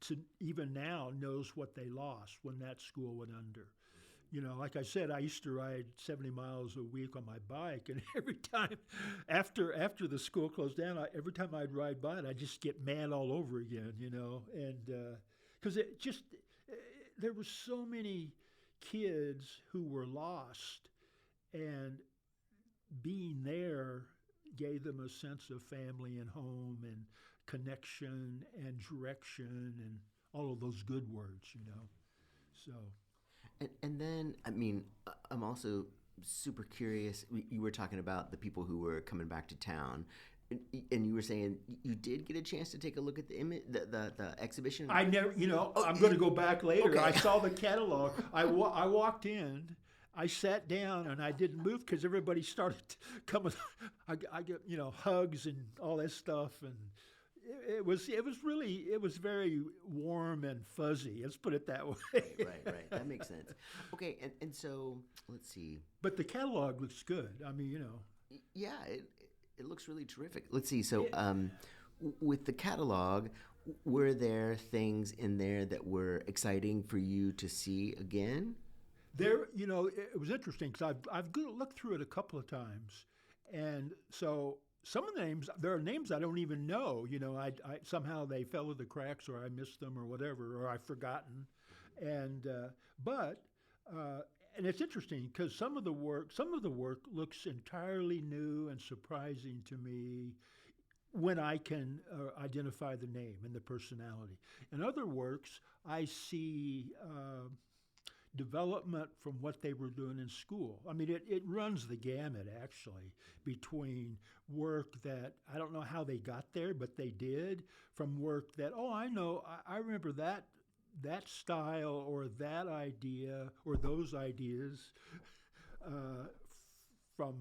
to even now knows what they lost when that school went under. Like I said, I used to ride 70 miles a week on my bike, and every time after the school closed down, every time I'd ride by it, I'd just get mad all over again, and because there were so many kids who were lost, and being there gave them a sense of family and home and connection and direction and all of those good words, So. And then, I mean, I'm also super curious. You were talking about the people who were coming back to town, and you were saying you did get a chance to take a look at the exhibition. I never, I'm going to go back later. Okay. I saw the catalog. I walked in. I sat down and I didn't move because everybody started coming. I get hugs and all that stuff, and it was very warm and fuzzy. Let's put it that way. Right. That makes sense. Okay, and so let's see. But the catalog looks good. I mean, Yeah, it looks really terrific. Let's see. So, with the catalog, were there things in there that were exciting for you to see again? There, it was interesting because I've looked through it a couple of times, and so some of the names, there are names I don't even know. I somehow they fell through the cracks, or I missed them, or whatever, or I've forgotten, and and it's interesting because some of the work looks entirely new and surprising to me when I can identify the name and the personality. In other works, I see development from what they were doing in school. I mean, it runs the gamut, actually, between work that I don't know how they got there, but they did, from work that, I know, I remember that style or that idea or those ideas from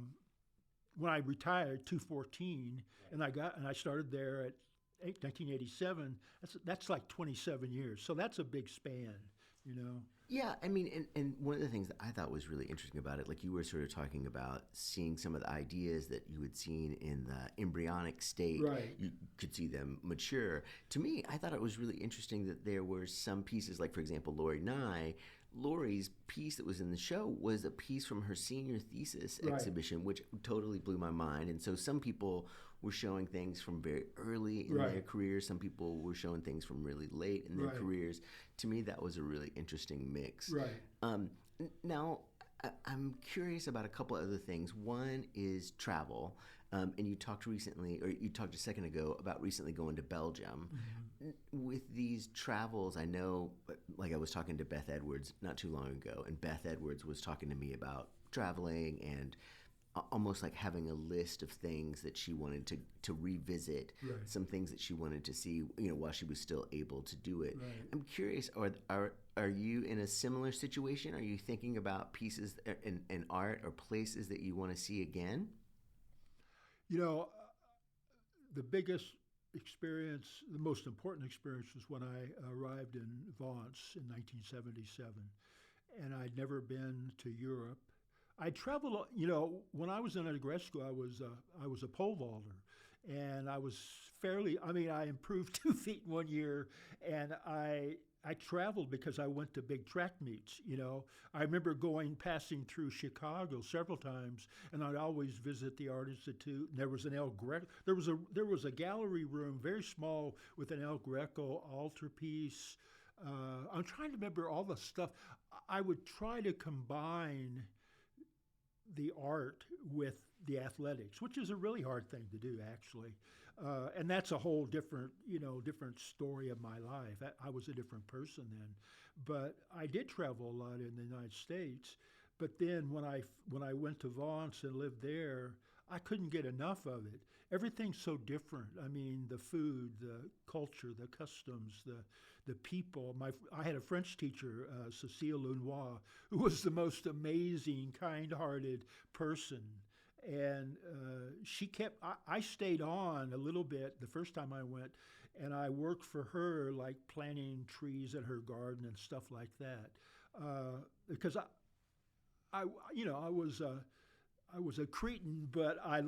when I retired 214, and I started there at 1987. That's like 27 years. So that's a big span, Yeah, I mean, and one of the things that I thought was really interesting about it, like you were sort of talking about seeing some of the ideas that you had seen in the embryonic state, right. You could see them mature. To me, I thought it was really interesting that there were some pieces, like, for example, Lori's piece that was in the show was a piece from her senior thesis exhibition, which totally blew my mind. And so some people were showing things from very early in their careers. Some people were showing things from really late in their careers. To me, that was a really interesting mix. Right. Now, I'm curious about a couple other things. One is travel. And you talked a second ago about recently going to Belgium. Mm-hmm. With these travels, I know, like I was talking to Beth Edwards not too long ago, and Beth Edwards was talking to me about traveling and almost like having a list of things that she wanted to revisit, some things that she wanted to see, while she was still able to do it. Right. I'm curious, are you in a similar situation? Are you thinking about pieces in art or places that you want to see again? The biggest experience, the most important experience was when I arrived in Vance in 1977, and I'd never been to Europe. I traveled, when I was in undergrad school, I was a pole vaulter, and I improved 2 feet in 1 year, and I traveled because I went to big track meets. I remember passing through Chicago several times, and I'd always visit the Art Institute. And there was an El Greco. There was a gallery room, very small, with an El Greco altarpiece. I'm trying to remember all the stuff. I would try to combine the art with the athletics, which is a really hard thing to do, actually. And that's a whole different, different story of my life. I was a different person then. But I did travel a lot in the United States. But then when I went to Vance and lived there, I couldn't get enough of it. Everything's so different. I mean, the food, the culture, the customs, the people. I had a French teacher, Cécile Lunois, who was the most amazing, kind-hearted person. And I stayed on a little bit the first time I went, and I worked for her, like planting trees in her garden and stuff like that. Because I was a cretin, but I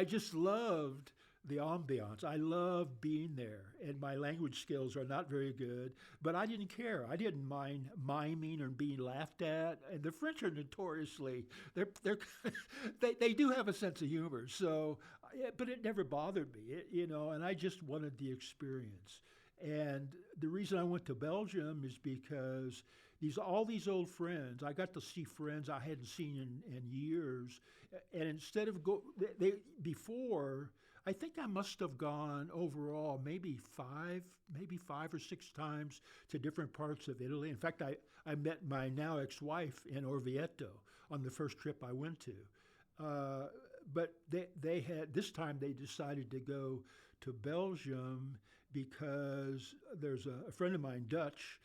just loved the ambiance. I loved being there, and my language skills are not very good, but I didn't care. I didn't mind miming or being laughed at. And the French are notoriously they do have a sense of humor. So, but it never bothered me, and I just wanted the experience. And the reason I went to Belgium is because all these old friends, I got to see friends I hadn't seen in years. And instead of before, I think I must have gone overall maybe five or six times to different parts of Italy. In fact, I met my now ex-wife in Orvieto on the first trip I went to. But they had this time they decided to go to Belgium because there's a friend of mine, Dutch,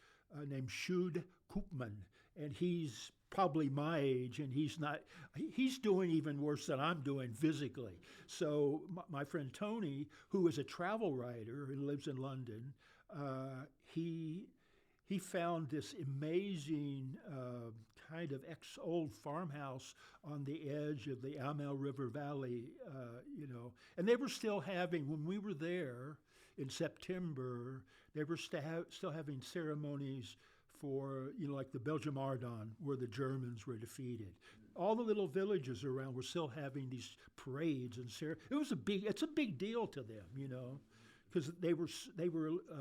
named Sjoerd Koopman, and he's probably my age, and he's doing even worse than I'm doing physically. So my friend Tony, who is a travel writer who lives in London, he found this amazing kind of ex-old farmhouse on the edge of the Amel River Valley, and they were still having, when we were there in September, they were still having ceremonies for, like the Belgium Ardennes, where the Germans were defeated. All the little villages around were still having these parades and it's a big deal to them, because they were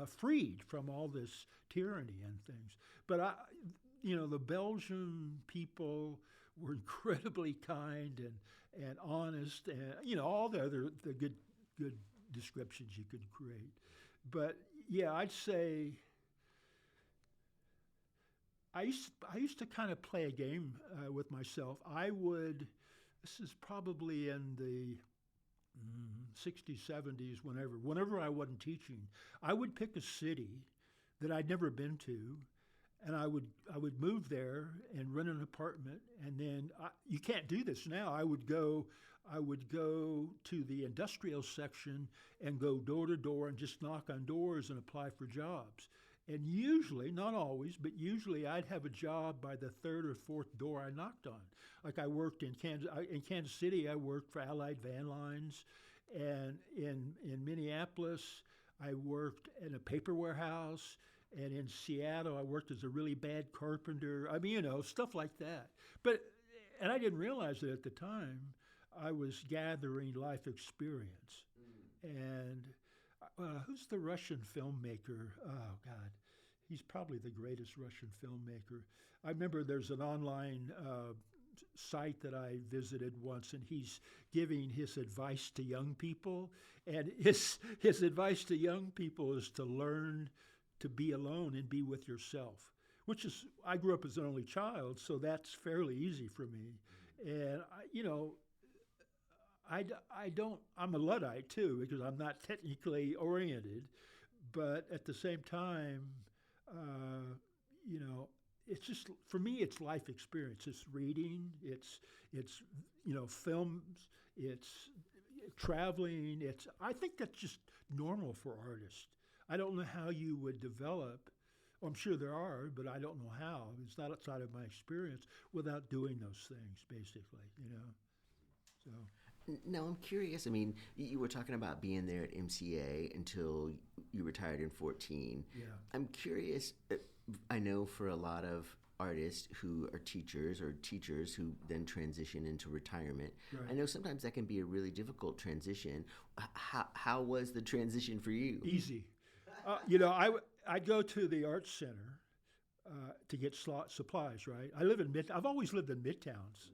freed from all this tyranny and things. But the Belgian people were incredibly kind and honest, and all the good descriptions you could create. But yeah, I'd say I used to kind of play a game with myself. This is probably in the 60s, 70s, whenever I wasn't teaching, I would pick a city that I'd never been to, and I would move there and rent an apartment, and then you can't do this now. I would go to the industrial section and go door to door and just knock on doors and apply for jobs. And usually, not always, but usually I'd have a job by the third or fourth door I knocked on. Like I worked in Kansas City, I worked for Allied Van Lines. And in Minneapolis, I worked in a paper warehouse. And in Seattle, I worked as a really bad carpenter. I mean, stuff like that. And I didn't realize it at the time. I was gathering life experience. And who's the Russian filmmaker? Oh, God. He's probably the greatest Russian filmmaker. I remember there's an online site that I visited once, and he's giving his advice to young people. And his advice to young people is to learn to be alone and be with yourself, I grew up as an only child, so that's fairly easy for me. And, I'm a Luddite too, because I'm not technically oriented, but at the same time, it's just, for me, it's life experience. It's reading, it's films, it's traveling. I think that's just normal for artists. I don't know how you would develop, I'm sure there are, but I don't know how. It's not outside of my experience without doing those things, basically, So. Now, I'm curious. I mean, you were talking about being there at MCA until you retired in 2014. Yeah. I'm curious. I know for a lot of artists who are teachers or teachers who then transition into retirement, Right. I know sometimes that can be a really difficult transition. How was the transition for you? Easy. I'd go to the Arts Center to get supplies. Right. I've always lived in Midtowns.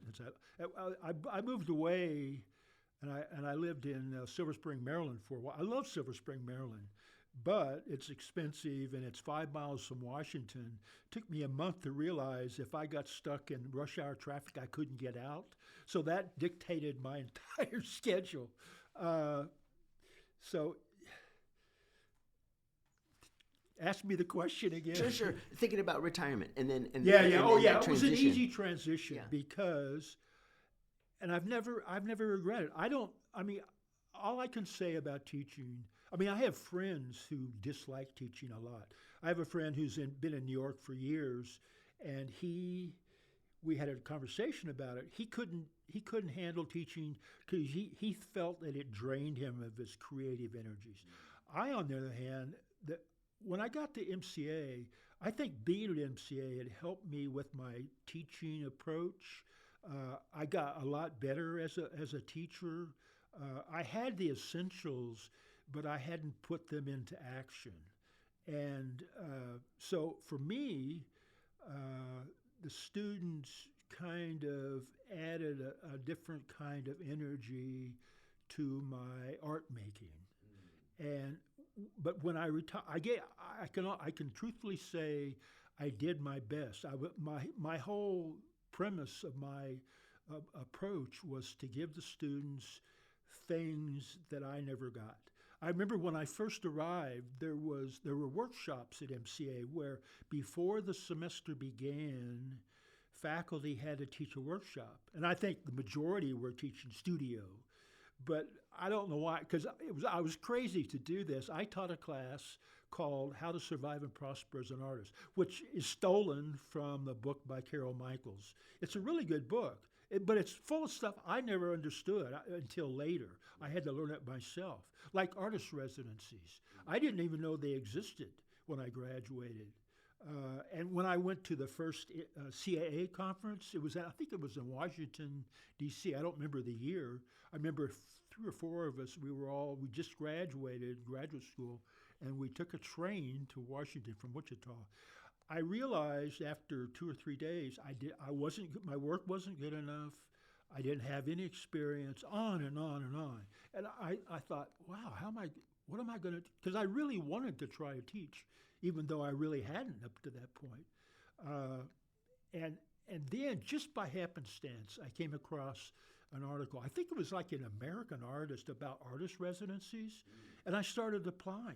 I moved away, and I lived in Silver Spring, Maryland for a while. I love Silver Spring, Maryland, but it's expensive and it's 5 miles from Washington. It took me a month to realize if I got stuck in rush hour traffic, I couldn't get out. So that dictated my entire schedule. So ask me the question again. Sure. Thinking about retirement and then yeah. that It was an transition. easy transition because, and I've never regretted. All I can say about teaching. I have friends who dislike teaching a lot. I have a friend who's been in New York for years, and we had a conversation about it. He couldn't handle teaching because he felt that it drained him of his creative energies. I, on the other hand, when I got to MCA, I think being at MCA had helped me with my teaching approach. I got a lot better as a teacher. I had the essentials, but I hadn't put them into action. And so for me, the students kind of added a different kind of energy to my art making. But when I retired, I can truthfully say I did my best. My whole premise of my approach was to give the students things that I never got. I remember when I first arrived, there were workshops at MCA where before the semester began, faculty had to teach a workshop, and I think the majority were teaching studio. But I don't know why, because I was crazy to do this. I taught a class called How to Survive and Prosper as an Artist, which is stolen from the book by Carol Michaels. It's a really good book, but it's full of stuff I never understood until later. I had to learn it myself, like artist residencies. I didn't even know they existed when I graduated. And when I went to the first CAA conference, I think it was in Washington, D.C. I don't remember the year. I remember 3 or 4 of us, we just graduated graduate school, and we took a train to Washington from Wichita. I realized after 2 or 3 days, my work wasn't good enough. I didn't have any experience, on and on and on. And I thought, wow, what am I going to, because I really wanted to try to teach, even though I really hadn't up to that point. And then just by happenstance, I came across an article. I think it was like an American Artist about artist residencies, and I started applying.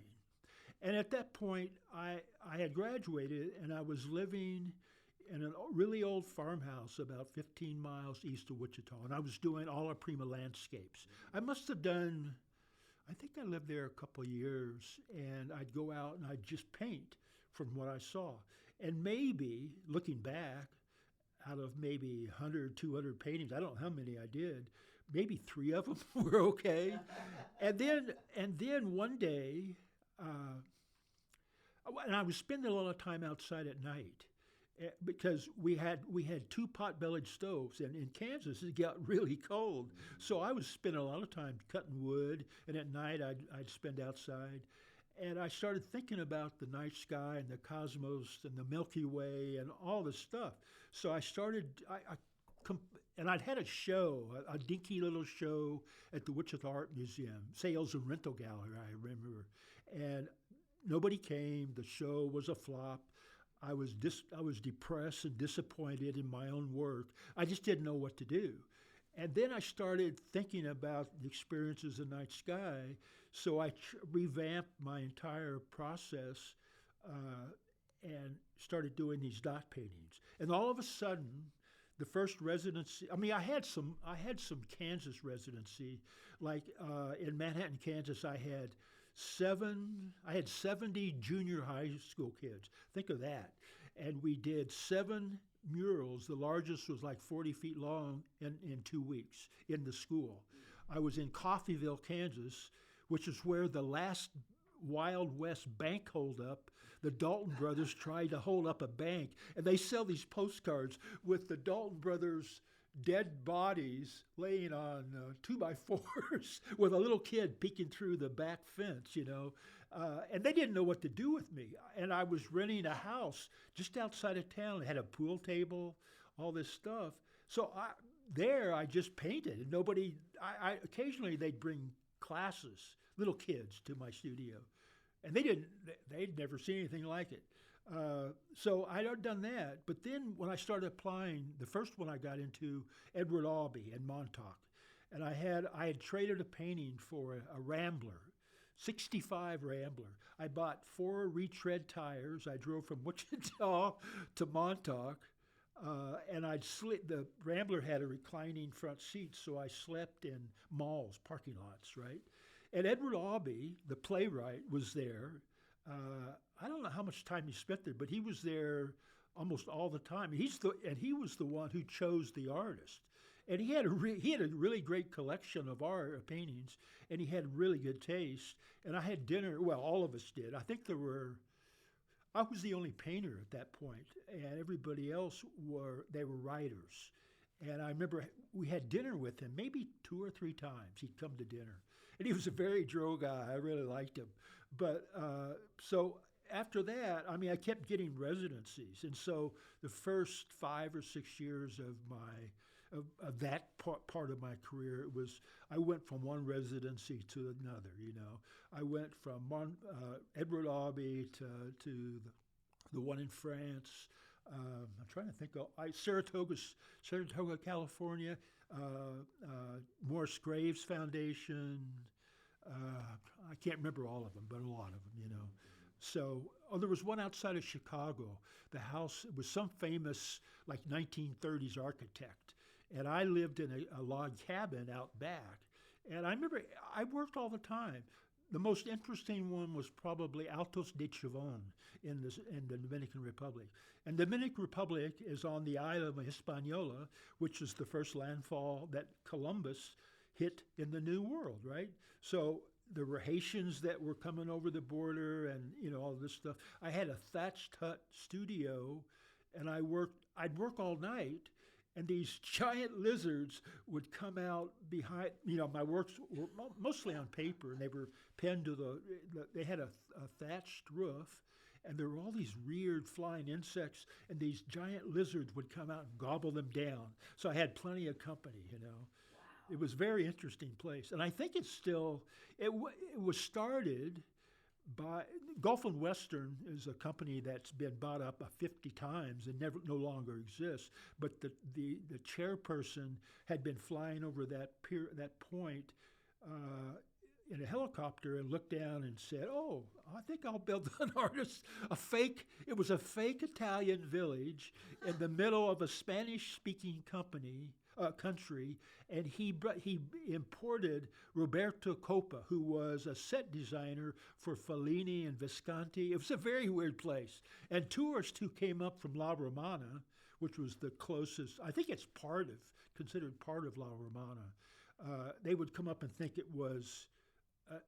And at that point, I had graduated, and I was living in a really old farmhouse about 15 miles east of Wichita, and I was doing all our prima landscapes. I think I lived there a couple of years, and I'd go out and I'd just paint from what I saw. And maybe, looking back, out of maybe 100, 200 paintings, I don't know how many I did, maybe 3 of them were okay. And then one day, and I was spending a lot of time outside at night, because we had 2 pot-bellied stoves, and in Kansas it got really cold. So I was spending a lot of time cutting wood, and at night I'd spend outside. And I started thinking about the night sky and the cosmos and the Milky Way and all this stuff. So I started, and I'd had a show, a dinky little show at the Wichita Art Museum, Sales and Rental Gallery, I remember. And nobody came. The show was a flop. I was depressed and disappointed in my own work. I just didn't know what to do. And then I started thinking about the experiences of the night sky, so I revamped my entire process and started doing these dot paintings. And all of a sudden, the first residency, I had some Kansas residency, like in Manhattan, Kansas, I had 70 junior high school kids. Think of that. And we did 7 murals. The largest was like 40 feet long in 2 weeks in the school. I was in Coffeyville, Kansas, which is where the last Wild West bank holdup, the Dalton brothers tried to hold up a bank, and they sell these postcards with the Dalton brothers' dead bodies laying on 2x4s with a little kid peeking through the back fence, And they didn't know what to do with me. And I was renting a house just outside of town. It had a pool table, all this stuff. So I just painted. And nobody, occasionally they'd bring classes, little kids to my studio. And they'd never seen anything like it. So I'd done that. But then when I started applying, the first one I got into, Edward Albee in Montauk. And I had traded a painting for a Rambler, 65 Rambler. I bought 4 retread tires. I drove from Wichita to Montauk, and the Rambler had a reclining front seat, so I slept in malls, parking lots, right? And Edward Albee, the playwright, was there. I don't know how much time he spent there, but he was there almost all the time. And he was the one who chose the artist. And he had a really great collection of art paintings, and he had really good taste. And I had dinner. Well, all of us did. I was the only painter at that point, and everybody else were writers. And I remember we had dinner with him maybe 2 or 3 times. He'd come to dinner, and he was a very droll guy. I really liked him. But so after that, I kept getting residencies, and so the first 5 or 6 years of that part of my career I went from one residency to another. I went from Edward Albee to the one in France. I'm trying to think of Saratoga, California. Morris Graves Foundation. I can't remember all of them, but a lot of them. So, there was one outside of Chicago. The house was some famous, 1930s architect. And I lived in a log cabin out back. And I remember I worked all the time. The most interesting one was probably Altos de Chavon in the Dominican Republic. And the Dominican Republic is on the island of Hispaniola, which is the first landfall that Columbus hit in the New World, right? So there were Haitians that were coming over the border and, all this stuff. I had a thatched hut studio, and I'd work all night, and these giant lizards would come out behind. My works were mostly on paper, and they were pinned to they had a thatched roof, and there were all these weird flying insects, and these giant lizards would come out and gobble them down. So I had plenty of company, It was a very interesting place. And I think it's still, it was started by Gulf and Western is a company that's been bought up 50 times and no longer exists. But the chairperson had been flying over that point in a helicopter and looked down and said, "Oh, I think I'll build an artist It was a fake Italian village in the middle of a Spanish-speaking country, and he imported Roberto Coppa, who was a set designer for Fellini and Visconti. It was a very weird place. And tourists who came up from La Romana, which was the closest, I think it's considered part of La Romana, they would come up and think it was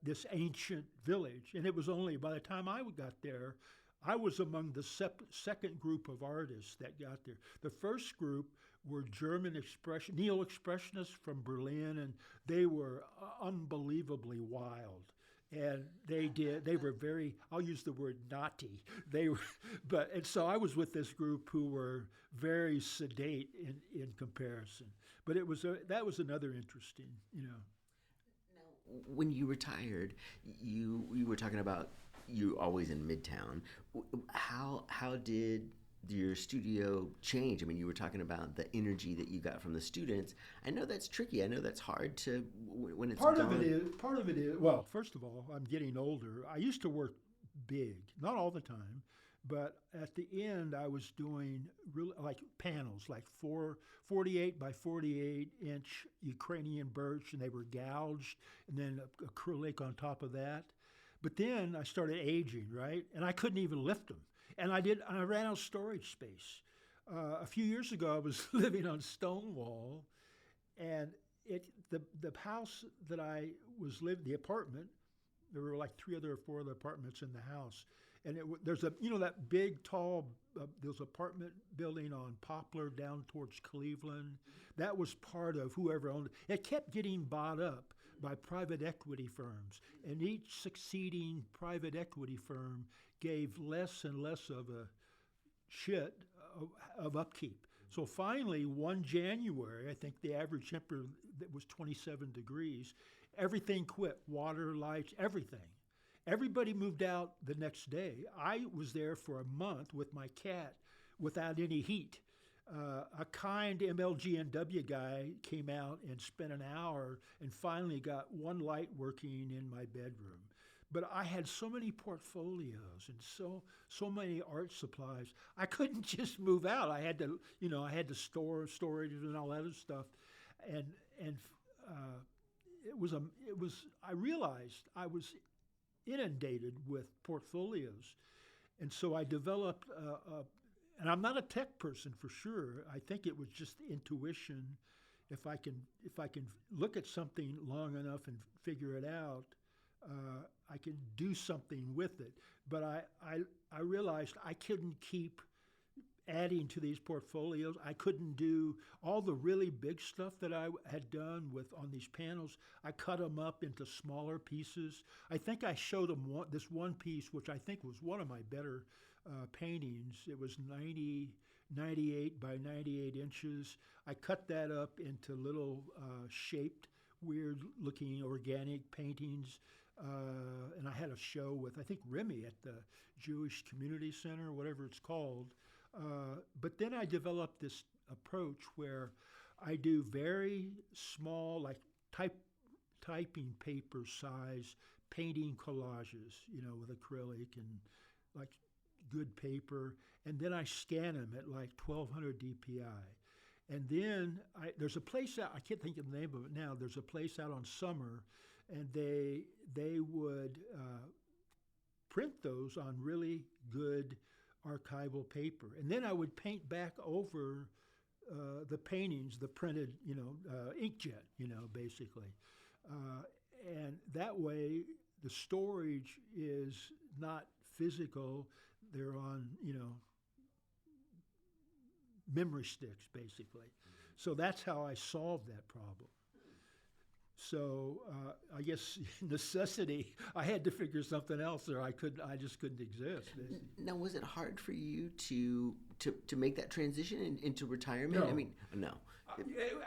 this ancient village. And it was only by the time I got there, I was among the second group of artists that got there. The first group were German neo-expressionists from Berlin, and they were unbelievably wild. And they were very, I'll use the word naughty. And so I was with this group who were very sedate in comparison. But that was another interesting, When you retired, you were talking about you always in Midtown. How did your studio change? You were talking about the energy that you got from the students. I know that's tricky. I know that's hard to when it's part of it is. Well, first of all, I'm getting older. I used to work big, not all the time. But at the end, I was doing panels, 48 by 48 inch Ukrainian birch, and they were gouged, and then acrylic on top of that. But then I started aging, right? And I couldn't even lift them. And I ran out of storage space. A few years ago, I was living on Stonewall, and the house that I was living, the apartment, there were 3 or 4 other apartments in the house. And there's that big, tall, there's apartment building on Poplar down towards Cleveland. That was part of whoever owned it. It kept getting bought up by private equity firms. And each succeeding private equity firm gave less and less of a shit of upkeep. So finally, one January, I think the average temperature that was 27 degrees, everything quit, water, lights, everything. Everybody moved out the next day. I was there for a month with my cat without any heat. A kind MLG&W guy came out and spent an hour and finally got one light working in my bedroom. But I had so many portfolios and so many art supplies. I couldn't just move out. I had to, I had to store storage and all that other stuff, and it was. I realized I was inundated with portfolios, and so I developed. And I'm not a tech person for sure. I think it was just intuition. If I can look at something long enough and figure it out, I can do something with it. But I realized I couldn't keep adding to these portfolios. I couldn't do all the really big stuff that I had done on these panels. I cut them up into smaller pieces. I think I showed them this one piece, which I think was one of my better paintings. It was 98 by 98 inches. I cut that up into little shaped, weird-looking organic paintings. And I had a show with, I think, Remy at the Jewish Community Center, whatever it's called. But then I developed this approach where I do very small, like typing paper size painting collages, with acrylic and like good paper. And then I scan them at like 1200 DPI. And then there's a place out, I can't think of the name of it now, there's a place out on Summer, and they would print those on really good archival paper. And then I would paint back over the paintings, the printed, inkjet, basically. And that way the storage is not physical, they're on, memory sticks, basically. So that's how I solved that problem. So I guess necessity, I had to figure something else, or I just couldn't exist. Basically. Now, was it hard for you to make that transition into retirement? No. I mean, no.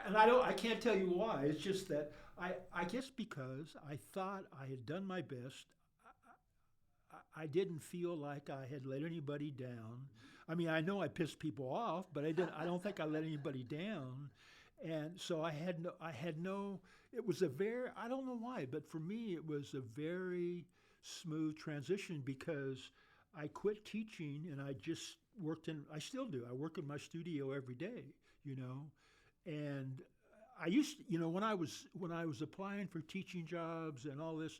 And I can't tell you why. It's just that I guess because I thought I had done my best. I didn't feel like I had let anybody down. I mean, I know I pissed people off, but I don't think I let anybody down. And so I had no, it was I don't know why, but for me it was a very smooth transition because I quit teaching and I just I still do. I work in my studio every day, and I used to, when I was applying for teaching jobs and all this,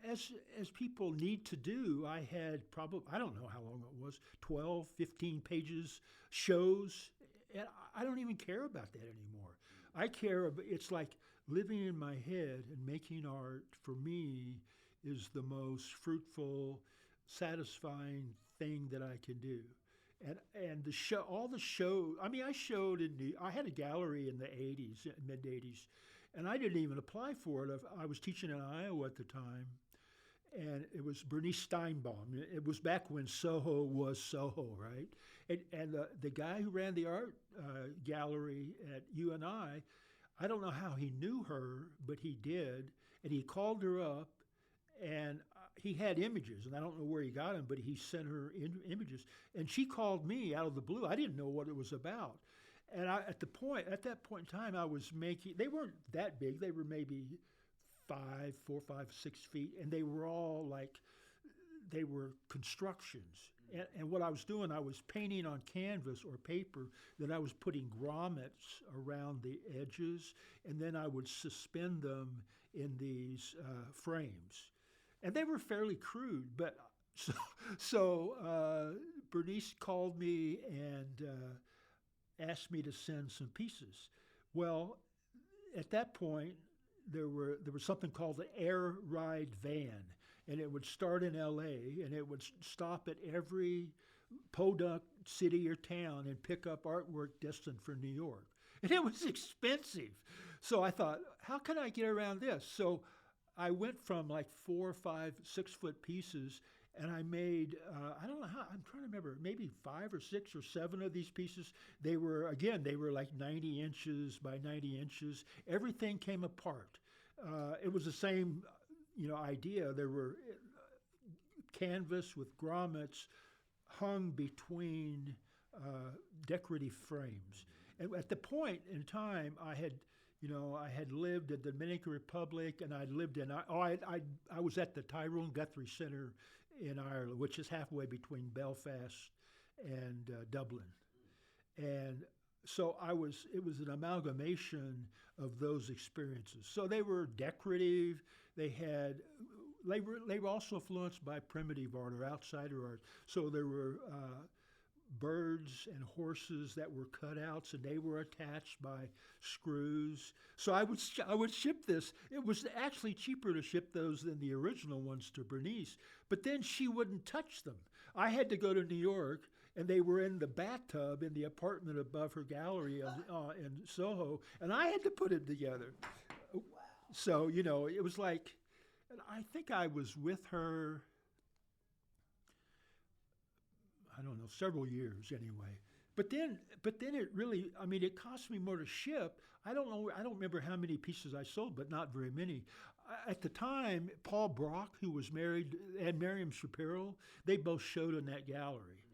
as people need to do, I had probably, I don't know how long it was, 12, 15 pages, shows. And I don't even care about that anymore. I care about, it's like living in my head and making art for me is the most fruitful, satisfying thing that I can do. And the show, all the show, I mean, I had a gallery in the 80s, mid 80s, and I didn't even apply for it. I was teaching in Iowa at the time, and it was Bernice Steinbaum. It was back when Soho was Soho, right? And the guy who ran the art gallery at UNI, I don't know how he knew her, but he did, and he called her up, and he had images, and I don't know where he got them, but he sent her images, and she called me out of the blue. I didn't know what it was about, and at that point in time, I was making. They weren't that big. They were maybe 4, 5, 6 feet, and they were all they were constructions. And what I was doing, I was painting on canvas or paper, then I was putting grommets around the edges, and then I would suspend them in these frames. And they were fairly crude, but so Bernice called me and asked me to send some pieces. Well, at that point, there was something called the Air Ride Van, and it would start in L.A., and it would stop at every podunk city or town and pick up artwork destined for New York. And it was expensive. So I thought, how can I get around this? So I went from like 4, 5, 6 foot pieces, and I made I don't know how, I'm trying to remember, maybe 5 or 6 or 7 of these pieces. They were like 90 inches by 90 inches. Everything came apart. It was the same idea. There were canvas with grommets hung between decorative frames. And at the point in time, I had lived in the Dominican Republic, and I'd lived in. I was at the Tyrone Guthrie Centre in Ireland, which is halfway between Belfast and Dublin, and so It was an amalgamation of those experiences. So they were decorative. They were also influenced by primitive art or outsider art. So there were birds and horses that were cutouts, and they were attached by screws. So I would ship this. It was actually cheaper to ship those than the original ones to Bernice, but then she wouldn't touch them. I had to go to New York, and they were in the bathtub in the apartment above her gallery in Soho, and I had to put it together. So it was like, I think I was with her, I don't know, several years anyway. But then it really, I mean, it cost me more to ship. I don't know, I don't remember how many pieces I sold, but not very many. At the time, Paul Brock, who was married, and Miriam Shapiro, they both showed in that gallery.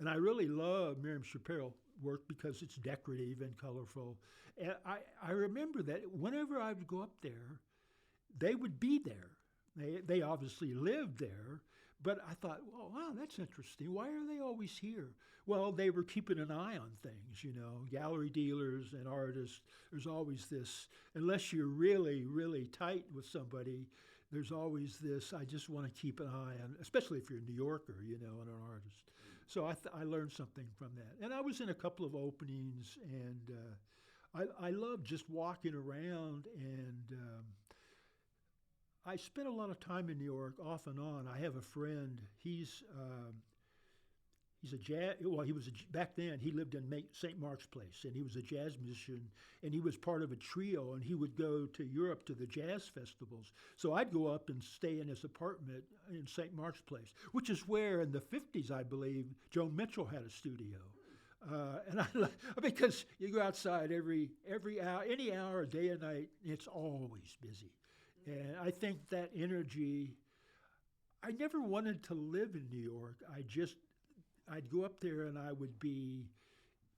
And I really love Miriam Shapiro work because it's decorative and colorful. And I remember that whenever I would go up there, they would be there. They obviously lived there, but I thought, well, wow, that's interesting. Why are they always here? Well, they were keeping an eye on things, gallery dealers and artists. There's always this, unless you're really, really tight with somebody, there's always this, I just want to keep an eye on, especially if you're a New Yorker, and an artist. So I learned something from that. And I was in a couple of openings, and I love just walking around, and I spent a lot of time in New York off and on. I have a friend. He's a jazz. Well, back then. He lived in St. Mark's Place, and he was a jazz musician. And he was part of a trio. And he would go to Europe to the jazz festivals. So I'd go up and stay in his apartment in St. Mark's Place, which is where in the '50s, I believe, Joan Mitchell had a studio. Because you go outside every hour, any hour, day and night, it's always busy. And I think that energy, I never wanted to live in New York. I'd go up there and I would be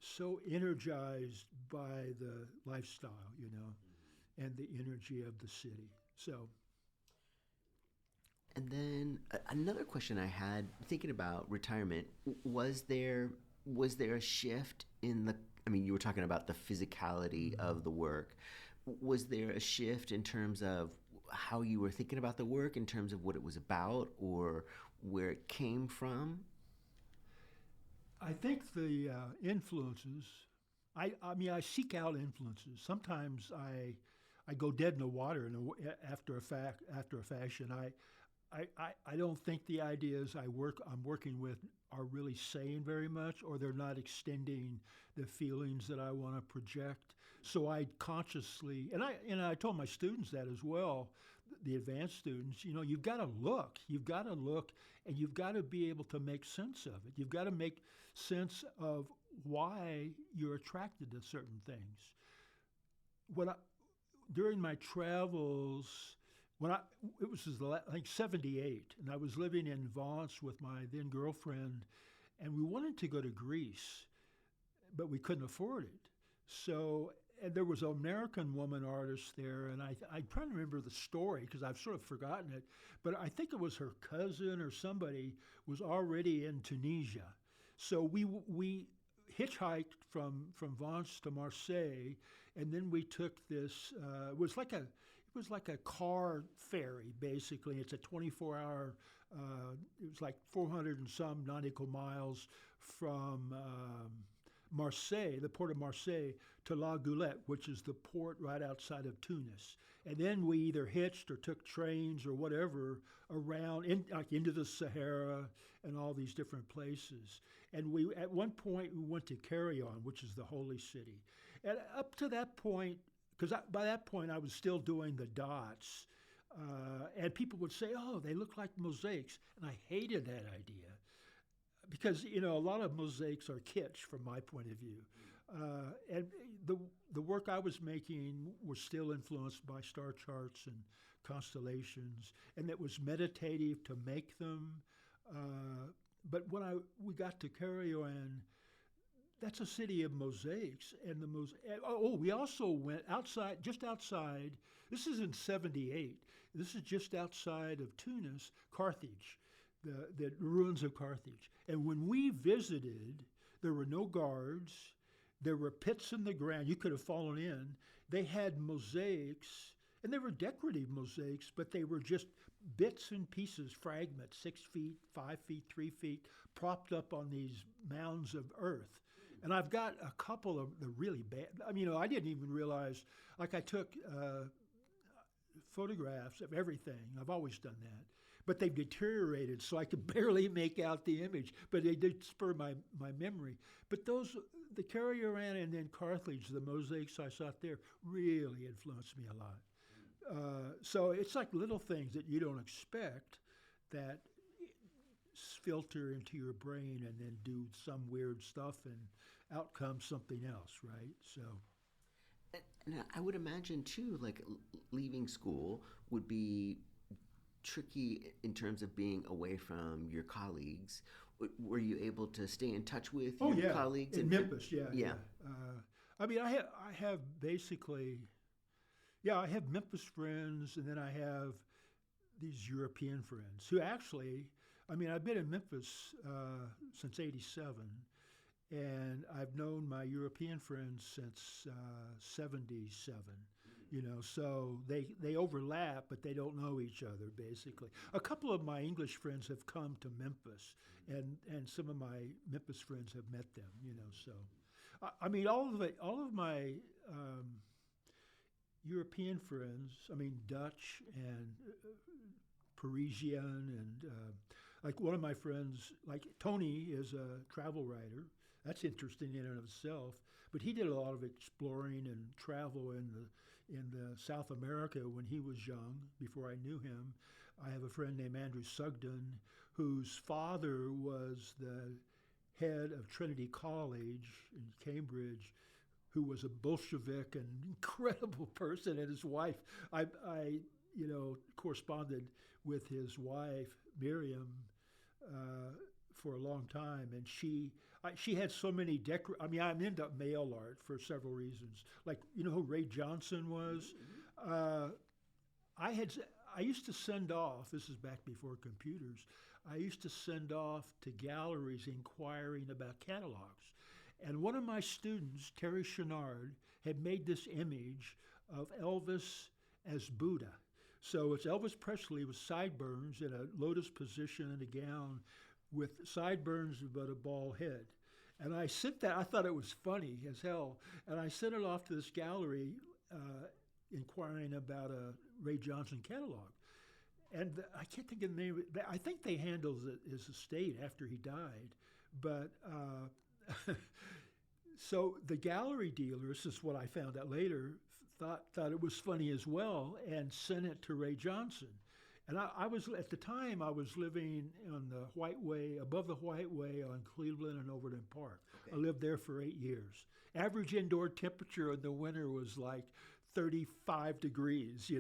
so energized by the lifestyle, and the energy of the city. So. And then another question I had, thinking about retirement, was there a shift in you were talking about the physicality of the work. Was there a shift in terms of how you were thinking about the work, in terms of what it was about or where it came from? I think the influences, I seek out influences. Sometimes I go dead in the water after a fashion. I don't think the ideas I'm working with are really saying very much, or they're not extending the feelings that I want to project. So I consciously, and I told my students that as well, the advanced students, you've got to look, and you've got to be able to make sense of it. You've got to make sense of why you're attracted to certain things. During my travels, it was like 78, and I was living in Vance with my then girlfriend, and we wanted to go to Greece, but we couldn't afford it. So, and there was an American woman artist there, and I'm trying to remember the story because I've sort of forgotten it, but I think it was her cousin or somebody was already in Tunisia. So we hitchhiked from Vance to Marseille, and then we took this. It was like a car ferry, basically. It's a 24-hour. It was like 400 and some nautical miles from Marseille, the port of Marseille, to La Goulette, which is the port right outside of Tunis. And then we either hitched or took trains or whatever around into the Sahara and all these different places. And at one point we went to Carillon, which is the holy city. And up to that point, because by that point I was still doing the dots, and people would say, "Oh, they look like mosaics," and I hated that idea because a lot of mosaics are kitsch from my point of view, and the work I was making was still influenced by star charts and constellations, and it was meditative to make them. But when we got to Carrion, that's a city of mosaics, and we also went outside, just outside. This is in '78. This is just outside of Tunis, Carthage, the ruins of Carthage. And when we visited, there were no guards. There were pits in the ground. You could have fallen in. They had mosaics, and they were decorative mosaics, but they were just bits and pieces, fragments, 6 feet, 5 feet, 3 feet, propped up on these mounds of earth. And I've got a couple of the really bad. I mean, I didn't even realize, like I took photographs of everything. I've always done that. But they've deteriorated, so I could barely make out the image. But they did spur my memory. But the Carrion and then Carthage, the mosaics I saw there, really influenced me a lot. So it's like little things that you don't expect that filter into your brain and then do some weird stuff, and out comes something else, right? So. And I would imagine too, like leaving school would be tricky in terms of being away from your colleagues. Were you able to stay in touch with your colleagues in Memphis? Yeah. I mean, I have basically, I have Memphis friends, and then I have these European friends who actually, I mean, I've been in Memphis since '87. And I've known my European friends since '77, so they overlap, but they don't know each other, basically. A couple of my English friends have come to Memphis, and some of my Memphis friends have met them, so. I mean, all of my European friends, I mean, Dutch and Parisian, and like one of my friends, like Tony is a travel writer. That's interesting in and of itself. But he did a lot of exploring and travel in the South America when he was young, before I knew him. I have a friend named Andrew Sugden, whose father was the head of Trinity College in Cambridge, who was a Bolshevik and incredible person, and his wife. I corresponded with his wife, Miriam, for a long time, and she had so many I'm into mail art for several reasons. Like, who Ray Johnson was? I used to send off, this is back before computers, I used to send off to galleries inquiring about catalogs. And one of my students, Terry Chenard, had made this image of Elvis as Buddha. So it's Elvis Presley with sideburns in a lotus position in a gown with sideburns but a bald head. And I sent that, I thought it was funny as hell, and I sent it off to this gallery inquiring about a Ray Johnson catalog. And I can't think of the name. I think they handled his estate after he died. But so the gallery dealer, this is what I found out later, thought it was funny as well and sent it to Ray Johnson. And I was, at the time, I was living on the White Way, above the White Way on Cleveland and Overton Park. Okay. I lived there for 8 years. Average indoor temperature in the winter was like 35 degrees,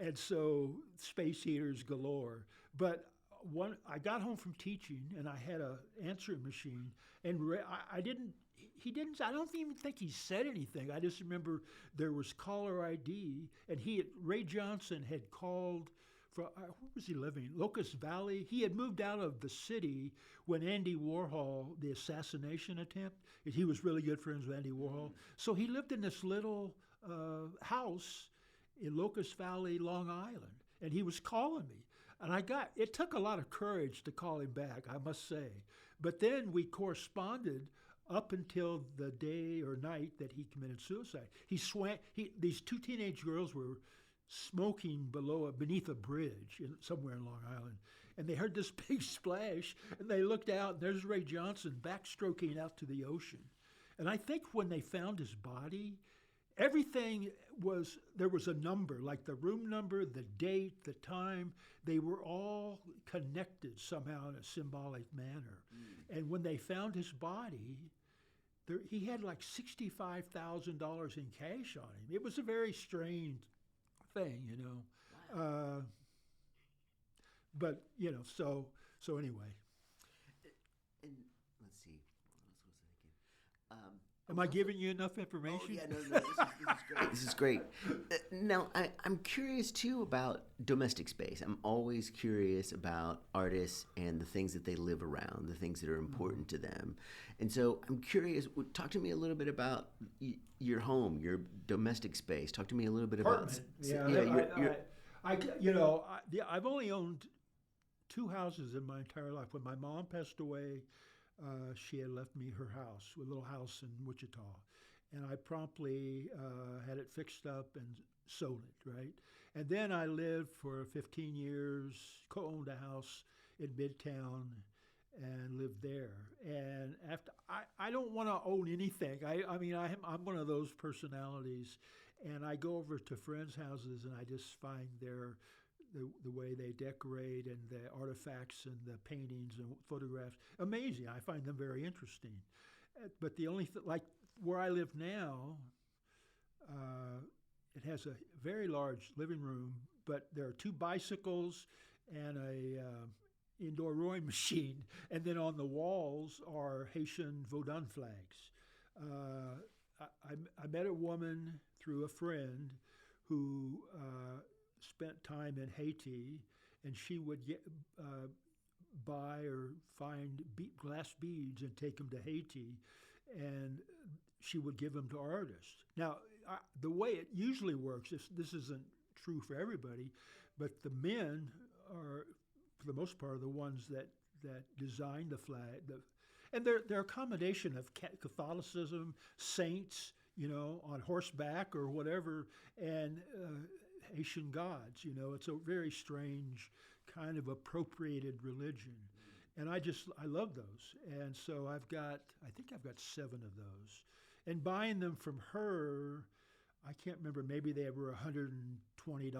and so space heaters galore. But I got home from teaching, and I had an answering machine, and I don't even think he said anything. I just remember there was caller ID, and Ray Johnson had called where was he living? Locust Valley. He had moved out of the city when Andy Warhol, the assassination attempt, he was really good friends with Andy Warhol. So he lived in this little house in Locust Valley, Long Island. And he was calling me. And it took a lot of courage to call him back, I must say. But then we corresponded up until the day or night that he committed suicide. These two teenage girls were smoking beneath a bridge somewhere in Long Island. And they heard this big splash, and they looked out, and there's Ray Johnson backstroking out to the ocean. And I think when they found his body, everything there was a number, like the room number, the date, the time. They were all connected somehow in a symbolic manner. And when they found his body, he had like $65,000 in cash on him. It was a very strange thing, you know. Wow. But you know, so anyway. And let's see, what else was I thinking? Am I giving you enough information? Oh, yeah, no, this is great. This is great. Now, I'm curious, too, about domestic space. I'm always curious about artists and the things that they live around, the things that are important to them. And so I'm curious, talk to me a little bit about your home, your domestic space. Talk to me a little bit about... I've only owned 2 houses in my entire life. When my mom passed away, she had left me her house, a little house in Wichita. And I promptly had it fixed up and sold it, right? And then I lived for 15 years, co-owned a house in Midtown and lived there. And after, I don't want to own anything. I'm one of those personalities. And I go over to friends' houses and I just find the way they decorate and the artifacts and the paintings and photographs amazing. I find them very interesting. But the only like where I live now, it has a very large living room, but there are 2 bicycles and a indoor rowing machine, and then on the walls are Haitian Vaudin flags. I met a woman through a friend who spent time in Haiti, and she would buy or find glass beads and take them to Haiti, and she would give them to artists. Now, the way it usually works, this isn't true for everybody, but the men are, for the most part, the ones that design the flag. And they're a combination of Catholicism, saints, you know, on horseback or whatever, and Haitian gods. You know, it's a very strange kind of appropriated religion. And I love those. And so I think I've got 7 of those. And buying them from her, I can't remember, maybe they were $120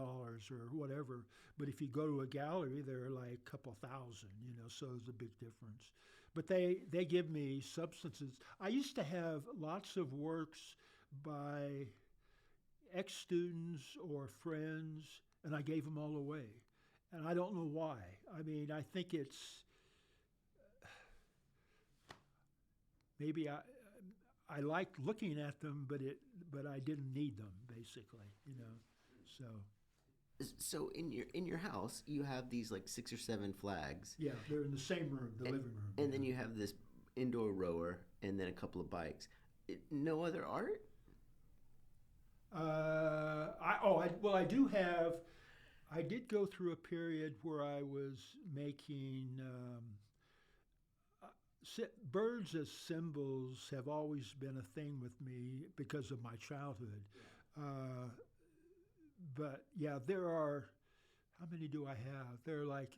or whatever. But if you go to a gallery, they're like a couple thousand, you know, so there's a big difference. But they give me substances. I used to have lots of works by ex-students or friends, and I gave them all away. And I don't know why. I mean, I think it's, maybe I liked looking at them, but I didn't need them, basically, you know. So in your house, you have these like 6 or 7 flags. Yeah, they're in the same room, the living room. And then you have this indoor rower, and then a couple of bikes. No other art? I do have. I did go through a period where I was making. Birds as symbols have always been a thing with me because of my childhood. But yeah, there are, how many do I have? There are like,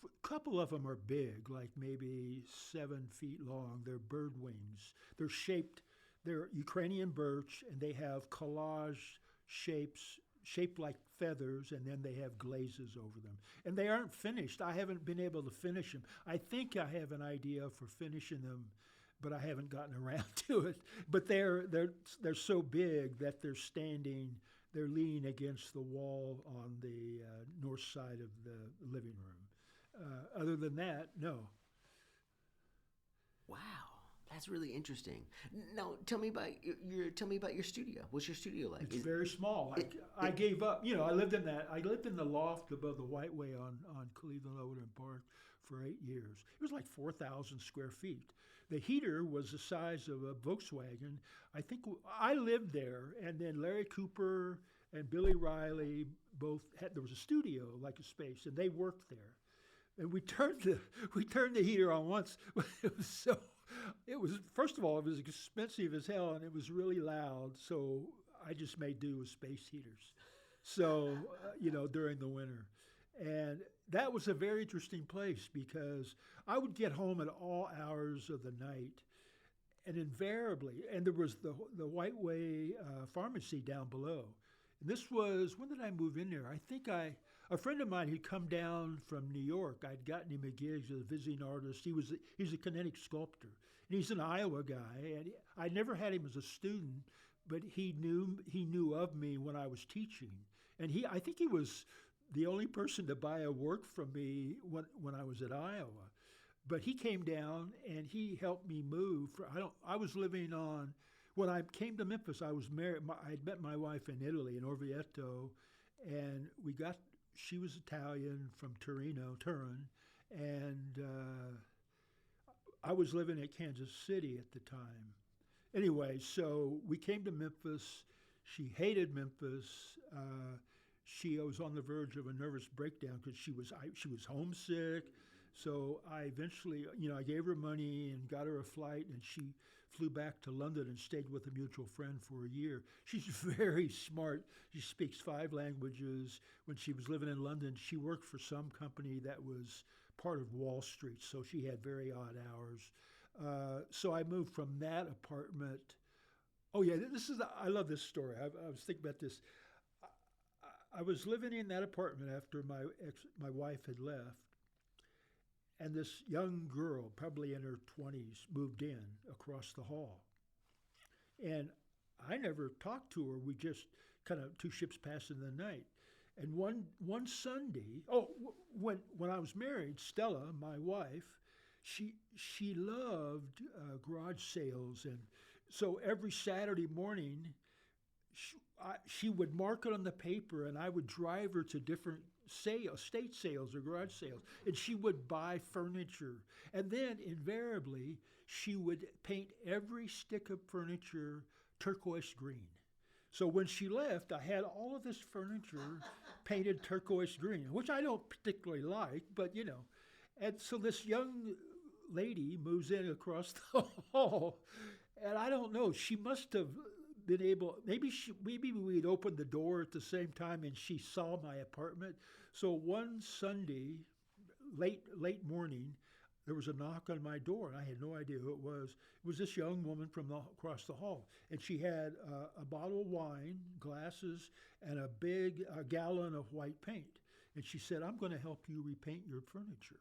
a couple of them are big, like maybe 7 feet long. They're bird wings. They're Ukrainian birch, and they have collage shaped like feathers, and then they have glazes over them. And they aren't finished. I haven't been able to finish them. I think I have an idea for finishing them, but I haven't gotten around to it. But they're so big that they're leaning against the wall on the north side of the living room. Other than that, no. Wow. That's really interesting. Now, tell me about your studio. What's your studio like? It's very small. I gave up. You know, I lived in the loft above the White Way on Cleveland Overland Park for 8 years. It was like 4,000 square feet. The heater was the size of a Volkswagen. I think I lived there, and then Larry Cooper and Billy Riley both had. There was a studio, like a space, and they worked there. And we turned the heater on once. It was first of all, it was expensive as hell, and it was really loud. So I just made do with space heaters. So during the winter, and that was a very interesting place because I would get home at all hours of the night, and invariably, and there was the White Way pharmacy down below. And this was, when did I move in there? I think a friend of mine had come down from New York. I'd gotten him a gig as a visiting artist. He's a kinetic sculptor. And he's an Iowa guy. And I never had him as a student, but he knew of me when I was teaching. And I think he was the only person to buy a work from me when I was at Iowa. But he came down and he helped me move. I was living on, when I came to Memphis, I was married. I had met my wife in Italy, in Orvieto, and she was Italian from Turin, and I was living at Kansas City at the time. Anyway, so we came to Memphis. She hated Memphis. She was on the verge of a nervous breakdown because she was homesick. So I eventually, I gave her money and got her a flight, and she flew back to London and stayed with a mutual friend for a year. She's very smart. She speaks 5 languages. When she was living in London, she worked for some company that was part of Wall Street, so she had very odd hours. So I moved from that apartment. Oh yeah, I love this story. I was thinking about this. I was living in that apartment after my wife had left. And this young girl, probably in her 20s, moved in across the hall. And I never talked to her. We just kind of 2 ships passing the night. And one Sunday, when I was married, Stella, my wife, she loved garage sales. And so every Saturday morning, she would mark it on the paper, and I would drive her to different estate sales or garage sales, and she would buy furniture. And then invariably, she would paint every stick of furniture turquoise green. So when she left, I had all of this furniture painted turquoise green, which I don't particularly like, but And so this young lady moves in across the hall, and I don't know, she must have been able, maybe we'd opened the door at the same time and she saw my apartment. So one Sunday, late morning, there was a knock on my door, and I had no idea who it was. It was this young woman from across the hall, and she had a bottle of wine, glasses, and a big gallon of white paint. And she said, "I'm going to help you repaint your furniture."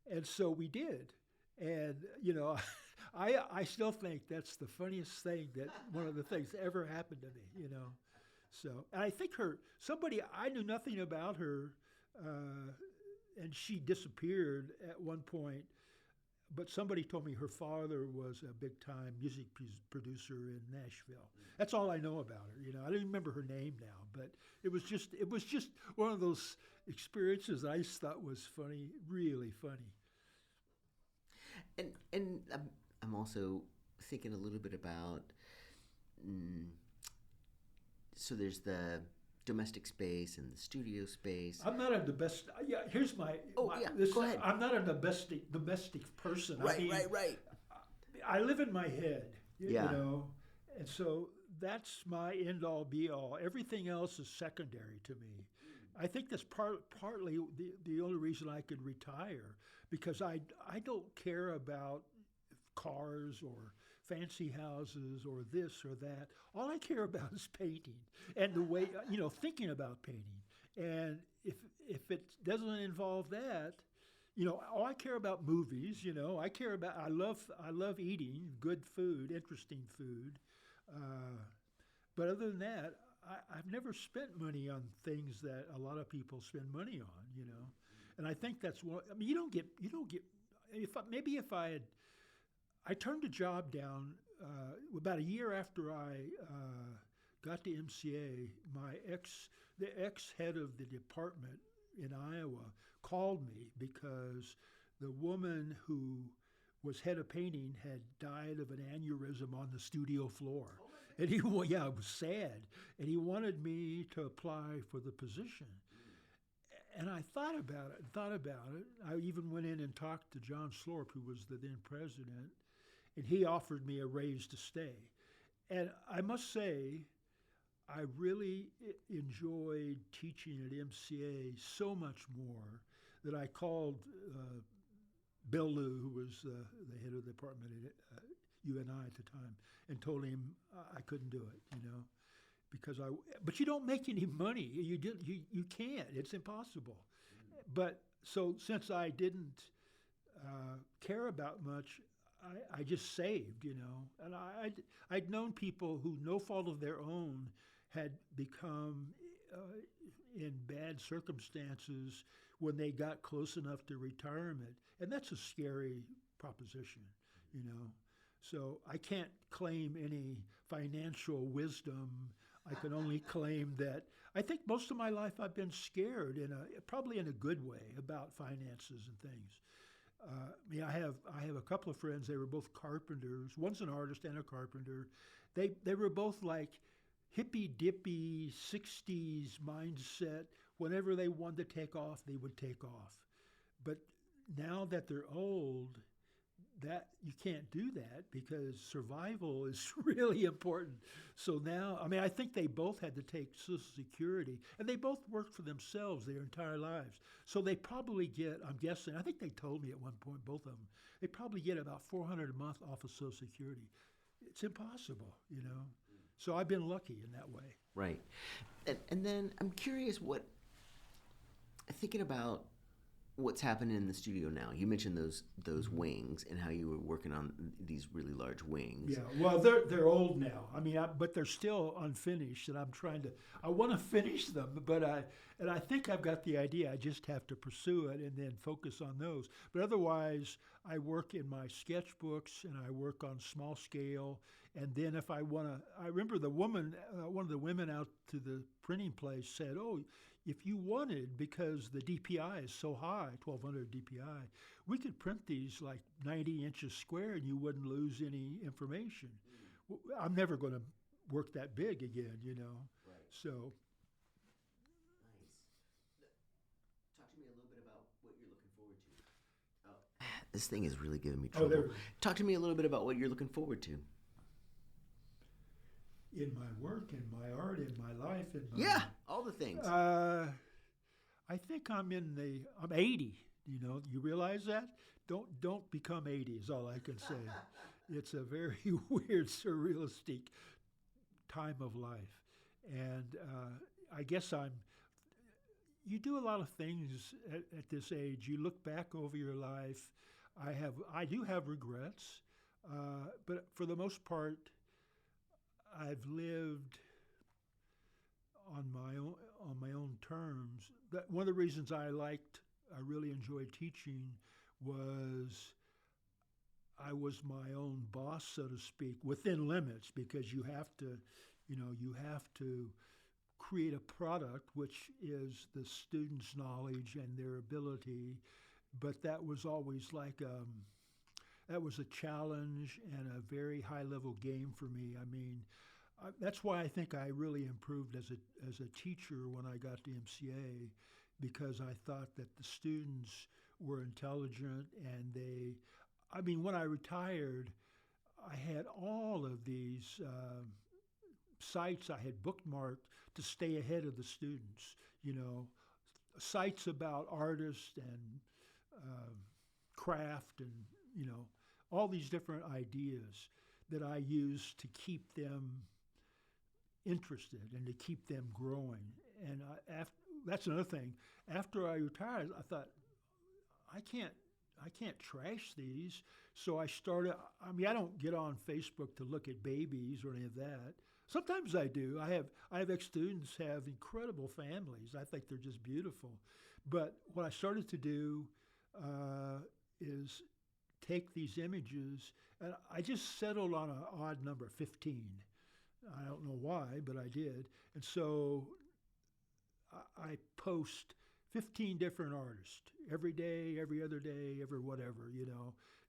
And so we did. And, I still think that's the funniest thing, one of the things that ever happened to me, So, and I think I knew nothing about her, and she disappeared at one point, but somebody told me her father was a big-time music producer in Nashville. That's all I know about her, I don't remember her name now, but it was just one of those experiences I just thought was funny, really funny. And I'm also thinking a little bit about, so there's the domestic space and the studio space. I'm not a domestic. Yeah, here's my. Go ahead. I'm not a domestic person. Right. I live in my head, Yeah. and so that's my end all be all. Everything else is secondary to me. I think that's partly the only reason I could retire, because I don't care about cars or fancy houses or this or that. All I care about is painting and the way, thinking about painting. And if it doesn't involve that, I care about movies, I love eating good food, interesting food. But other than that, I've never spent money on things that a lot of people spend money on, And I think that's what, you don't get, I turned a job down about a year after I got to MCA. The ex-head of the department in Iowa called me because the woman who was head of painting had died of an aneurysm on the studio floor. And it was sad. And he wanted me to apply for the position. And I thought about it. I even went in and talked to John Slorp, who was the then president, and he offered me a raise to stay. And I must say, I really enjoyed teaching at MCA so much more that I called Bill Liu, who was the head of the department. you and I at the time, and told him I couldn't do it, because but you don't make any money. You can't. It's impossible. But so since I didn't care about much, I just saved, and I'd known people who, no fault of their own, had become in bad circumstances when they got close enough to retirement, and that's a scary proposition, So I can't claim any financial wisdom. I can only claim that I think most of my life I've been scared probably in a good way about finances and things. I have a couple of friends. They were both carpenters. One's an artist and a carpenter. They were both like hippy dippy 60s mindset. Whenever they wanted to take off, they would take off. But now that they're old, that you can't do that because survival is really important. So now, I think they both had to take Social Security, and they both worked for themselves their entire lives. So they probably get, I'm guessing, I think they told me at one point, both of them, they probably get about $400 a month off of Social Security. It's impossible, So I've been lucky in that way. Right. And then I'm curious thinking about what's happening in the studio now. You mentioned those wings and how you were working on these really large wings. Yeah, well, they're old now. But they're still unfinished, and I want to finish them, but I think I've got the idea. I just have to pursue it and then focus on those. But otherwise, I work in my sketchbooks and I work on small scale. And then if I remember one of the women out to the printing place said, "Oh, if you wanted, because the DPI is so high, 1200 DPI, we could print these like 90 inches square and you wouldn't lose any information." I'm never going to work that big again, Right. So. Nice. Talk to me a little bit about what you're looking forward to. Oh, this thing is really giving me trouble. Talk to me a little bit about what you're looking forward to. In my work, in my art, in my life, all the things. I think I'm 80. You realize that? Don't become 80 is all I can say. It's a very weird, surrealistic time of life, and I guess you do a lot of things at this age. You look back over your life. I do have regrets, but for the most part, I've lived on my own terms. One of the reasons I really enjoyed teaching was I was my own boss, so to speak, within limits, because you have to create a product which is the student's knowledge and their ability. But that was always that was a challenge and a very high-level game for me. That's why I think I really improved as a teacher when I got to MCA, because I thought that the students were intelligent, and when I retired, I had all of these sites I had bookmarked to stay ahead of the students, sites about artists and craft and, all these different ideas that I used to keep them interested and to keep them growing. And that's another thing. After I retired, I thought, I can't trash these. So I started, I don't get on Facebook to look at babies or any of that. Sometimes I do. I have ex-students have incredible families. I think they're just beautiful. But what I started to do is take these images, and I just settled on an odd number, 15. I don't know why, but I did. And so I post 15 different artists every day, every other day, every whatever,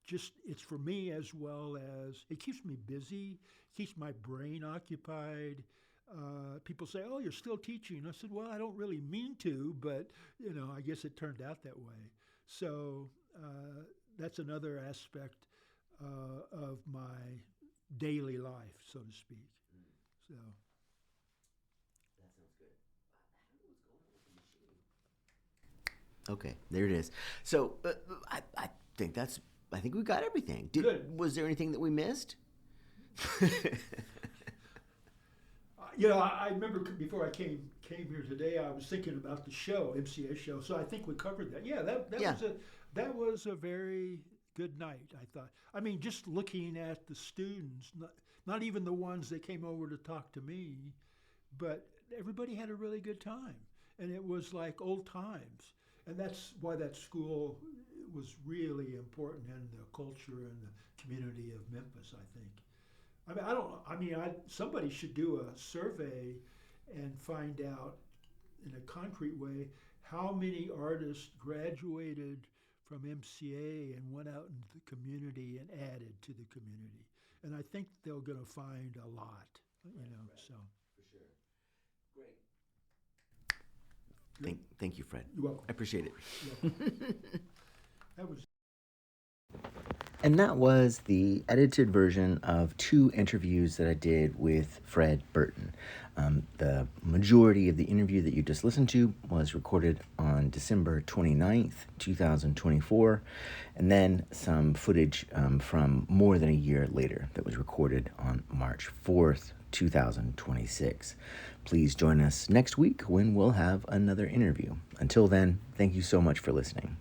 Just, it's for me, as well as it keeps me busy, keeps my brain occupied. People say, "Oh, you're still teaching." I said, "Well, I don't really mean to, but, I guess it turned out that way." So that's another aspect of my daily life, so to speak. So that sounds good. I don't know what's going on with the machine. Okay, there it is. So I think we got everything. Good. Was there anything that we missed? I remember before I came here today, I was thinking about the show, MCA show. So I think we covered that. Yeah, Yeah. that was a very good night. I thought. I mean, just looking at the students, not even the ones that came over to talk to me, but everybody had a really good time, and it was like old times. And that's why that school was really important in the culture and the community of Memphis, I think. I mean, I don't. I mean, somebody should do a survey and find out in a concrete way how many artists graduated from MCA and went out into the community and added to the community. And I think they're going to find a lot. Right. So. For sure. Great. Thank you, Fred. You're welcome. I appreciate it. That was. And that was the edited version of 2 interviews that I did with Fred Burton. The majority of the interview that you just listened to was recorded on December 29th, 2024, and then some footage from more than a year later that was recorded on March 4th, 2026. Please join us next week when we'll have another interview. Until then, thank you so much for listening.